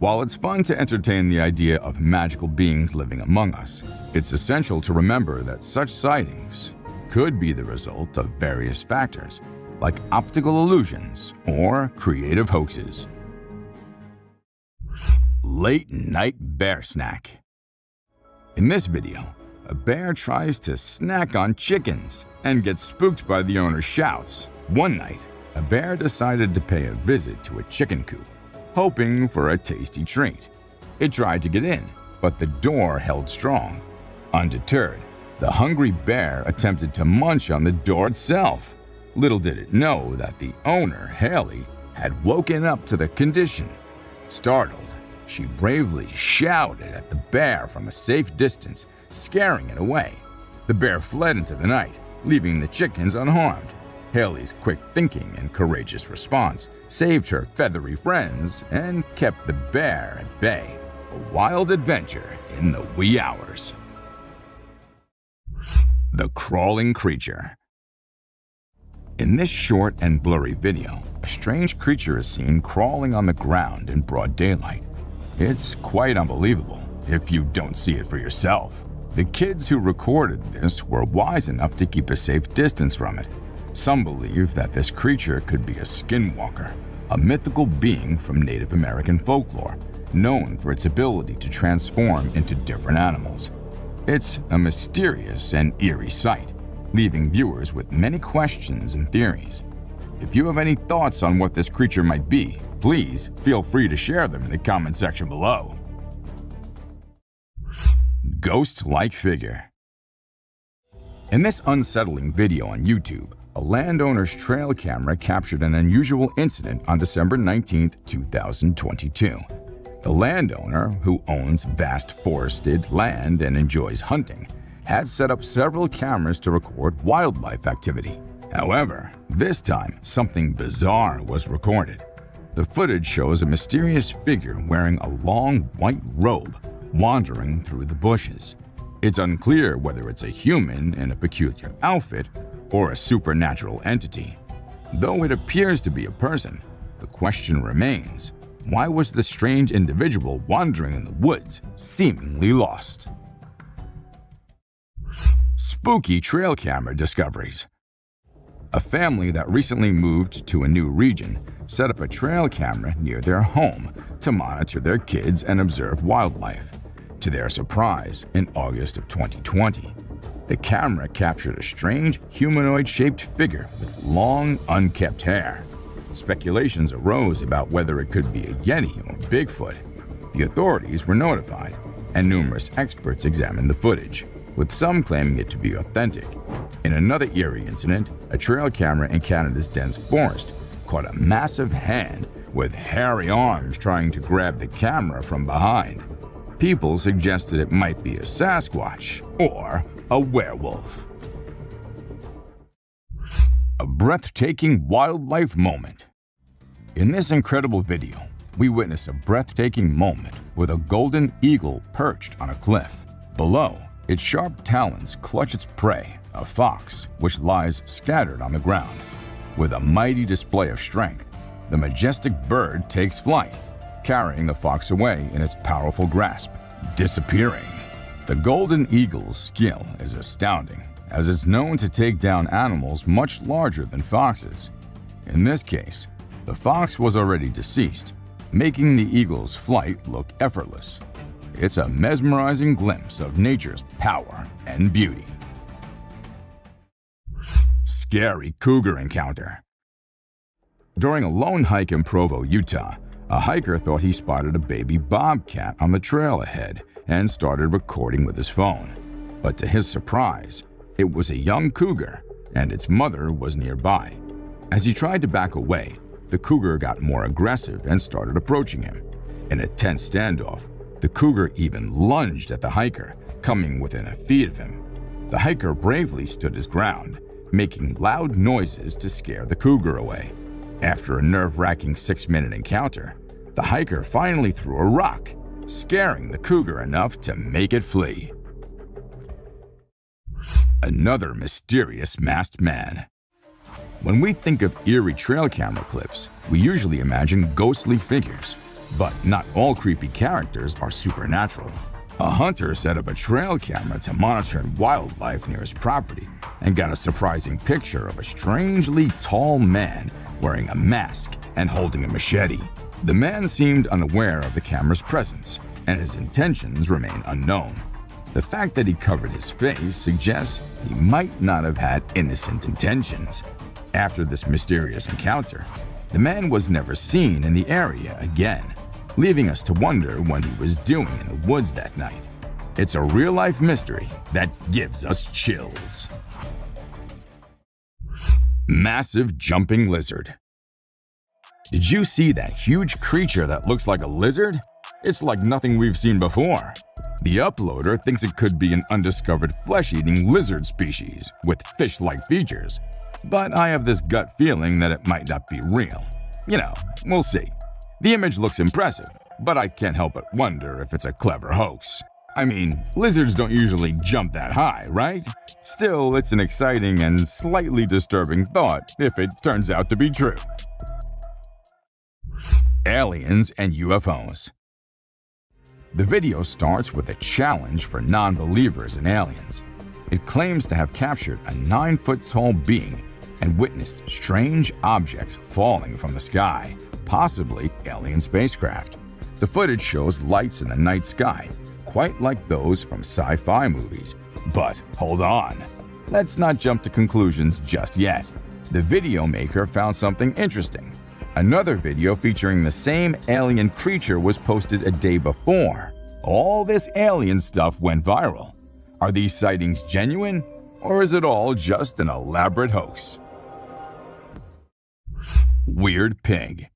While it's fun to entertain the idea of magical beings living among us, it's essential to remember that such sightings could be the result of various factors, like optical illusions or creative hoaxes. Late Night Bear Snack. In this video, a bear tries to snack on chickens and gets spooked by the owner's shouts. One night, a bear decided to pay a visit to a chicken coop, hoping for a tasty treat. It tried to get in, but the door held strong. Undeterred, the hungry bear attempted to munch on the door itself. Little did it know that the owner, Haley, had woken up to the condition. Startled, she bravely shouted at the bear from a safe distance, scaring it away. The bear fled into the night, leaving the chickens unharmed. Haley's quick thinking and courageous response saved her feathery friends and kept the bear at bay. A wild adventure in the wee hours. The Crawling Creature. In this short and blurry video, a strange creature is seen crawling on the ground in broad daylight. It's quite unbelievable if you don't see it for yourself. The kids who recorded this were wise enough to keep a safe distance from it. Some believe that this creature could be a skinwalker, a mythical being from Native American folklore, known for its ability to transform into different animals. It's a mysterious and eerie sight, leaving viewers with many questions and theories. If you have any thoughts on what this creature might be, please feel free to share them in the comment section below. Ghost-like figure. In this unsettling video on YouTube, a landowner's trail camera captured an unusual incident on December 19, 2022. The landowner, who owns vast forested land and enjoys hunting, had set up several cameras to record wildlife activity. However, this time something bizarre was recorded. The footage shows a mysterious figure wearing a long white robe wandering through the bushes. It's unclear whether it's a human in a peculiar outfit or a supernatural entity. Though it appears to be a person, the question remains, why was the strange individual wandering in the woods seemingly lost? Spooky trail camera discoveries. A family that recently moved to a new region set up a trail camera near their home to monitor their kids and observe wildlife. To their surprise, in August of 2020, the camera captured a strange humanoid-shaped figure with long, unkempt hair. Speculations arose about whether it could be a Yeti or Bigfoot. The authorities were notified, and numerous experts examined the footage, with some claiming it to be authentic. In another eerie incident, a trail camera in Canada's dense forest caught a massive hand with hairy arms trying to grab the camera from behind. People suggested it might be a Sasquatch or a werewolf. A breathtaking wildlife moment. In this incredible video, we witness a breathtaking moment with a golden eagle perched on a cliff. Below, its sharp talons clutch its prey, a fox, which lies scattered on the ground. With a mighty display of strength, the majestic bird takes flight, carrying the fox away in its powerful grasp, disappearing. The golden eagle's skill is astounding, as it's known to take down animals much larger than foxes. In this case, the fox was already deceased, making the eagle's flight look effortless. It's a mesmerizing glimpse of nature's power and beauty. Scary cougar encounter. During a lone hike in Provo, Utah, a hiker thought he spotted a baby bobcat on the trail ahead and started recording with his phone. But to his surprise, it was a young cougar, and its mother was nearby. As he tried to back away, the cougar got more aggressive and started approaching him. In a tense standoff, the cougar even lunged at the hiker, coming within a feet of him. The hiker bravely stood his ground, making loud noises to scare the cougar away. After a nerve-wracking 6-minute encounter, the hiker finally threw a rock, scaring the cougar enough to make it flee. Another mysterious masked man. When we think of eerie trail camera clips, we usually imagine ghostly figures. But not all creepy characters are supernatural. A hunter set up a trail camera to monitor wildlife near his property and got a surprising picture of a strangely tall man wearing a mask and holding a machete. The man seemed unaware of the camera's presence, and his intentions remain unknown. The fact that he covered his face suggests he might not have had innocent intentions. After this mysterious encounter, the man was never seen in the area again, leaving us to wonder what he was doing in the woods that night. It's a real-life mystery that gives us chills. Massive jumping lizard. Did you see that huge creature that looks like a lizard? It's like nothing we've seen before. The uploader thinks it could be an undiscovered flesh-eating lizard species with fish-like features, but I have this gut feeling that it might not be real. We'll see. The image looks impressive, but I can't help but wonder if it's a clever hoax. I mean, lizards don't usually jump that high, right? Still, it's an exciting and slightly disturbing thought if it turns out to be true. Aliens and UFOs. The video starts with a challenge for non-believers in aliens. It claims to have captured a 9-foot-tall being and witnessed strange objects falling from the sky, possibly alien spacecraft. The footage shows lights in the night sky, quite like those from sci-fi movies. But hold on, let's not jump to conclusions just yet. The video maker found something interesting. Another video featuring the same alien creature was posted a day before. All this alien stuff went viral. Are these sightings genuine, or is it all just an elaborate hoax? Weird pig.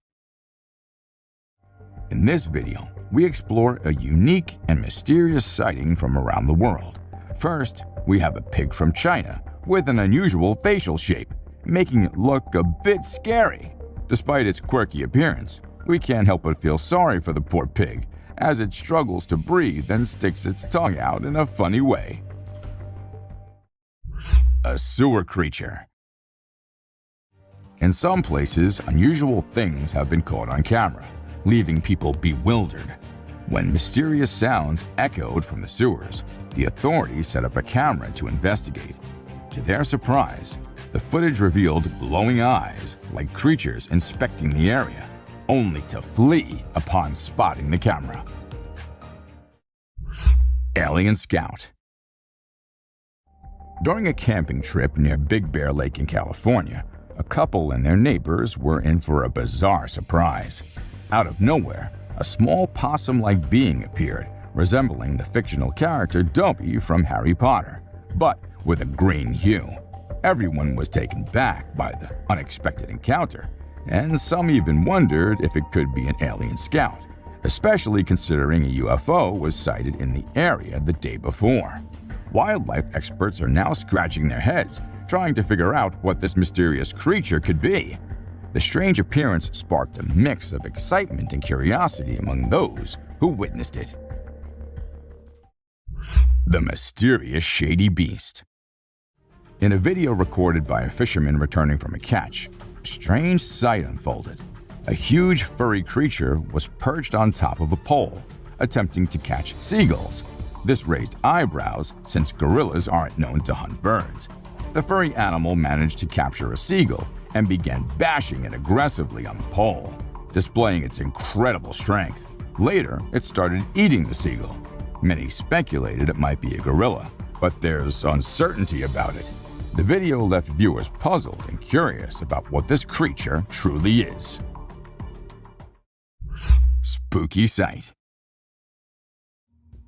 In this video, we explore a unique and mysterious sighting from around the world. First, we have a pig from China with an unusual facial shape, making it look a bit scary. Despite its quirky appearance, we can't help but feel sorry for the poor pig as it struggles to breathe and sticks its tongue out in a funny way. A sewer creature. In some places, unusual things have been caught on camera, leaving people bewildered. When mysterious sounds echoed from the sewers, the authorities set up a camera to investigate. To their surprise, The footage revealed glowing eyes like creatures inspecting the area, only to flee upon spotting the camera. Alien Scout. During a camping trip near Big Bear Lake in California, a couple and their neighbors were in for a bizarre surprise. Out of nowhere, a small possum-like being appeared, resembling the fictional character Dobby from Harry Potter, but with a green hue. Everyone was taken back by the unexpected encounter, and some even wondered if it could be an alien scout, especially considering a UFO was sighted in the area the day before. Wildlife experts are now scratching their heads, trying to figure out what this mysterious creature could be. The strange appearance sparked a mix of excitement and curiosity among those who witnessed it. The mysterious shady beast. In a video recorded by a fisherman returning from a catch, a strange sight unfolded. A huge furry creature was perched on top of a pole, attempting to catch seagulls. This raised eyebrows since gorillas aren't known to hunt birds. The furry animal managed to capture a seagull and began bashing it aggressively on the pole, displaying its incredible strength. Later, it started eating the seagull. Many speculated it might be a gorilla, but there's uncertainty about it. The video left viewers puzzled and curious about what this creature truly is. Spooky sight.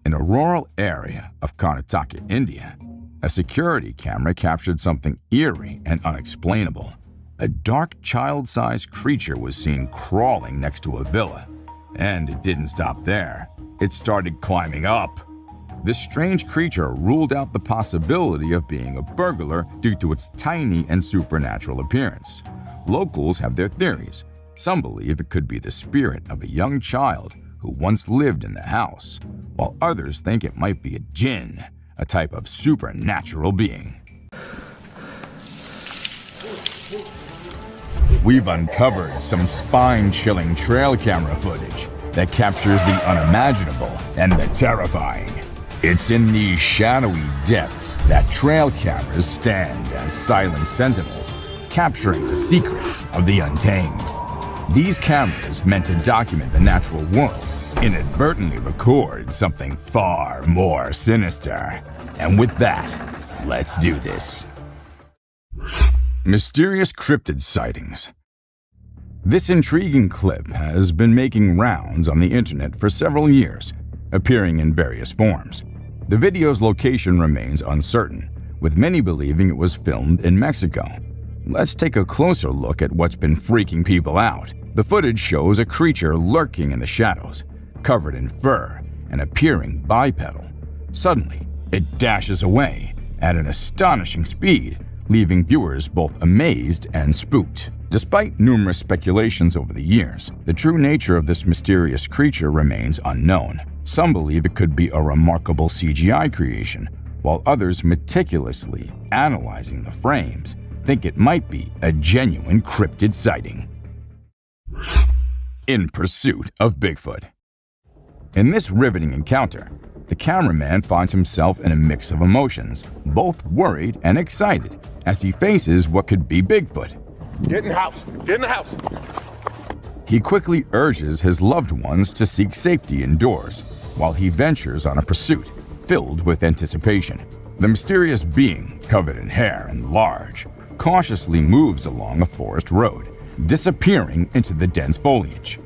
In a rural area of Karnataka, India, a security camera captured something eerie and unexplainable. A dark child-sized creature was seen crawling next to a villa. And it didn't stop there. It started climbing up. This strange creature ruled out the possibility of being a burglar due to its tiny and supernatural appearance. Locals have their theories. Some believe it could be the spirit of a young child who once lived in the house, while others think it might be a jinn, a type of supernatural being. We've uncovered some spine-chilling trail camera footage that captures the unimaginable and the terrifying. It's in these shadowy depths that trail cameras stand as silent sentinels, capturing the secrets of the untamed. These cameras, meant to document the natural world, inadvertently record something far more sinister. And with that, let's do this. Mysterious cryptid sightings. This intriguing clip has been making rounds on the internet for several years, appearing in various forms. The video's location remains uncertain, with many believing it was filmed in Mexico. Let's take a closer look at what's been freaking people out. The footage shows a creature lurking in the shadows, covered in fur and appearing bipedal. Suddenly, it dashes away at an astonishing speed, leaving viewers both amazed and spooked. Despite numerous speculations over the years, the true nature of this mysterious creature remains unknown. Some believe it could be a remarkable CGI creation, while others, meticulously analyzing the frames, think it might be a genuine cryptid sighting. In pursuit of Bigfoot. In this riveting encounter, the cameraman finds himself in a mix of emotions, both worried and excited, as he faces what could be Bigfoot. Get in the house! Get in the house! He quickly urges his loved ones to seek safety indoors, while he ventures on a pursuit filled with anticipation. The mysterious being, covered in hair and large, cautiously moves along a forest road, disappearing into the dense foliage.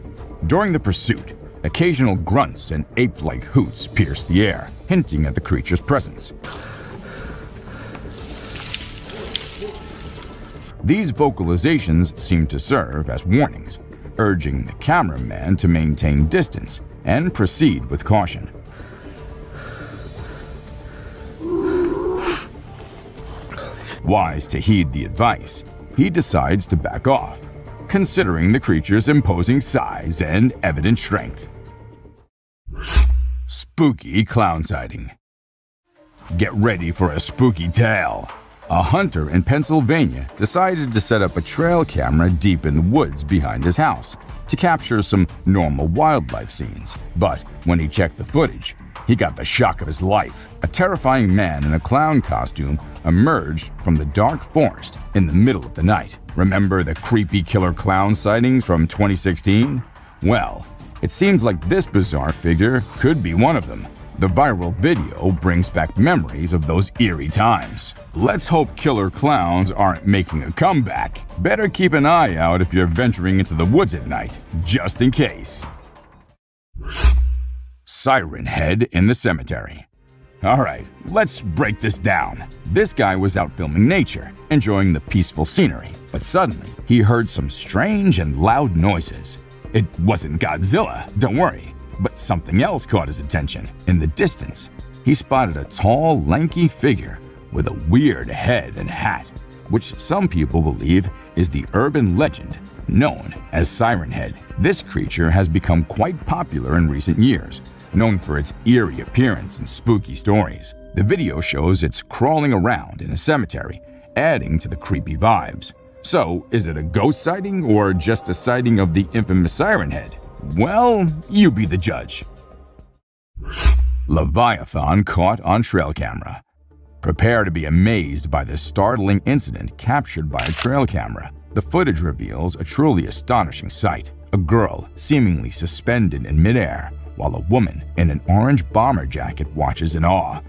During the pursuit, occasional grunts and ape-like hoots pierce the air, hinting at the creature's presence. These vocalizations seem to serve as warnings, urging the cameraman to maintain distance and proceed with caution. Wise to heed the advice, he decides to back off, considering the creature's imposing size and evident strength. Spooky clown sighting. Get ready for a spooky tale. A hunter in Pennsylvania decided to set up a trail camera deep in the woods behind his house to capture some normal wildlife scenes. But when he checked the footage, he got the shock of his life. A terrifying man in a clown costume emerged from the dark forest in the middle of the night. Remember the creepy killer clown sightings from 2016? Well, it seems like this bizarre figure could be one of them. The viral video brings back memories of those eerie times. Let's hope killer clowns aren't making a comeback. Better keep an eye out if you're venturing into the woods at night, just in case. Siren head in the cemetery. Alright, let's break this down. This guy was out filming nature, enjoying the peaceful scenery, but suddenly he heard some strange and loud noises. It wasn't Godzilla, don't worry, but something else caught his attention. In the distance, he spotted a tall, lanky figure with a weird head and hat, which some people believe is the urban legend known as Siren Head. This creature has become quite popular in recent years, known for its eerie appearance and spooky stories. The video shows it's crawling around in a cemetery, adding to the creepy vibes. So, is it a ghost sighting or just a sighting of the infamous Siren Head? Well, you be the judge. Leviathan caught on trail camera. Prepare to be amazed by this startling incident captured by a trail camera. The footage reveals a truly astonishing sight. A girl seemingly suspended in midair, while a woman in an orange bomber jacket watches in awe.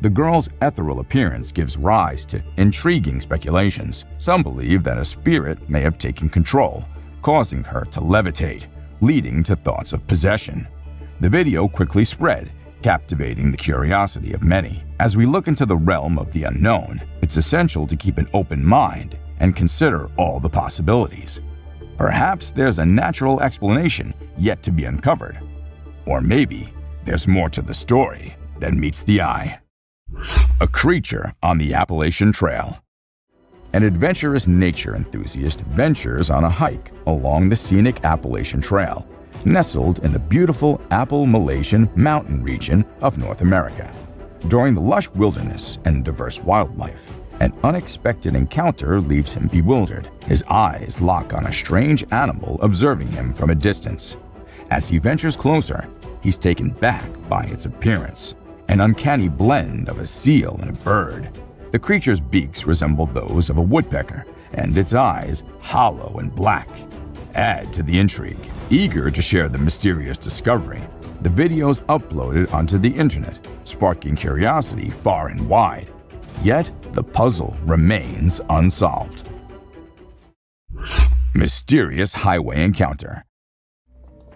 The girl's ethereal appearance gives rise to intriguing speculations. Some believe that a spirit may have taken control, causing her to levitate, leading to thoughts of possession. The video quickly spread, captivating the curiosity of many. As we look into the realm of the unknown, it's essential to keep an open mind and consider all the possibilities. Perhaps there's a natural explanation yet to be uncovered. Or maybe there's more to the story than meets the eye. A creature on the Appalachian Trail. An adventurous nature enthusiast ventures on a hike along the scenic Appalachian Trail, nestled in the beautiful Appalachian mountain region of North America. During the lush wilderness and diverse wildlife, an unexpected encounter leaves him bewildered. His eyes lock on a strange animal observing him from a distance. As he ventures closer, he's taken back by its appearance, an uncanny blend of a seal and a bird. The creature's beaks resemble those of a woodpecker, and its eyes hollow and black. Add to the intrigue. Eager to share the mysterious discovery, the video's uploaded onto the internet, sparking curiosity far and wide. Yet, the puzzle remains unsolved. Mysterious highway encounter.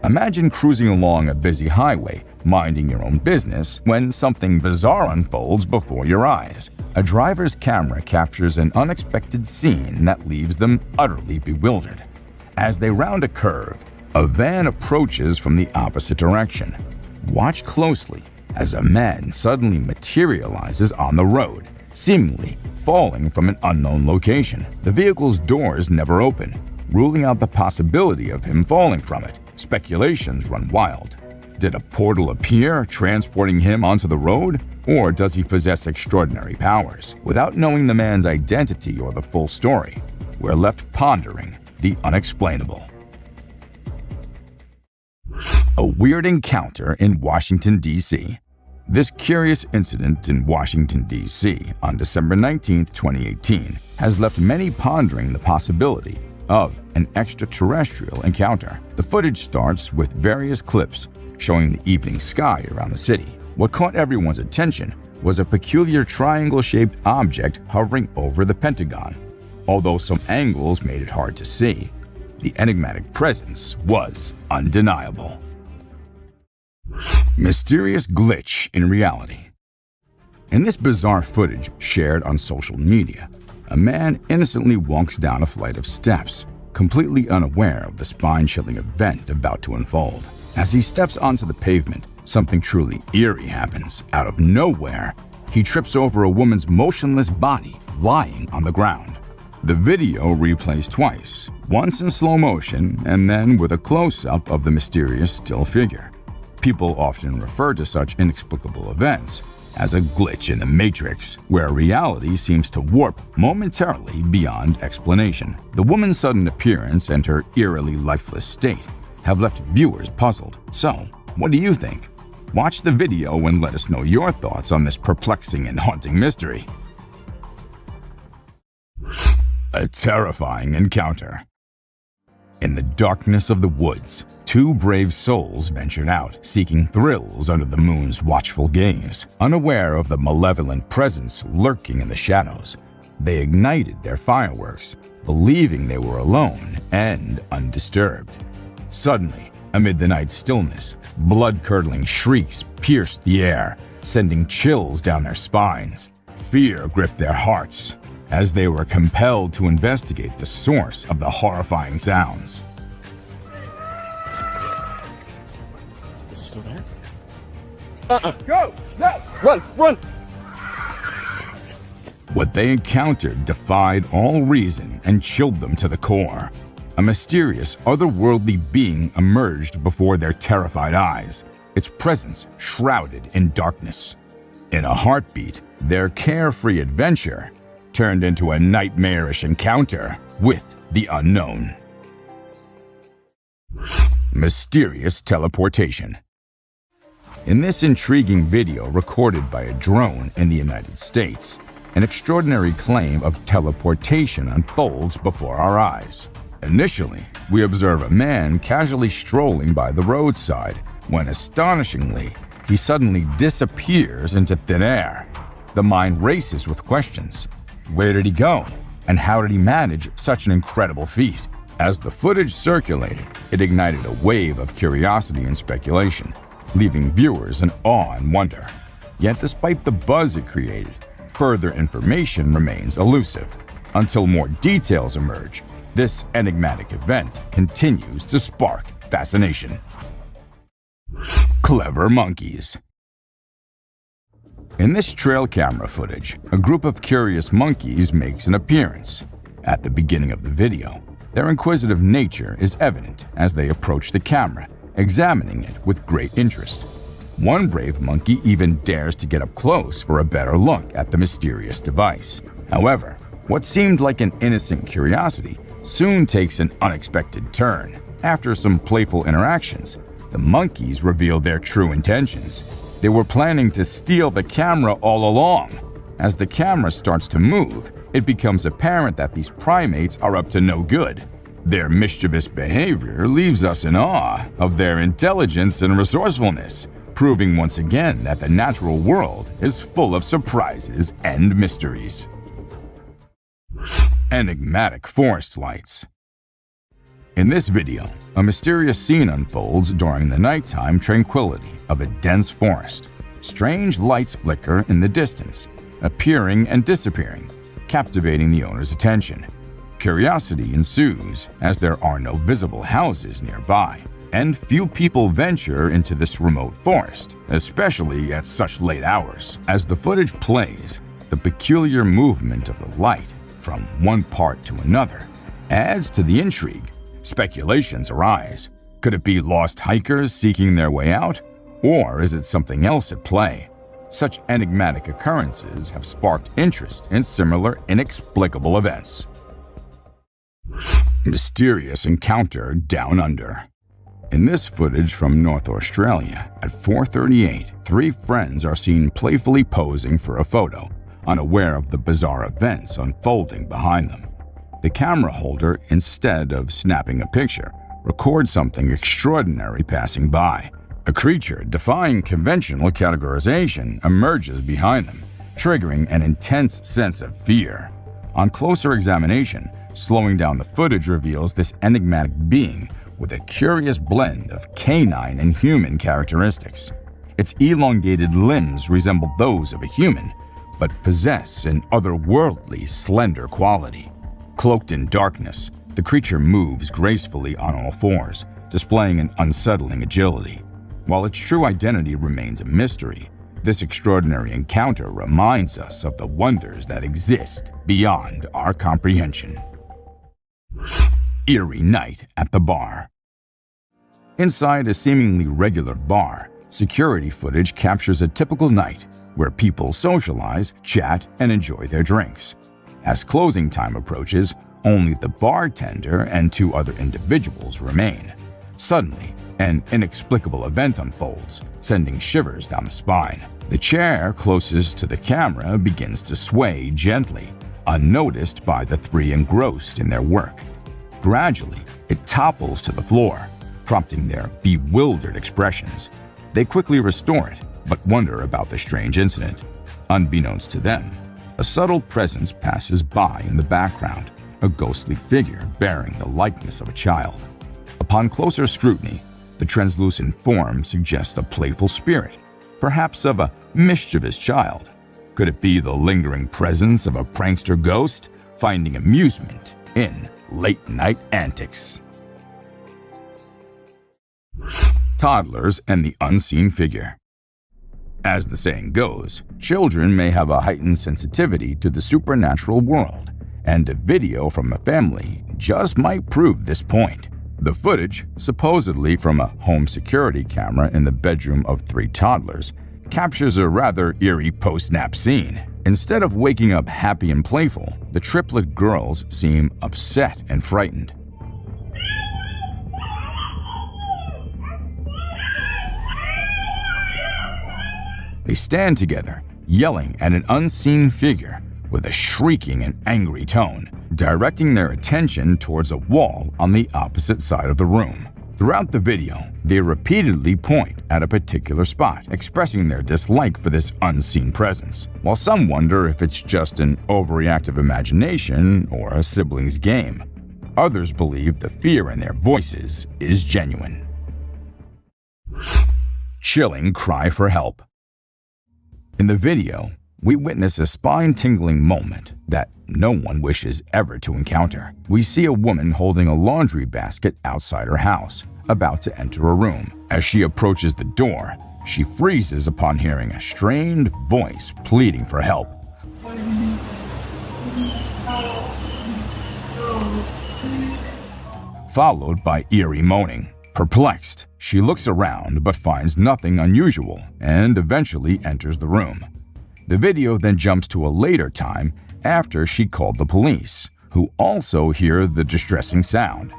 Imagine cruising along a busy highway, minding your own business, when something bizarre unfolds before your eyes. A driver's camera captures an unexpected scene that leaves them utterly bewildered. As they round a curve, a van approaches from the opposite direction. Watch closely as a man suddenly materializes on the road, seemingly falling from an unknown location. The vehicle's doors never open, ruling out the possibility of him falling from it. Speculations run wild. Did a portal appear, transporting him onto the road? Or does he possess extraordinary powers? Without knowing the man's identity or the full story, we're left pondering the unexplainable. A weird encounter in Washington, D.C. This curious incident in Washington, D.C. on December 19, 2018 has left many pondering the possibility of an extraterrestrial encounter. The footage starts with various clips showing the evening sky around the city. What caught everyone's attention was a peculiar triangle-shaped object hovering over the Pentagon. Although some angles made it hard to see, the enigmatic presence was undeniable. Mysterious glitch in reality. In this bizarre footage shared on social media, a man innocently walks down a flight of steps, completely unaware of the spine-chilling event about to unfold. As he steps onto the pavement, something truly eerie happens. Out of nowhere, he trips over a woman's motionless body lying on the ground. The video replays twice, once in slow motion and then with a close-up of the mysterious still figure. People often refer to such inexplicable events as a glitch in the matrix, where reality seems to warp momentarily beyond explanation. The woman's sudden appearance and her eerily lifeless state have left viewers puzzled. So, what do you think? Watch the video and let us know your thoughts on this perplexing and haunting mystery. A terrifying encounter. In the darkness of the woods, two brave souls ventured out, seeking thrills under the moon's watchful gaze. Unaware of the malevolent presence lurking in the shadows, they ignited their fireworks, believing they were alone and undisturbed. Suddenly, amid the night's stillness, blood-curdling shrieks pierced the air, sending chills down their spines. Fear gripped their hearts as they were compelled to investigate the source of the horrifying sounds. Is it still there? Go! No! Run! Run! What they encountered defied all reason and chilled them to the core. A mysterious, otherworldly being emerged before their terrified eyes, its presence shrouded in darkness. In a heartbeat, their carefree adventure turned into a nightmarish encounter with the unknown. Mysterious teleportation. In this intriguing video recorded by a drone in the United States, an extraordinary claim of teleportation unfolds before our eyes. Initially, we observe a man casually strolling by the roadside when, astonishingly, he suddenly disappears into thin air. The mind races with questions. Where did he go? And how did he manage such an incredible feat? As the footage circulated, it ignited a wave of curiosity and speculation, leaving viewers in awe and wonder. Yet despite the buzz it created, further information remains elusive. Until more details emerge, this enigmatic event continues to spark fascination. Clever monkeys. In this trail camera footage, a group of curious monkeys makes an appearance. At the beginning of the video, their inquisitive nature is evident as they approach the camera, examining it with great interest. One brave monkey even dares to get up close for a better look at the mysterious device. However, what seemed like an innocent curiosity soon takes an unexpected turn. After some playful interactions, the monkeys reveal their true intentions. They were planning to steal the camera all along. As the camera starts to move, it becomes apparent that these primates are up to no good. Their mischievous behavior leaves us in awe of their intelligence and resourcefulness, proving once again that the natural world is full of surprises and mysteries. Enigmatic forest lights. In this video, a mysterious scene unfolds during the nighttime tranquility of a dense forest. Strange lights flicker in the distance, appearing and disappearing, captivating the owner's attention. Curiosity ensues as there are no visible houses nearby, and few people venture into this remote forest, especially at such late hours. As the footage plays, the peculiar movement of the light from one part to another adds to the intrigue. Speculations arise. Could it be lost hikers seeking their way out? Or is it something else at play? Such enigmatic occurrences have sparked interest in similar inexplicable events. Mysterious encounter down under. In this footage from North Australia, at 4:38, three friends are seen playfully posing for a photo, unaware of the bizarre events unfolding behind them. The camera holder, instead of snapping a picture, records something extraordinary passing by. A creature defying conventional categorization emerges behind them, triggering an intense sense of fear. On closer examination, slowing down the footage reveals this enigmatic being with a curious blend of canine and human characteristics. Its elongated limbs resemble those of a human, but possess an otherworldly slender quality. Cloaked in darkness, the creature moves gracefully on all fours, displaying an unsettling agility. While its true identity remains a mystery, this extraordinary encounter reminds us of the wonders that exist beyond our comprehension. Eerie night at the bar. Inside a seemingly regular bar, security footage captures a typical night where people socialize, chat, and enjoy their drinks. As closing time approaches, only the bartender and two other individuals remain. Suddenly, an inexplicable event unfolds, sending shivers down the spine. The chair closest to the camera begins to sway gently, unnoticed by the three engrossed in their work. Gradually, it topples to the floor, prompting their bewildered expressions. They quickly restore it, but wonder about the strange incident. Unbeknownst to them, a subtle presence passes by in the background, a ghostly figure bearing the likeness of a child. Upon closer scrutiny, the translucent form suggests a playful spirit, perhaps of a mischievous child. Could it be the lingering presence of a prankster ghost finding amusement in late-night antics? Toddlers and the unseen figure. As the saying goes, children may have a heightened sensitivity to the supernatural world, and a video from a family just might prove this point. The footage, supposedly from a home security camera in the bedroom of three toddlers, captures a rather eerie post-nap scene. Instead of waking up happy and playful, the triplet girls seem upset and frightened. They stand together, yelling at an unseen figure with a shrieking and angry tone, directing their attention towards a wall on the opposite side of the room. Throughout the video, they repeatedly point at a particular spot, expressing their dislike for this unseen presence. While some wonder if it's just an overreactive imagination or a sibling's game, others believe the fear in their voices is genuine. Chilling cry for help. In the video, we witness a spine-tingling moment that no one wishes ever to encounter. We see a woman holding a laundry basket outside her house, about to enter a room. As she approaches the door, she freezes upon hearing a strained voice pleading for help. Followed by eerie moaning. Perplexed, she looks around but finds nothing unusual and eventually enters the room. The video then jumps to a later time after she called the police, who also hear the distressing sound.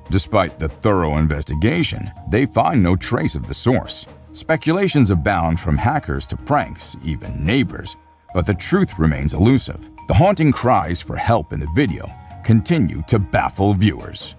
Despite the thorough investigation, they find no trace of the source. Speculations abound from hackers to pranks, even neighbors, but the truth remains elusive. The haunting cries for help in the video continue to baffle viewers.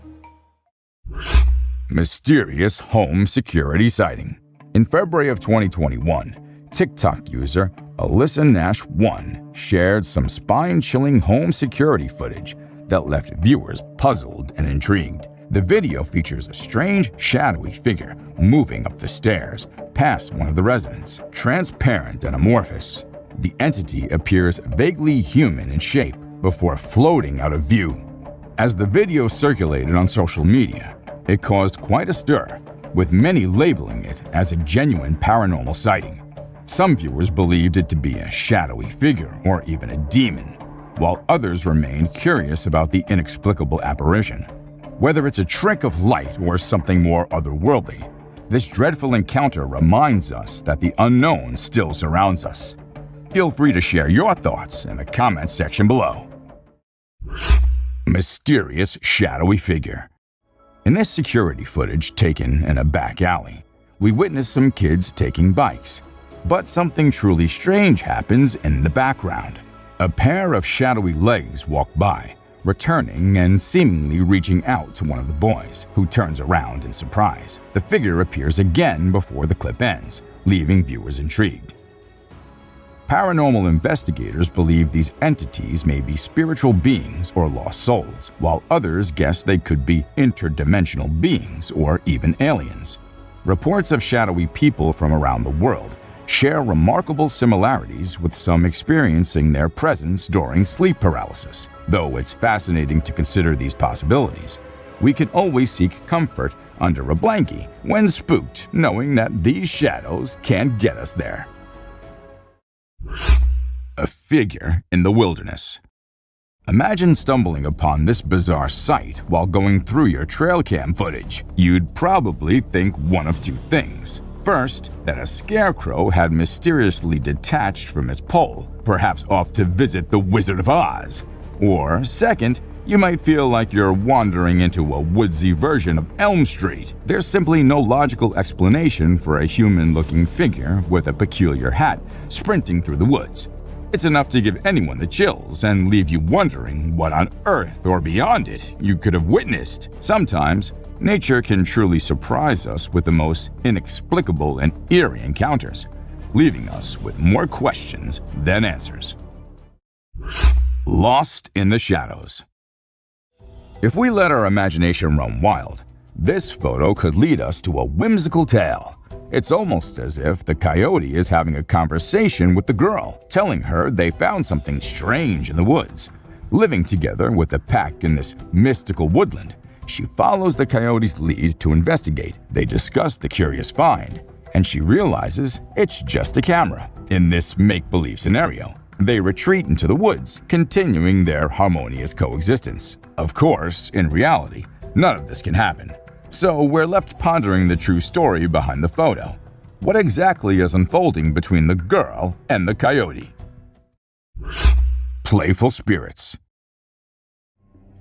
Mysterious home security sighting. In February of 2021, TikTok user Alyssa Nash 1 shared some spine-chilling home security footage that left viewers puzzled and intrigued. The video features a strange, shadowy figure moving up the stairs past one of the residents. Transparent and amorphous, the entity appears vaguely human in shape before floating out of view. As the video circulated on social media, it caused quite a stir, with many labeling it as a genuine paranormal sighting. Some viewers believed it to be a shadowy figure or even a demon, while others remained curious about the inexplicable apparition. Whether it's a trick of light or something more otherworldly, this dreadful encounter reminds us that the unknown still surrounds us. Feel free to share your thoughts in the comments section below. Mysterious shadowy figure. In this security footage taken in a back alley, we witness some kids taking bikes, but something truly strange happens in the background. A pair of shadowy legs walk by, returning and seemingly reaching out to one of the boys, who turns around in surprise. The figure appears again before the clip ends, leaving viewers intrigued. Paranormal investigators believe these entities may be spiritual beings or lost souls, while others guess they could be interdimensional beings or even aliens. Reports of shadowy people from around the world share remarkable similarities, with some experiencing their presence during sleep paralysis. Though it's fascinating to consider these possibilities, we can always seek comfort under a blankie when spooked, knowing that these shadows can't get us there. A figure in the wilderness. Imagine stumbling upon this bizarre sight while going through your trail cam footage. You'd probably think one of two things. First, that a scarecrow had mysteriously detached from its pole, perhaps off to visit the Wizard of Oz. Or second, you might feel like you're wandering into a woodsy version of Elm Street. There's simply no logical explanation for a human-looking figure with a peculiar hat sprinting through the woods. It's enough to give anyone the chills and leave you wondering what on earth or beyond it you could have witnessed. Sometimes, nature can truly surprise us with the most inexplicable and eerie encounters, leaving us with more questions than answers. Lost in the shadows. If we let our imagination run wild, this photo could lead us to a whimsical tale. It's almost as if the coyote is having a conversation with the girl, telling her they found something strange in the woods. Living together with the pack in this mystical woodland, she follows the coyote's lead to investigate. They discuss the curious find, and she realizes it's just a camera. In this make-believe scenario, they retreat into the woods, continuing their harmonious coexistence. Of course, in reality, none of this can happen. So we're left pondering the true story behind the photo. What exactly is unfolding between the girl and the coyote? Playful spirits.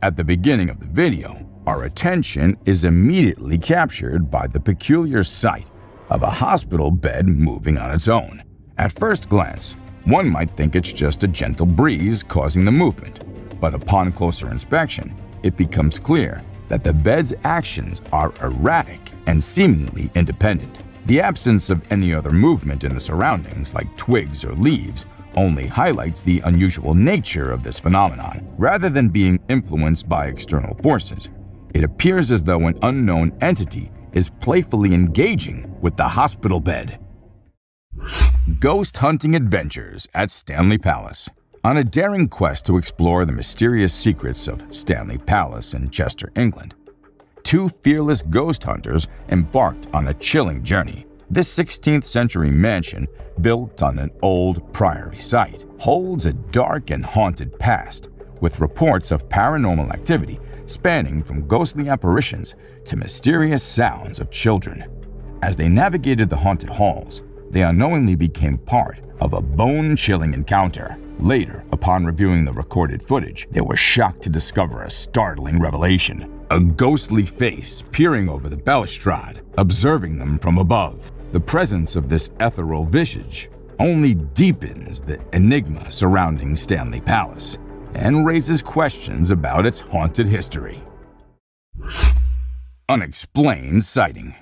At the beginning of the video, our attention is immediately captured by the peculiar sight of a hospital bed moving on its own. At first glance, one might think it's just a gentle breeze causing the movement, but upon closer inspection, it becomes clear that the bed's actions are erratic and seemingly independent. The absence of any other movement in the surroundings, like twigs or leaves, only highlights the unusual nature of this phenomenon. Rather than being influenced by external forces, it appears as though an unknown entity is playfully engaging with the hospital bed. Ghost hunting adventures at Stanley Palace. On a daring quest to explore the mysterious secrets of Stanley Palace in Chester, England, two fearless ghost hunters embarked on a chilling journey. This 16th century mansion, built on an old priory site, holds a dark and haunted past, with reports of paranormal activity spanning from ghostly apparitions to mysterious sounds of children. As they navigated the haunted halls, they unknowingly became part of a bone-chilling encounter. Later, upon reviewing the recorded footage, they were shocked to discover a startling revelation. A ghostly face peering over the balustrade, observing them from above. The presence of this ethereal visage only deepens the enigma surrounding Stanley Palace and raises questions about its haunted history. Unexplained sighting.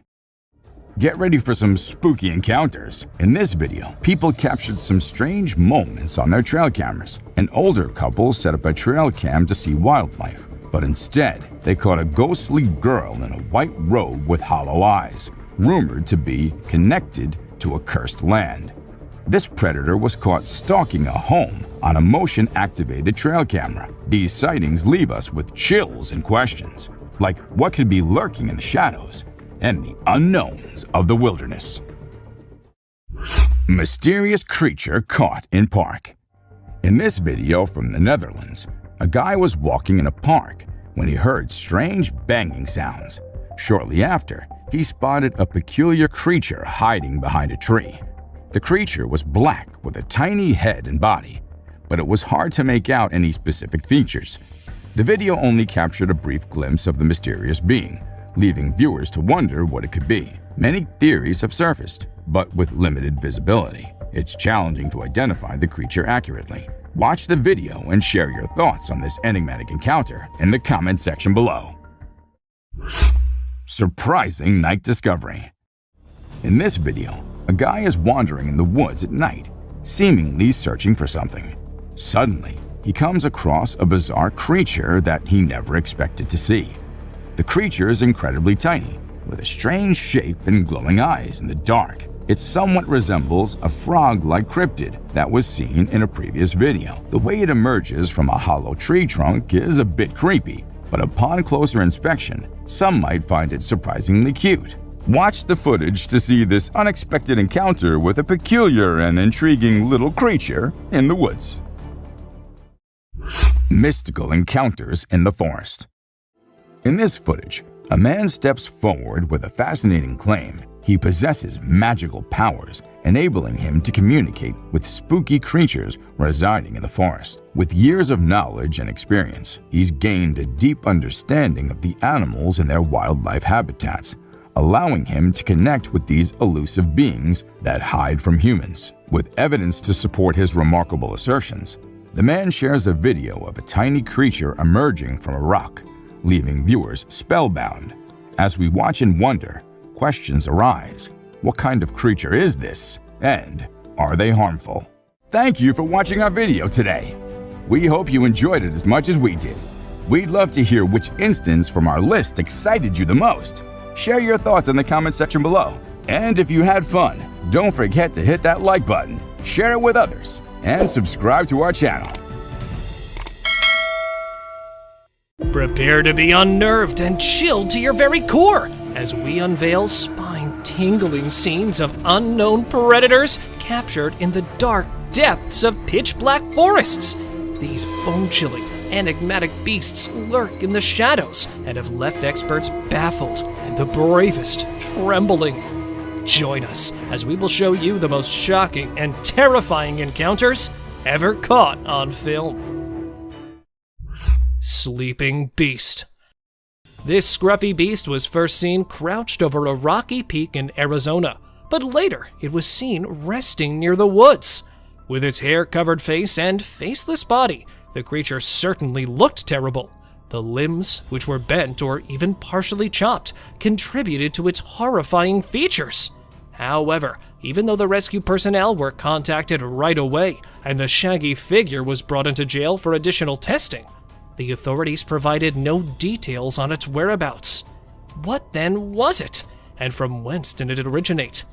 Get ready for some spooky encounters. In this video, people captured some strange moments on their trail cameras. An older couple set up a trail cam to see wildlife, but instead, they caught a ghostly girl in a white robe with hollow eyes, rumored to be connected to a cursed land. This predator was caught stalking a home on a motion-activated trail camera. These sightings leave us with chills and questions, like what could be lurking in the shadows and the unknowns of the wilderness. Mysterious creature caught in park. In this video from the Netherlands, a guy was walking in a park when he heard strange banging sounds. Shortly after, he spotted a peculiar creature hiding behind a tree. The creature was black with a tiny head and body, but it was hard to make out any specific features. The video only captured a brief glimpse of the mysterious being, leaving viewers to wonder what it could be. Many theories have surfaced, but with limited visibility. It's challenging to identify the creature accurately. Watch the video and share your thoughts on this enigmatic encounter in the comment section below. Surprising night discovery. In this video, a guy is wandering in the woods at night, seemingly searching for something. Suddenly, he comes across a bizarre creature that he never expected to see. The creature is incredibly tiny, with a strange shape and glowing eyes in the dark. It somewhat resembles a frog-like cryptid that was seen in a previous video. The way it emerges from a hollow tree trunk is a bit creepy, but upon closer inspection, some might find it surprisingly cute. Watch the footage to see this unexpected encounter with a peculiar and intriguing little creature in the woods. Mystical encounters in the forest. In this footage, a man steps forward with a fascinating claim. He possesses magical powers, enabling him to communicate with spooky creatures residing in the forest. With years of knowledge and experience, he's gained a deep understanding of the animals and their wildlife habitats, allowing him to connect with these elusive beings that hide from humans. With evidence to support his remarkable assertions, the man shares a video of a tiny creature emerging from a rock, leaving viewers spellbound. As we watch and wonder, questions arise. What kind of creature is this? And are they harmful? Thank you for watching our video today. We hope you enjoyed it as much as we did. We'd love to hear which instance from our list excited you the most. Share your thoughts in the comment section below. And if you had fun, don't forget to hit that like button, share it with others, and subscribe to our channel. Prepare to be unnerved and chilled to your very core as we unveil spine-tingling scenes of unknown predators captured in the dark depths of pitch-black forests. These bone-chilling, enigmatic beasts lurk in the shadows and have left experts baffled and the bravest trembling. Join us as we will show you the most shocking and terrifying encounters ever caught on film. Sleeping Beast. This scruffy beast was first seen crouched over a rocky peak in Arizona, but later it was seen resting near the woods. With its hair-covered face and faceless body, the creature certainly looked terrible. The limbs, which were bent or even partially chopped, contributed to its horrifying features. However, even though the rescue personnel were contacted right away and the shaggy figure was brought into jail for additional testing, the authorities provided no details on its whereabouts. What then was it? And from whence did it originate?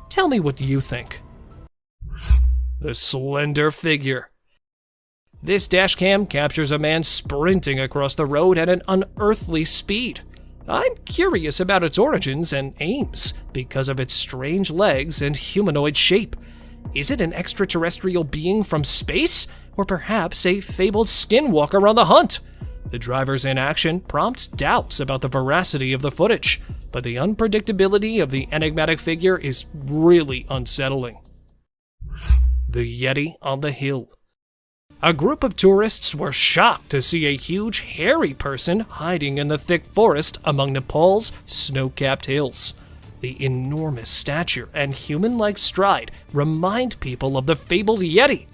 Tell me what you think. The slender figure. This dashcam captures a man sprinting across the road at an unearthly speed. I'm curious about its origins and aims because of its strange legs and humanoid shape. Is it an extraterrestrial being from space, or perhaps a fabled skinwalker on the hunt? The driver's inaction prompts doubts about the veracity of the footage, but the unpredictability of the enigmatic figure is really unsettling. The Yeti on the Hill. A group of tourists were shocked to see a huge, hairy person hiding in the thick forest among Nepal's snow-capped hills. The enormous stature and human-like stride remind people of the fabled Yeti.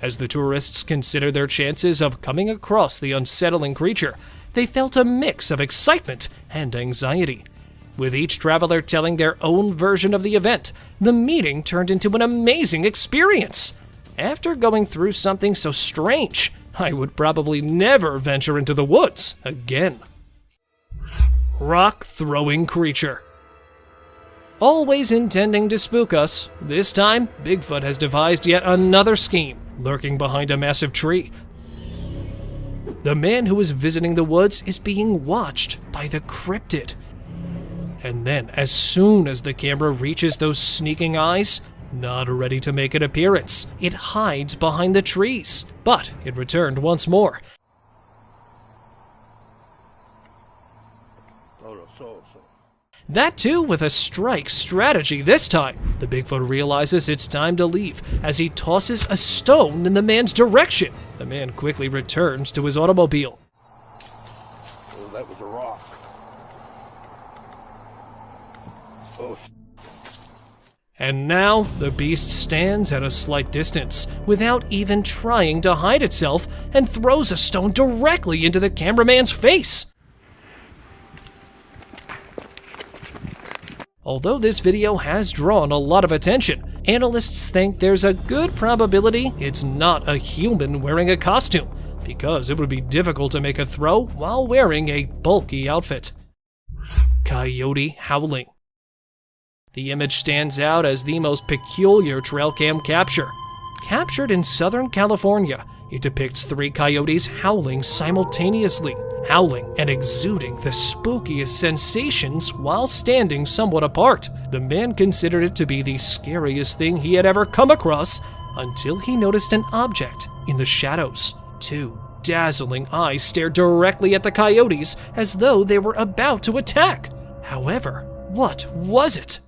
As the tourists considered their chances of coming across the unsettling creature, they felt a mix of excitement and anxiety. With each traveler telling their own version of the event, the meeting turned into an amazing experience. After going through something so strange, I would probably never venture into the woods again. Rock-throwing creature. Always intending to spook us, this time Bigfoot has devised yet another scheme, lurking behind a massive tree. The man who is visiting the woods is being watched by the cryptid. And then, as soon as the camera reaches those sneaking eyes, not ready to make an appearance, it hides behind the trees. But it returned once more. That too with a strike strategy this time. The Bigfoot realizes it's time to leave as he tosses a stone in the man's direction. The man quickly returns to his automobile. Oh, that was a rock. Oh. And now the beast stands at a slight distance without even trying to hide itself and throws a stone directly into the cameraman's face. Although this video has drawn a lot of attention, analysts think there's a good probability it's not a human wearing a costume, because it would be difficult to make a throw while wearing a bulky outfit. Coyote howling. The image stands out as the most peculiar trail cam capture. Captured in Southern California, it depicts 3 coyotes howling simultaneously, howling and exuding the spookiest sensations while standing somewhat apart. The man considered it to be the scariest thing he had ever come across until he noticed an object in the shadows. 2 dazzling eyes stared directly at the coyotes as though they were about to attack. However, what was it?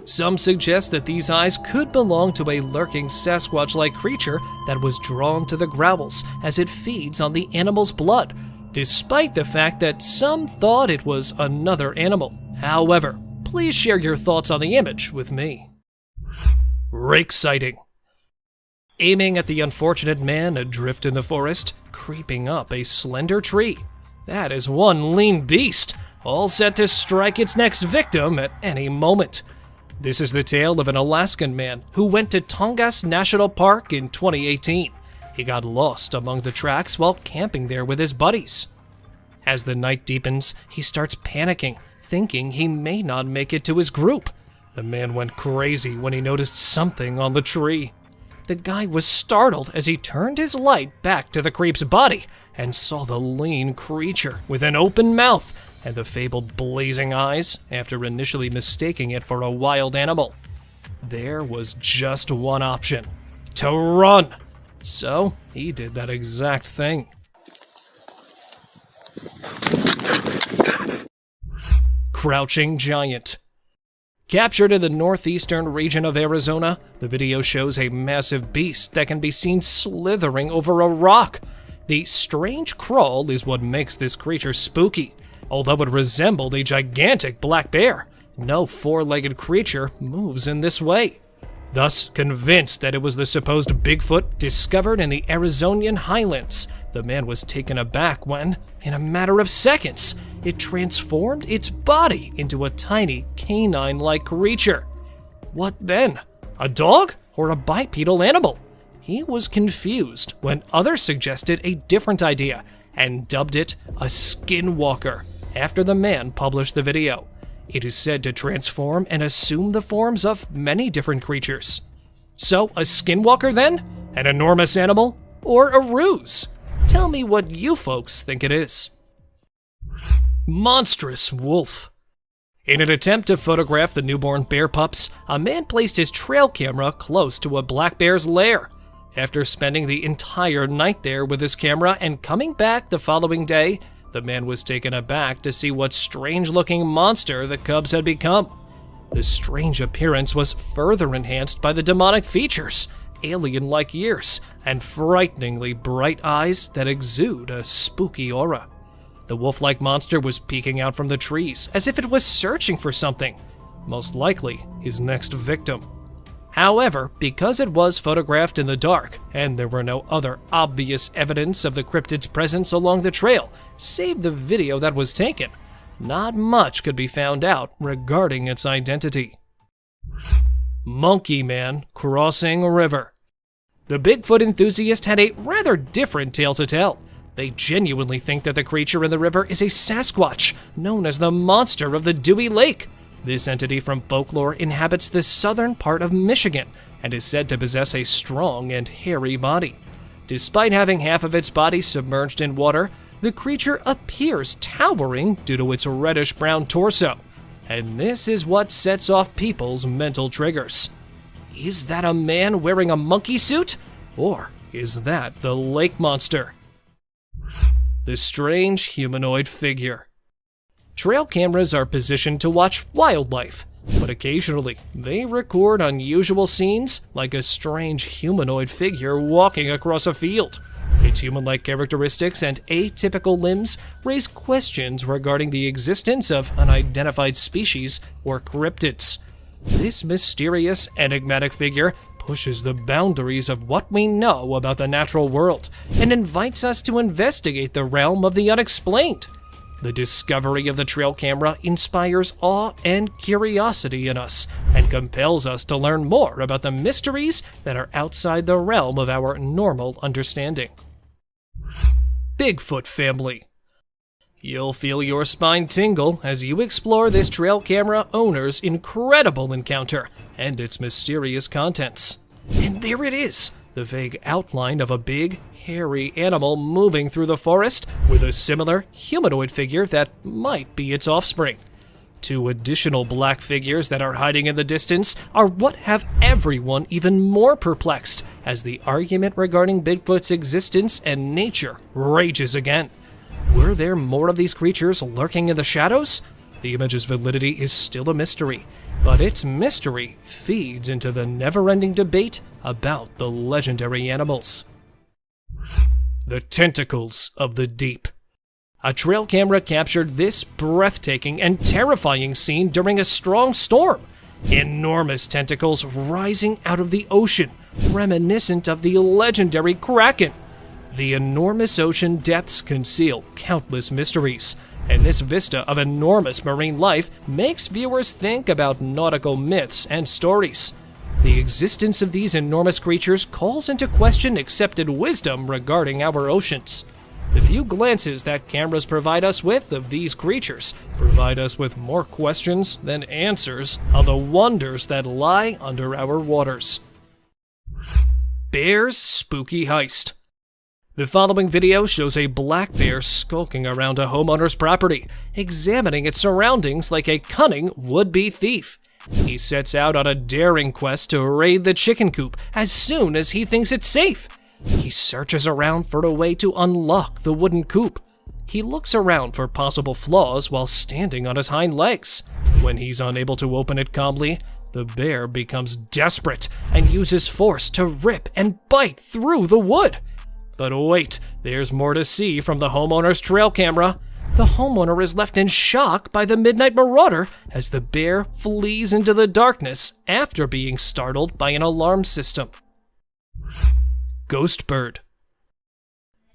Some suggest that these eyes could belong to a lurking Sasquatch-like creature that was drawn to the growls as it feeds on the animal's blood, despite the fact that some thought it was another animal. However, please share your thoughts on the image with me. Rake sighting. Aiming at the unfortunate man adrift in the forest, creeping up a slender tree. That is one lean beast, all set to strike its next victim at any moment. This is the tale of an Alaskan man who went to Tongass National Park in 2018. He got lost among the tracks while camping there with his buddies. As the night deepens, he starts panicking, thinking he may not make it to his group. The man went crazy when he noticed something on the tree. The guy was startled as he turned his light back to the creep's body and saw the lean creature with an open mouth and the fabled blazing eyes after initially mistaking it for a wild animal. There was just one option: to run. So he did that exact thing. Crouching giant. Captured in the northeastern region of Arizona, the video shows a massive beast that can be seen slithering over a rock. The strange crawl is what makes this creature spooky. Although it resembled a gigantic black bear, no four-legged creature moves in this way. Thus, convinced that it was the supposed Bigfoot discovered in the Arizonian highlands, the man was taken aback when, in a matter of seconds, it transformed its body into a tiny canine-like creature. What then? A dog or a bipedal animal? He was confused when others suggested a different idea and dubbed it a skinwalker after the man published the video. It is said to transform and assume the forms of many different creatures. So, a skinwalker then? An enormous animal? Or a ruse? Tell me what you folks think it is. Monstrous wolf. In an attempt to photograph the newborn bear pups, a man placed his trail camera close to a black bear's lair. After spending the entire night there with his camera and coming back the following day, the man was taken aback to see what strange-looking monster the cubs had become. The strange appearance was further enhanced by the demonic features, alien-like ears, and frighteningly bright eyes that exude a spooky aura. The wolf-like monster was peeking out from the trees as if it was searching for something, most likely his next victim. However, because it was photographed in the dark and there were no other obvious evidence of the cryptid's presence along the trail, save the video that was taken, not much could be found out regarding its identity. Monkey Man crossing a river. The Bigfoot enthusiast had a rather different tale to tell. They genuinely think that the creature in the river is a Sasquatch, known as the monster of the Dewey Lake. This entity from folklore inhabits the southern part of Michigan and is said to possess a strong and hairy body. Despite having half of its body submerged in water, the creature appears towering due to its reddish-brown torso. And this is what sets off people's mental triggers. Is that a man wearing a monkey suit? Or is that the lake monster? The strange humanoid figure. Trail cameras are positioned to watch wildlife, but occasionally they record unusual scenes like a strange humanoid figure walking across a field. Its human-like characteristics and atypical limbs raise questions regarding the existence of unidentified species or cryptids. This mysterious, enigmatic figure pushes the boundaries of what we know about the natural world and invites us to investigate the realm of the unexplained. The discovery of the trail camera inspires awe and curiosity in us and compels us to learn more about the mysteries that are outside the realm of our normal understanding. Bigfoot family. You'll feel your spine tingle as you explore this trail camera owner's incredible encounter and its mysterious contents. And there it is, the vague outline of a big, hairy animal moving through the forest with a similar humanoid figure that might be its offspring. Two additional black figures that are hiding in the distance are what have everyone even more perplexed as the argument regarding Bigfoot's existence and nature rages again. Were there more of these creatures lurking in the shadows? The image's validity is still a mystery, but its mystery feeds into the never-ending debate about the legendary animals. The tentacles of the deep. A trail camera captured this breathtaking and terrifying scene during a strong storm. Enormous tentacles rising out of the ocean, reminiscent of the legendary Kraken. The enormous ocean depths conceal countless mysteries, and this vista of enormous marine life makes viewers think about nautical myths and stories. The existence of these enormous creatures calls into question accepted wisdom regarding our oceans. The few glances that cameras provide us with of these creatures provide us with more questions than answers on the wonders that lie under our waters. Bear's spooky heist. The following video shows a black bear skulking around a homeowner's property, examining its surroundings like a cunning would-be thief. He sets out on a daring quest to raid the chicken coop as soon as he thinks it's safe. He searches around for a way to unlock the wooden coop. He looks around for possible flaws while standing on his hind legs. When he's unable to open it calmly, the bear becomes desperate and uses force to rip and bite through the wood. But wait, there's more to see from the homeowner's trail camera. The homeowner is left in shock by the midnight marauder as the bear flees into the darkness after being startled by an alarm system. Ghost bird.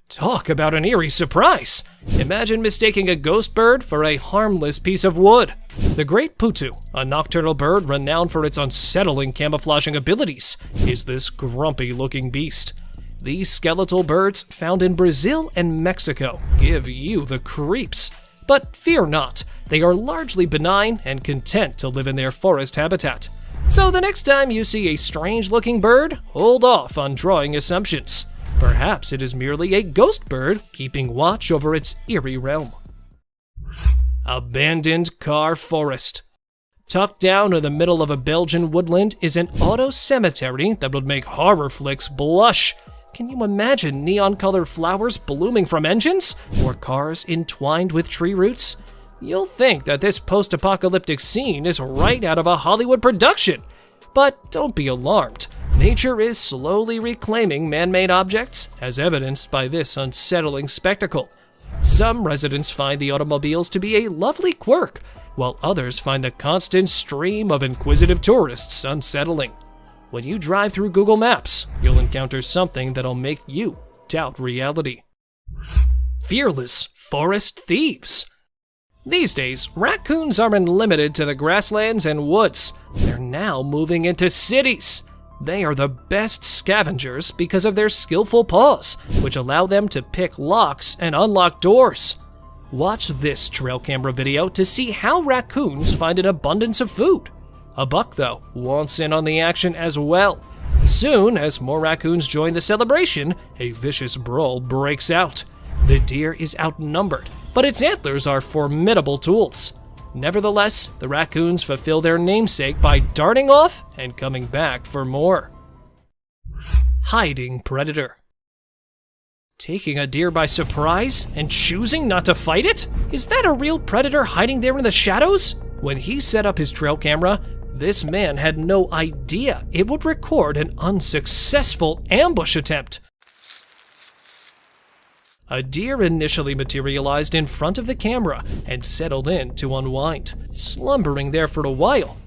Talk about an eerie surprise! Imagine mistaking a ghost bird for a harmless piece of wood. The great putu, a nocturnal bird renowned for its unsettling camouflaging abilities, is this grumpy-looking beast. These skeletal birds, found in Brazil and Mexico, give you the creeps. But fear not, they are largely benign and content to live in their forest habitat. So the next time you see a strange-looking bird, hold off on drawing assumptions. Perhaps it is merely a ghost bird keeping watch over its eerie realm. Abandoned car forest. Tucked down in the middle of a Belgian woodland is an auto cemetery that would make horror flicks blush. Can you imagine neon-colored flowers blooming from engines, or cars entwined with tree roots? You'll think that this post-apocalyptic scene is right out of a Hollywood production. But don't be alarmed. Nature is slowly reclaiming man-made objects, as evidenced by this unsettling spectacle. Some residents find the automobiles to be a lovely quirk, while others find the constant stream of inquisitive tourists unsettling. When you drive through Google Maps, you'll encounter something that'll make you doubt reality. Fearless forest thieves. These days, raccoons aren't limited to the grasslands and woods. They're now moving into cities. They are the best scavengers because of their skillful paws, which allow them to pick locks and unlock doors. Watch this trail camera video to see how raccoons find an abundance of food. A buck, though, wants in on the action as well. Soon, as more raccoons join the celebration, a vicious brawl breaks out. The deer is outnumbered, but its antlers are formidable tools. Nevertheless, the raccoons fulfill their namesake by darting off and coming back for more. Hiding predator. Taking a deer by surprise and choosing not to fight it? Is that a real predator hiding there in the shadows? When he set up his trail camera, this man had no idea it would record an unsuccessful ambush attempt. A deer initially materialized in front of the camera and settled in to unwind, slumbering there for a while.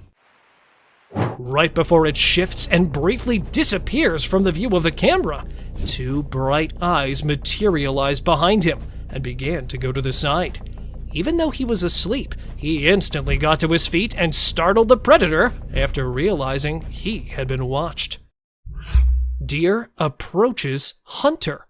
Right before it shifts and briefly disappears from the view of the camera, two bright eyes materialized behind him and began to go to the side. Even though he was asleep, he instantly got to his feet and startled the predator after realizing he had been watched. Deer approaches hunter.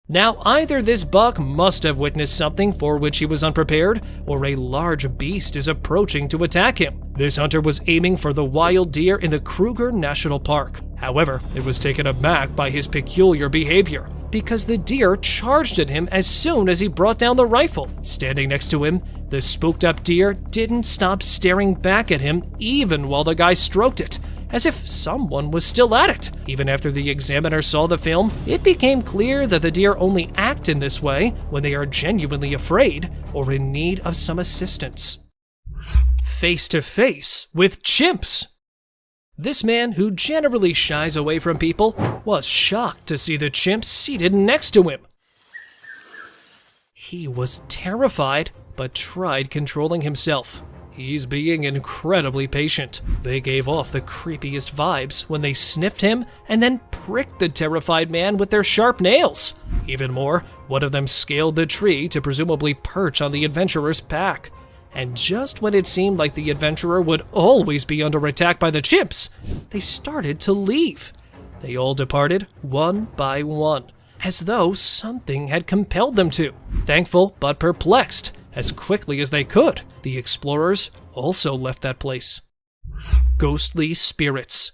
Now, either this buck must have witnessed something for which he was unprepared, or a large beast is approaching to attack him. This hunter was aiming for the wild deer in the Kruger National Park. However, it was taken aback by his peculiar behavior, because the deer charged at him as soon as he brought down the rifle. Standing next to him, the spooked up deer didn't stop staring back at him even while the guy stroked it, as if someone was still at it. Even after the examiner saw the film, it became clear that the deer only act in this way when they are genuinely afraid or in need of some assistance. face to face with chimps. This man, who generally shies away from people, was shocked to see the chimp seated next to him. He was terrified, but tried controlling himself. He's being incredibly patient. They gave off the creepiest vibes when they sniffed him and then pricked the terrified man with their sharp nails. Even more, one of them scaled the tree to presumably perch on the adventurer's back. And just when it seemed like the adventurer would always be under attack by the chimps, they started to leave. They all departed one by one, as though something had compelled them to. Thankful but perplexed, as quickly as they could, the explorers also left that place. Ghostly spirits.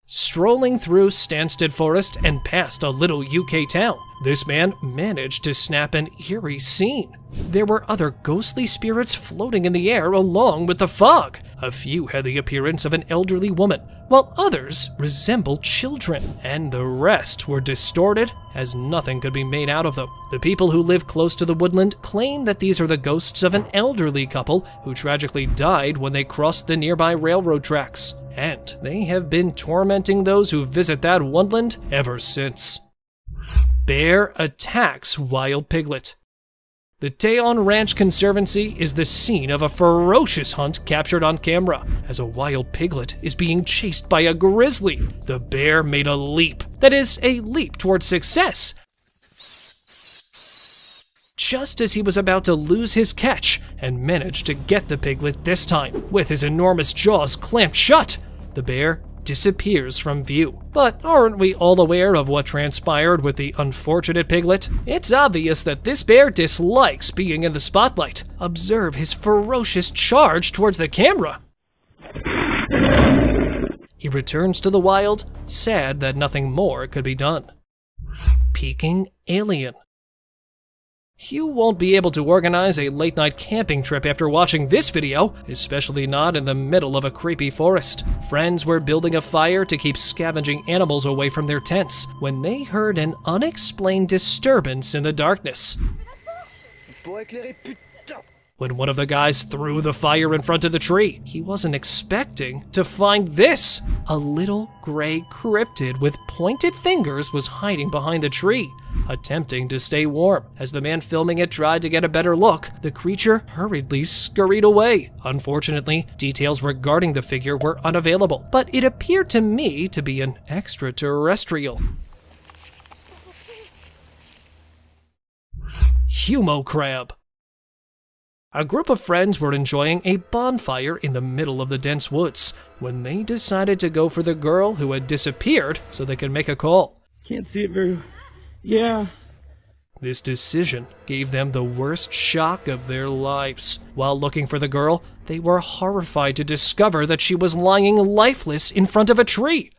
Strolling through Stansted Forest and past a little UK town, this man managed to snap an eerie scene. There were other ghostly spirits floating in the air along with the fog. A few had the appearance of an elderly woman, while others resembled children, and the rest were distorted as nothing could be made out of them. The people who live close to the woodland claim that these are the ghosts of an elderly couple who tragically died when they crossed the nearby railroad tracks, and they have been tormenting those who visit that woodland ever since. Bear attacks wild piglet. The Teon Ranch Conservancy is the scene of a ferocious hunt captured on camera, as a wild piglet is being chased by a grizzly. The bear made a leap, that is, a leap towards success, just as he was about to lose his catch, and managed to get the piglet this time. With his enormous jaws clamped shut, the bear disappears from view. But aren't we all aware of what transpired with the unfortunate piglet? It's obvious that this bear dislikes being in the spotlight. Observe his ferocious charge towards the camera. He returns to the wild, sad that nothing more could be done. Peeking alien. You won't be able to organize a late-night camping trip after watching this video, especially not in the middle of a creepy forest. Friends were building a fire to keep scavenging animals away from their tents when they heard an unexplained disturbance in the darkness. When one of the guys threw the fire in front of the tree, he wasn't expecting to find this. A little gray cryptid with pointed fingers was hiding behind the tree, attempting to stay warm. As the man filming it tried to get a better look, the creature hurriedly scurried away. Unfortunately, details regarding the figure were unavailable, but it appeared to me to be an extraterrestrial. Humo crab. A group of friends were enjoying a bonfire in the middle of the dense woods when they decided to go for the girl who had disappeared so they could make a call. Can't see it very... Yeah. This decision gave them the worst shock of their lives. While looking for the girl, they were horrified to discover that she was lying lifeless in front of a tree.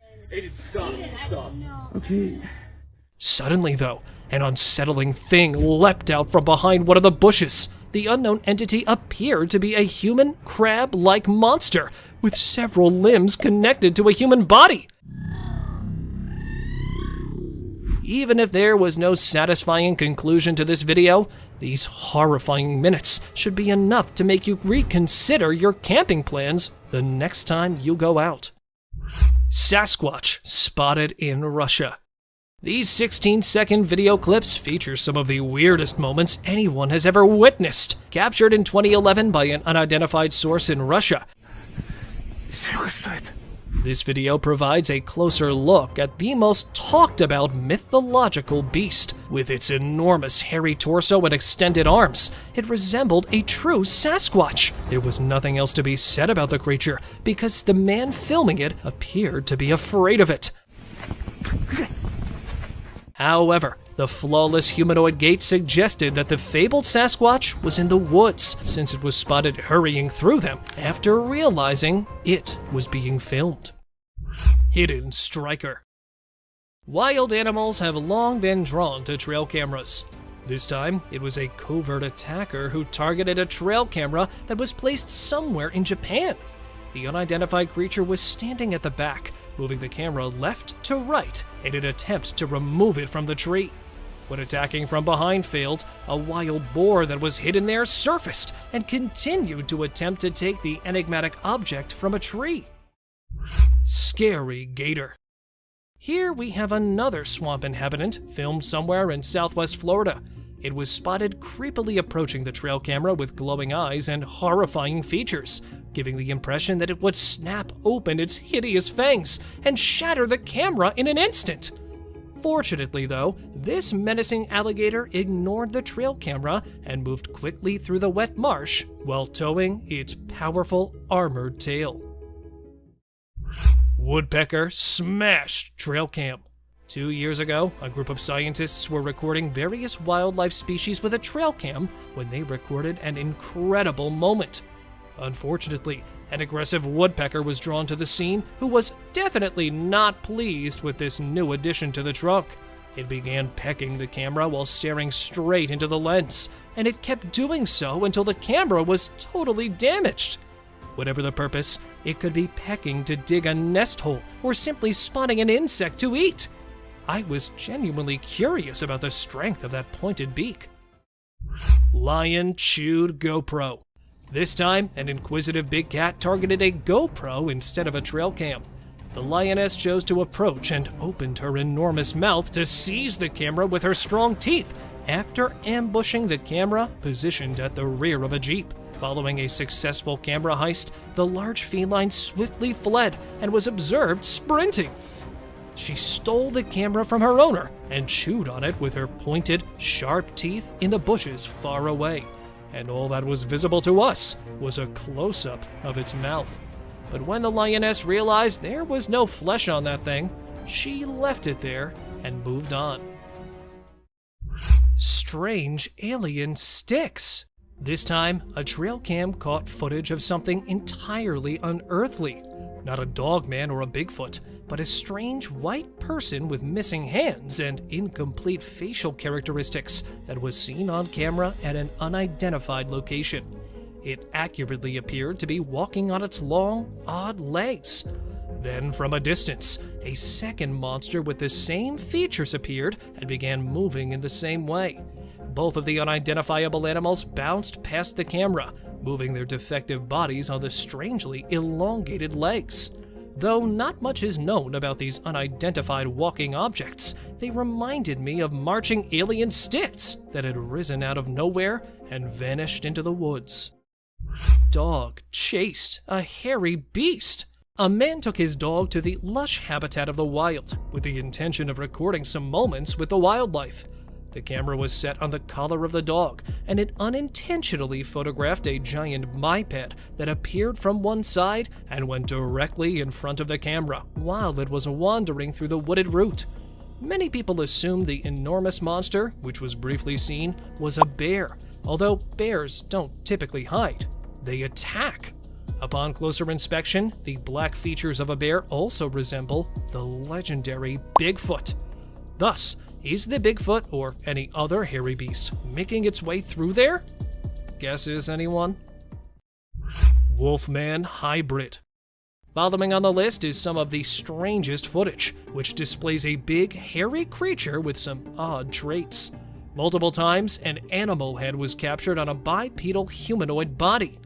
Stop. Okay. Suddenly, though, an unsettling thing leapt out from behind one of the bushes. The unknown entity appeared to be a human crab-like monster with several limbs connected to a human body. Even if there was no satisfying conclusion to this video, these horrifying minutes should be enough to make you reconsider your camping plans the next time you go out. Sasquatch spotted in Russia. These 16-second video clips feature some of the weirdest moments anyone has ever witnessed, captured in 2011 by an unidentified source in Russia. This video provides a closer look at the most talked about mythological beast. With its enormous hairy torso and extended arms, it resembled a true Sasquatch. There was nothing else to be said about the creature because the man filming it appeared to be afraid of it. However, the flawless humanoid gait suggested that the fabled Sasquatch was in the woods, since it was spotted hurrying through them after realizing it was being filmed. Hidden striker. Wild animals have long been drawn to trail cameras. This time, it was a covert attacker who targeted a trail camera that was placed somewhere in Japan. The unidentified creature was standing at the back, moving the camera left to right in an attempt to remove it from the tree. When attacking from behind failed, a wild boar that was hidden there surfaced and continued to attempt to take the enigmatic object from a tree. Scary gator. Here we have another swamp inhabitant filmed somewhere in southwest Florida. It was spotted creepily approaching the trail camera with glowing eyes and horrifying features, giving the impression that it would snap open its hideous fangs and shatter the camera in an instant. Fortunately, though, this menacing alligator ignored the trail camera and moved quickly through the wet marsh while towing its powerful armored tail. Woodpecker smashed trail cam. 2 years ago, a group of scientists were recording various wildlife species with a trail cam when they recorded an incredible moment. Unfortunately, an aggressive woodpecker was drawn to the scene who was definitely not pleased with this new addition to the trunk. It began pecking the camera while staring straight into the lens, and it kept doing so until the camera was totally damaged. Whatever the purpose, it could be pecking to dig a nest hole or simply spotting an insect to eat. I was genuinely curious about the strength of that pointed beak. Lion chewed GoPro. This time, an inquisitive big cat targeted a GoPro instead of a trail cam. The lioness chose to approach and opened her enormous mouth to seize the camera with her strong teeth after ambushing the camera positioned at the rear of a Jeep. Following a successful camera heist, the large feline swiftly fled and was observed sprinting. She stole the camera from her owner and chewed on it with her pointed, sharp teeth in the bushes far away. And all that was visible to us was a close-up of its mouth. But when the lioness realized there was no flesh on that thing, she left it there and moved on. Strange alien sticks. This time, a trail cam caught footage of something entirely unearthly. Not a dogman or a Bigfoot, but a strange white person with missing hands and incomplete facial characteristics that was seen on camera at an unidentified location. It accurately appeared to be walking on its long, odd legs. Then, from a distance, a second monster with the same features appeared and began moving in the same way. Both of the unidentifiable animals bounced past the camera, moving their defective bodies on the strangely elongated legs. Though not much is known about these unidentified walking objects, they reminded me of marching alien sticks that had risen out of nowhere and vanished into the woods. Dog chased a hairy beast. A man took his dog to the lush habitat of the wild with the intention of recording some moments with the wildlife. The camera was set on the collar of the dog, and it unintentionally photographed a giant biped that appeared from one side and went directly in front of the camera while it was wandering through the wooded route. Many people assumed the enormous monster, which was briefly seen, was a bear, although bears don't typically hide. They attack. Upon closer inspection, the black features of a bear also resemble the legendary Bigfoot. Thus, is the Bigfoot or any other hairy beast making its way through there? Guesses, anyone? Wolfman hybrid. Following on the list is some of the strangest footage, which displays a big, hairy creature with some odd traits. Multiple times, an animal head was captured on a bipedal humanoid body.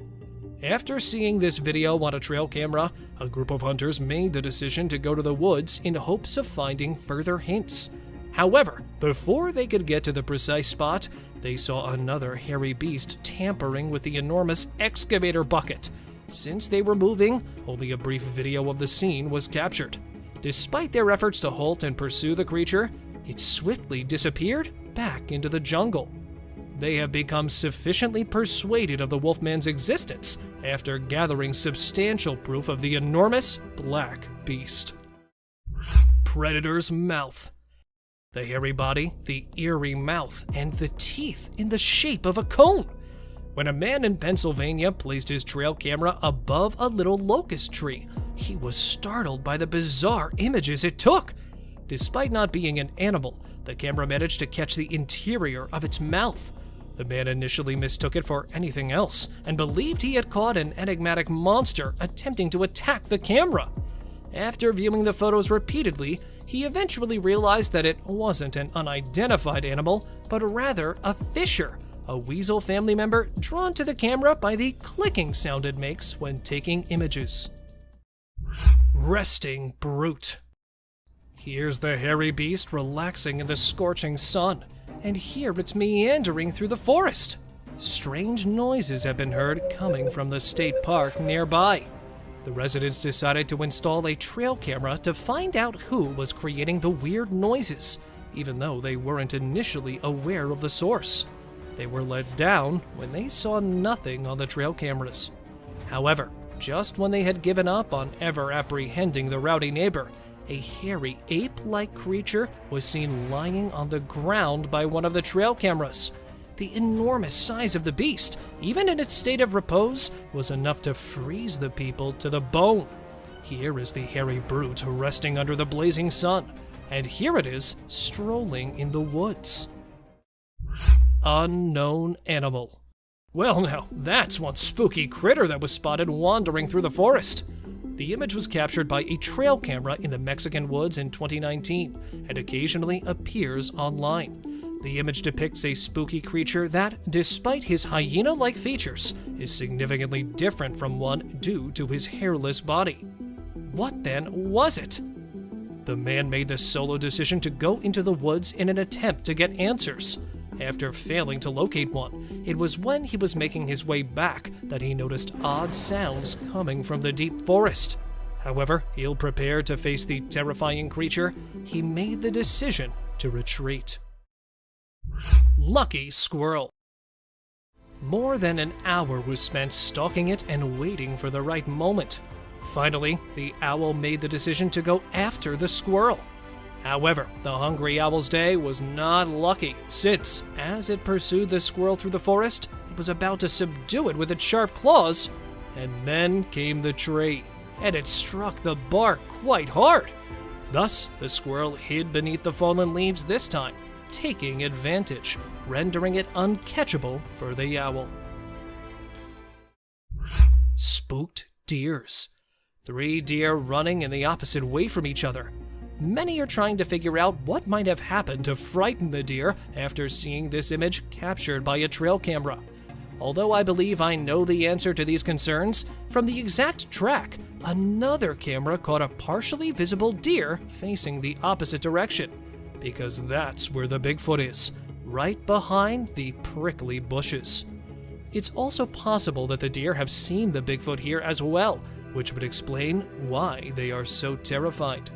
After seeing this video on a trail camera, a group of hunters made the decision to go to the woods in hopes of finding further hints. However, before they could get to the precise spot, they saw another hairy beast tampering with the enormous excavator bucket. Since they were moving, only a brief video of the scene was captured. Despite their efforts to halt and pursue the creature, it swiftly disappeared back into the jungle. They have become sufficiently persuaded of the Wolfman's existence after gathering substantial proof of the enormous black beast. Predator's mouth. The hairy body, the eerie mouth, and the teeth in the shape of a cone. When a man in Pennsylvania placed his trail camera above a little locust tree, he was startled by the bizarre images it took. Despite not being an animal, the camera managed to catch the interior of its mouth. The man initially mistook it for anything else and believed he had caught an enigmatic monster attempting to attack the camera. After viewing the photos repeatedly, he eventually realized that it wasn't an unidentified animal, but rather a fisher, a weasel family member drawn to the camera by the clicking sound it makes when taking images. Resting brute. Here's the hairy beast relaxing in the scorching sun, and here it's meandering through the forest. Strange noises have been heard coming from the state park nearby. The residents decided to install a trail camera to find out who was creating the weird noises, even though they weren't initially aware of the source. They were let down when they saw nothing on the trail cameras. However, just when they had given up on ever apprehending the rowdy neighbor, a hairy ape-like creature was seen lying on the ground by one of the trail cameras. The enormous size of the beast, even in its state of repose, was enough to freeze the people to the bone. Here is the hairy brute resting under the blazing sun, and here it is strolling in the woods. Unknown animal. Well now, that's one spooky critter that was spotted wandering through the forest. The image was captured by a trail camera in the Mexican woods in 2019 and occasionally appears online. The image depicts a spooky creature that, despite his hyena-like features, is significantly different from one due to his hairless body. What then was it? The man made the solo decision to go into the woods in an attempt to get answers. After failing to locate one, it was when he was making his way back that he noticed odd sounds coming from the deep forest. However, ill-prepared to face the terrifying creature, he made the decision to retreat. Lucky squirrel. More than an hour was spent stalking it and waiting for the right moment. Finally, the owl made the decision to go after the squirrel. However, the hungry owl's day was not lucky, since, as it pursued the squirrel through the forest, it was about to subdue it with its sharp claws, and then came the tree, and it struck the bark quite hard. Thus, the squirrel hid beneath the fallen leaves this time, taking advantage, rendering it uncatchable for the owl. Spooked deers. 3 deer running in the opposite way from each other. Many are trying to figure out what might have happened to frighten the deer after seeing this image captured by a trail camera. Although I believe I know the answer to these concerns, from the exact track, another camera caught a partially visible deer facing the opposite direction, because that's where the Bigfoot is, right behind the prickly bushes. It's also possible that the deer have seen the Bigfoot here as well, which would explain why they are so terrified.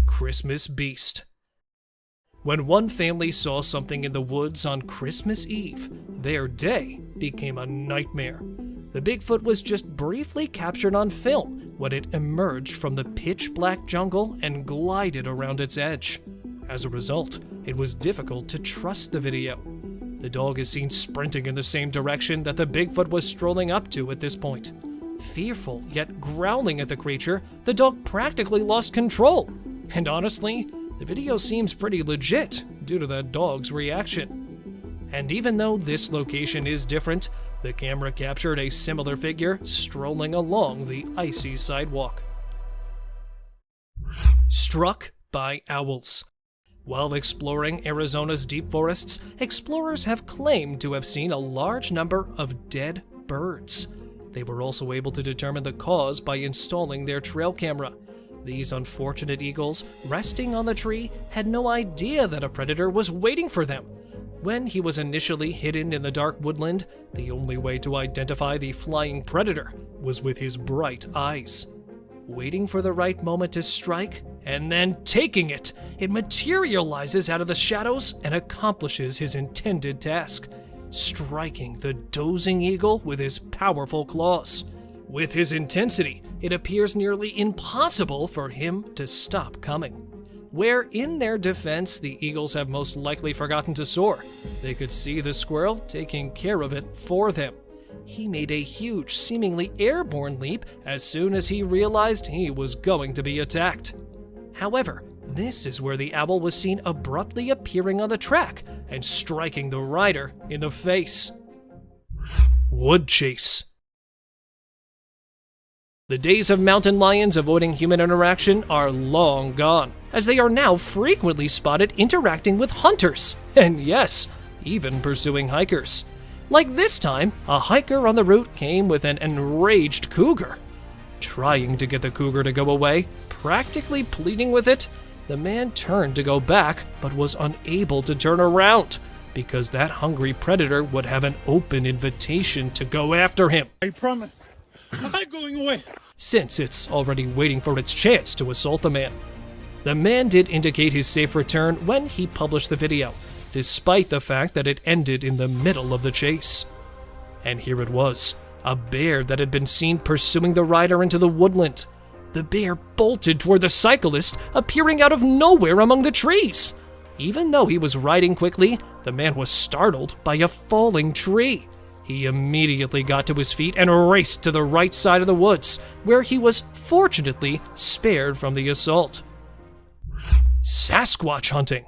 Christmas beast. When one family saw something in the woods on Christmas Eve, their day became a nightmare. The Bigfoot was just briefly captured on film when it emerged from the pitch-black jungle and glided around its edge. As a result, it was difficult to trust the video. The dog is seen sprinting in the same direction that the Bigfoot was strolling up to at this point. Fearful yet growling at the creature, the dog practically lost control. And honestly, the video seems pretty legit due to the dog's reaction. And even though this location is different, the camera captured a similar figure strolling along the icy sidewalk. Struck by owls. While exploring Arizona's deep forests, explorers have claimed to have seen a large number of dead birds. They were also able to determine the cause by installing their trail camera. These unfortunate eagles, resting on the tree, had no idea that a predator was waiting for them. When he was initially hidden in the dark woodland, the only way to identify the flying predator was with his bright eyes. Waiting for the right moment to strike, and then taking it, it materializes out of the shadows and accomplishes his intended task, striking the dozing eagle with his powerful claws. With his intensity, it appears nearly impossible for him to stop coming. Where, in their defense, the eagles have most likely forgotten to soar, they could see the squirrel taking care of it for them. He made a huge, seemingly airborne leap as soon as he realized he was going to be attacked. However, this is where the owl was seen abruptly appearing on the track and striking the rider in the face. Wood chase. The days of mountain lions avoiding human interaction are long gone, as they are now frequently spotted interacting with hunters, and yes, even pursuing hikers. Like this time, a hiker on the route came with an enraged cougar. Trying to get the cougar to go away, practically pleading with it, the man turned to go back, but was unable to turn around, because that hungry predator would have an open invitation to go after him. I promise. I'm not going away. Since it's already waiting for its chance to assault the man. The man did indicate his safe return when he published the video, despite the fact that it ended in the middle of the chase. And here it was, a bear that had been seen pursuing the rider into the woodland. The bear bolted toward the cyclist, appearing out of nowhere among the trees. Even though he was riding quickly, the man was startled by a falling tree. He immediately got to his feet and raced to the right side of the woods, where he was fortunately spared from the assault. Sasquatch hunting.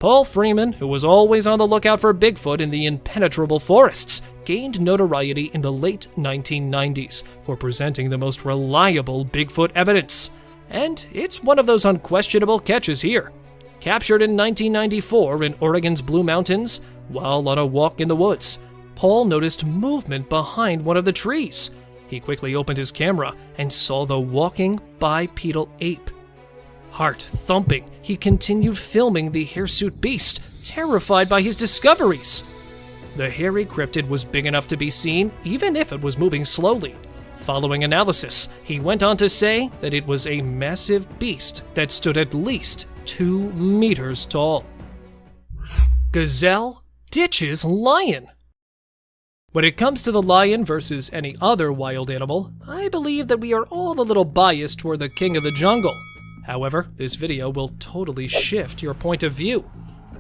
Paul Freeman, who was always on the lookout for Bigfoot in the impenetrable forests, gained notoriety in the late 1990s for presenting the most reliable Bigfoot evidence. And it's one of those unquestionable catches here. Captured in 1994 in Oregon's Blue Mountains, while on a walk in the woods, Paul noticed movement behind one of the trees. He quickly opened his camera and saw the walking bipedal ape. Heart thumping, he continued filming the hirsute beast, terrified by his discoveries. The hairy cryptid was big enough to be seen, even if it was moving slowly. Following analysis, he went on to say that it was a massive beast that stood at least 2 meters tall. Gazelle ditches lion. When it comes to the lion versus any other wild animal, I believe that we are all a little biased toward the king of the jungle. However, this video will totally shift your point of view.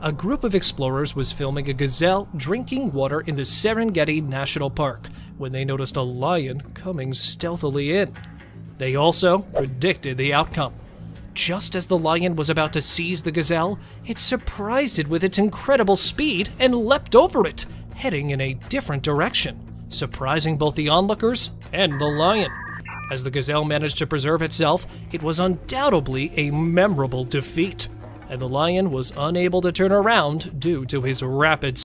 A group of explorers was filming a gazelle drinking water in the Serengeti National Park when they noticed a lion coming stealthily in. They also predicted the outcome. Just as the lion was about to seize the gazelle, it surprised it with its incredible speed and leapt over it, heading in a different direction, surprising both the onlookers and the lion. As the gazelle managed to preserve itself, it was undoubtedly a memorable defeat, and the lion was unable to turn around due to his rapid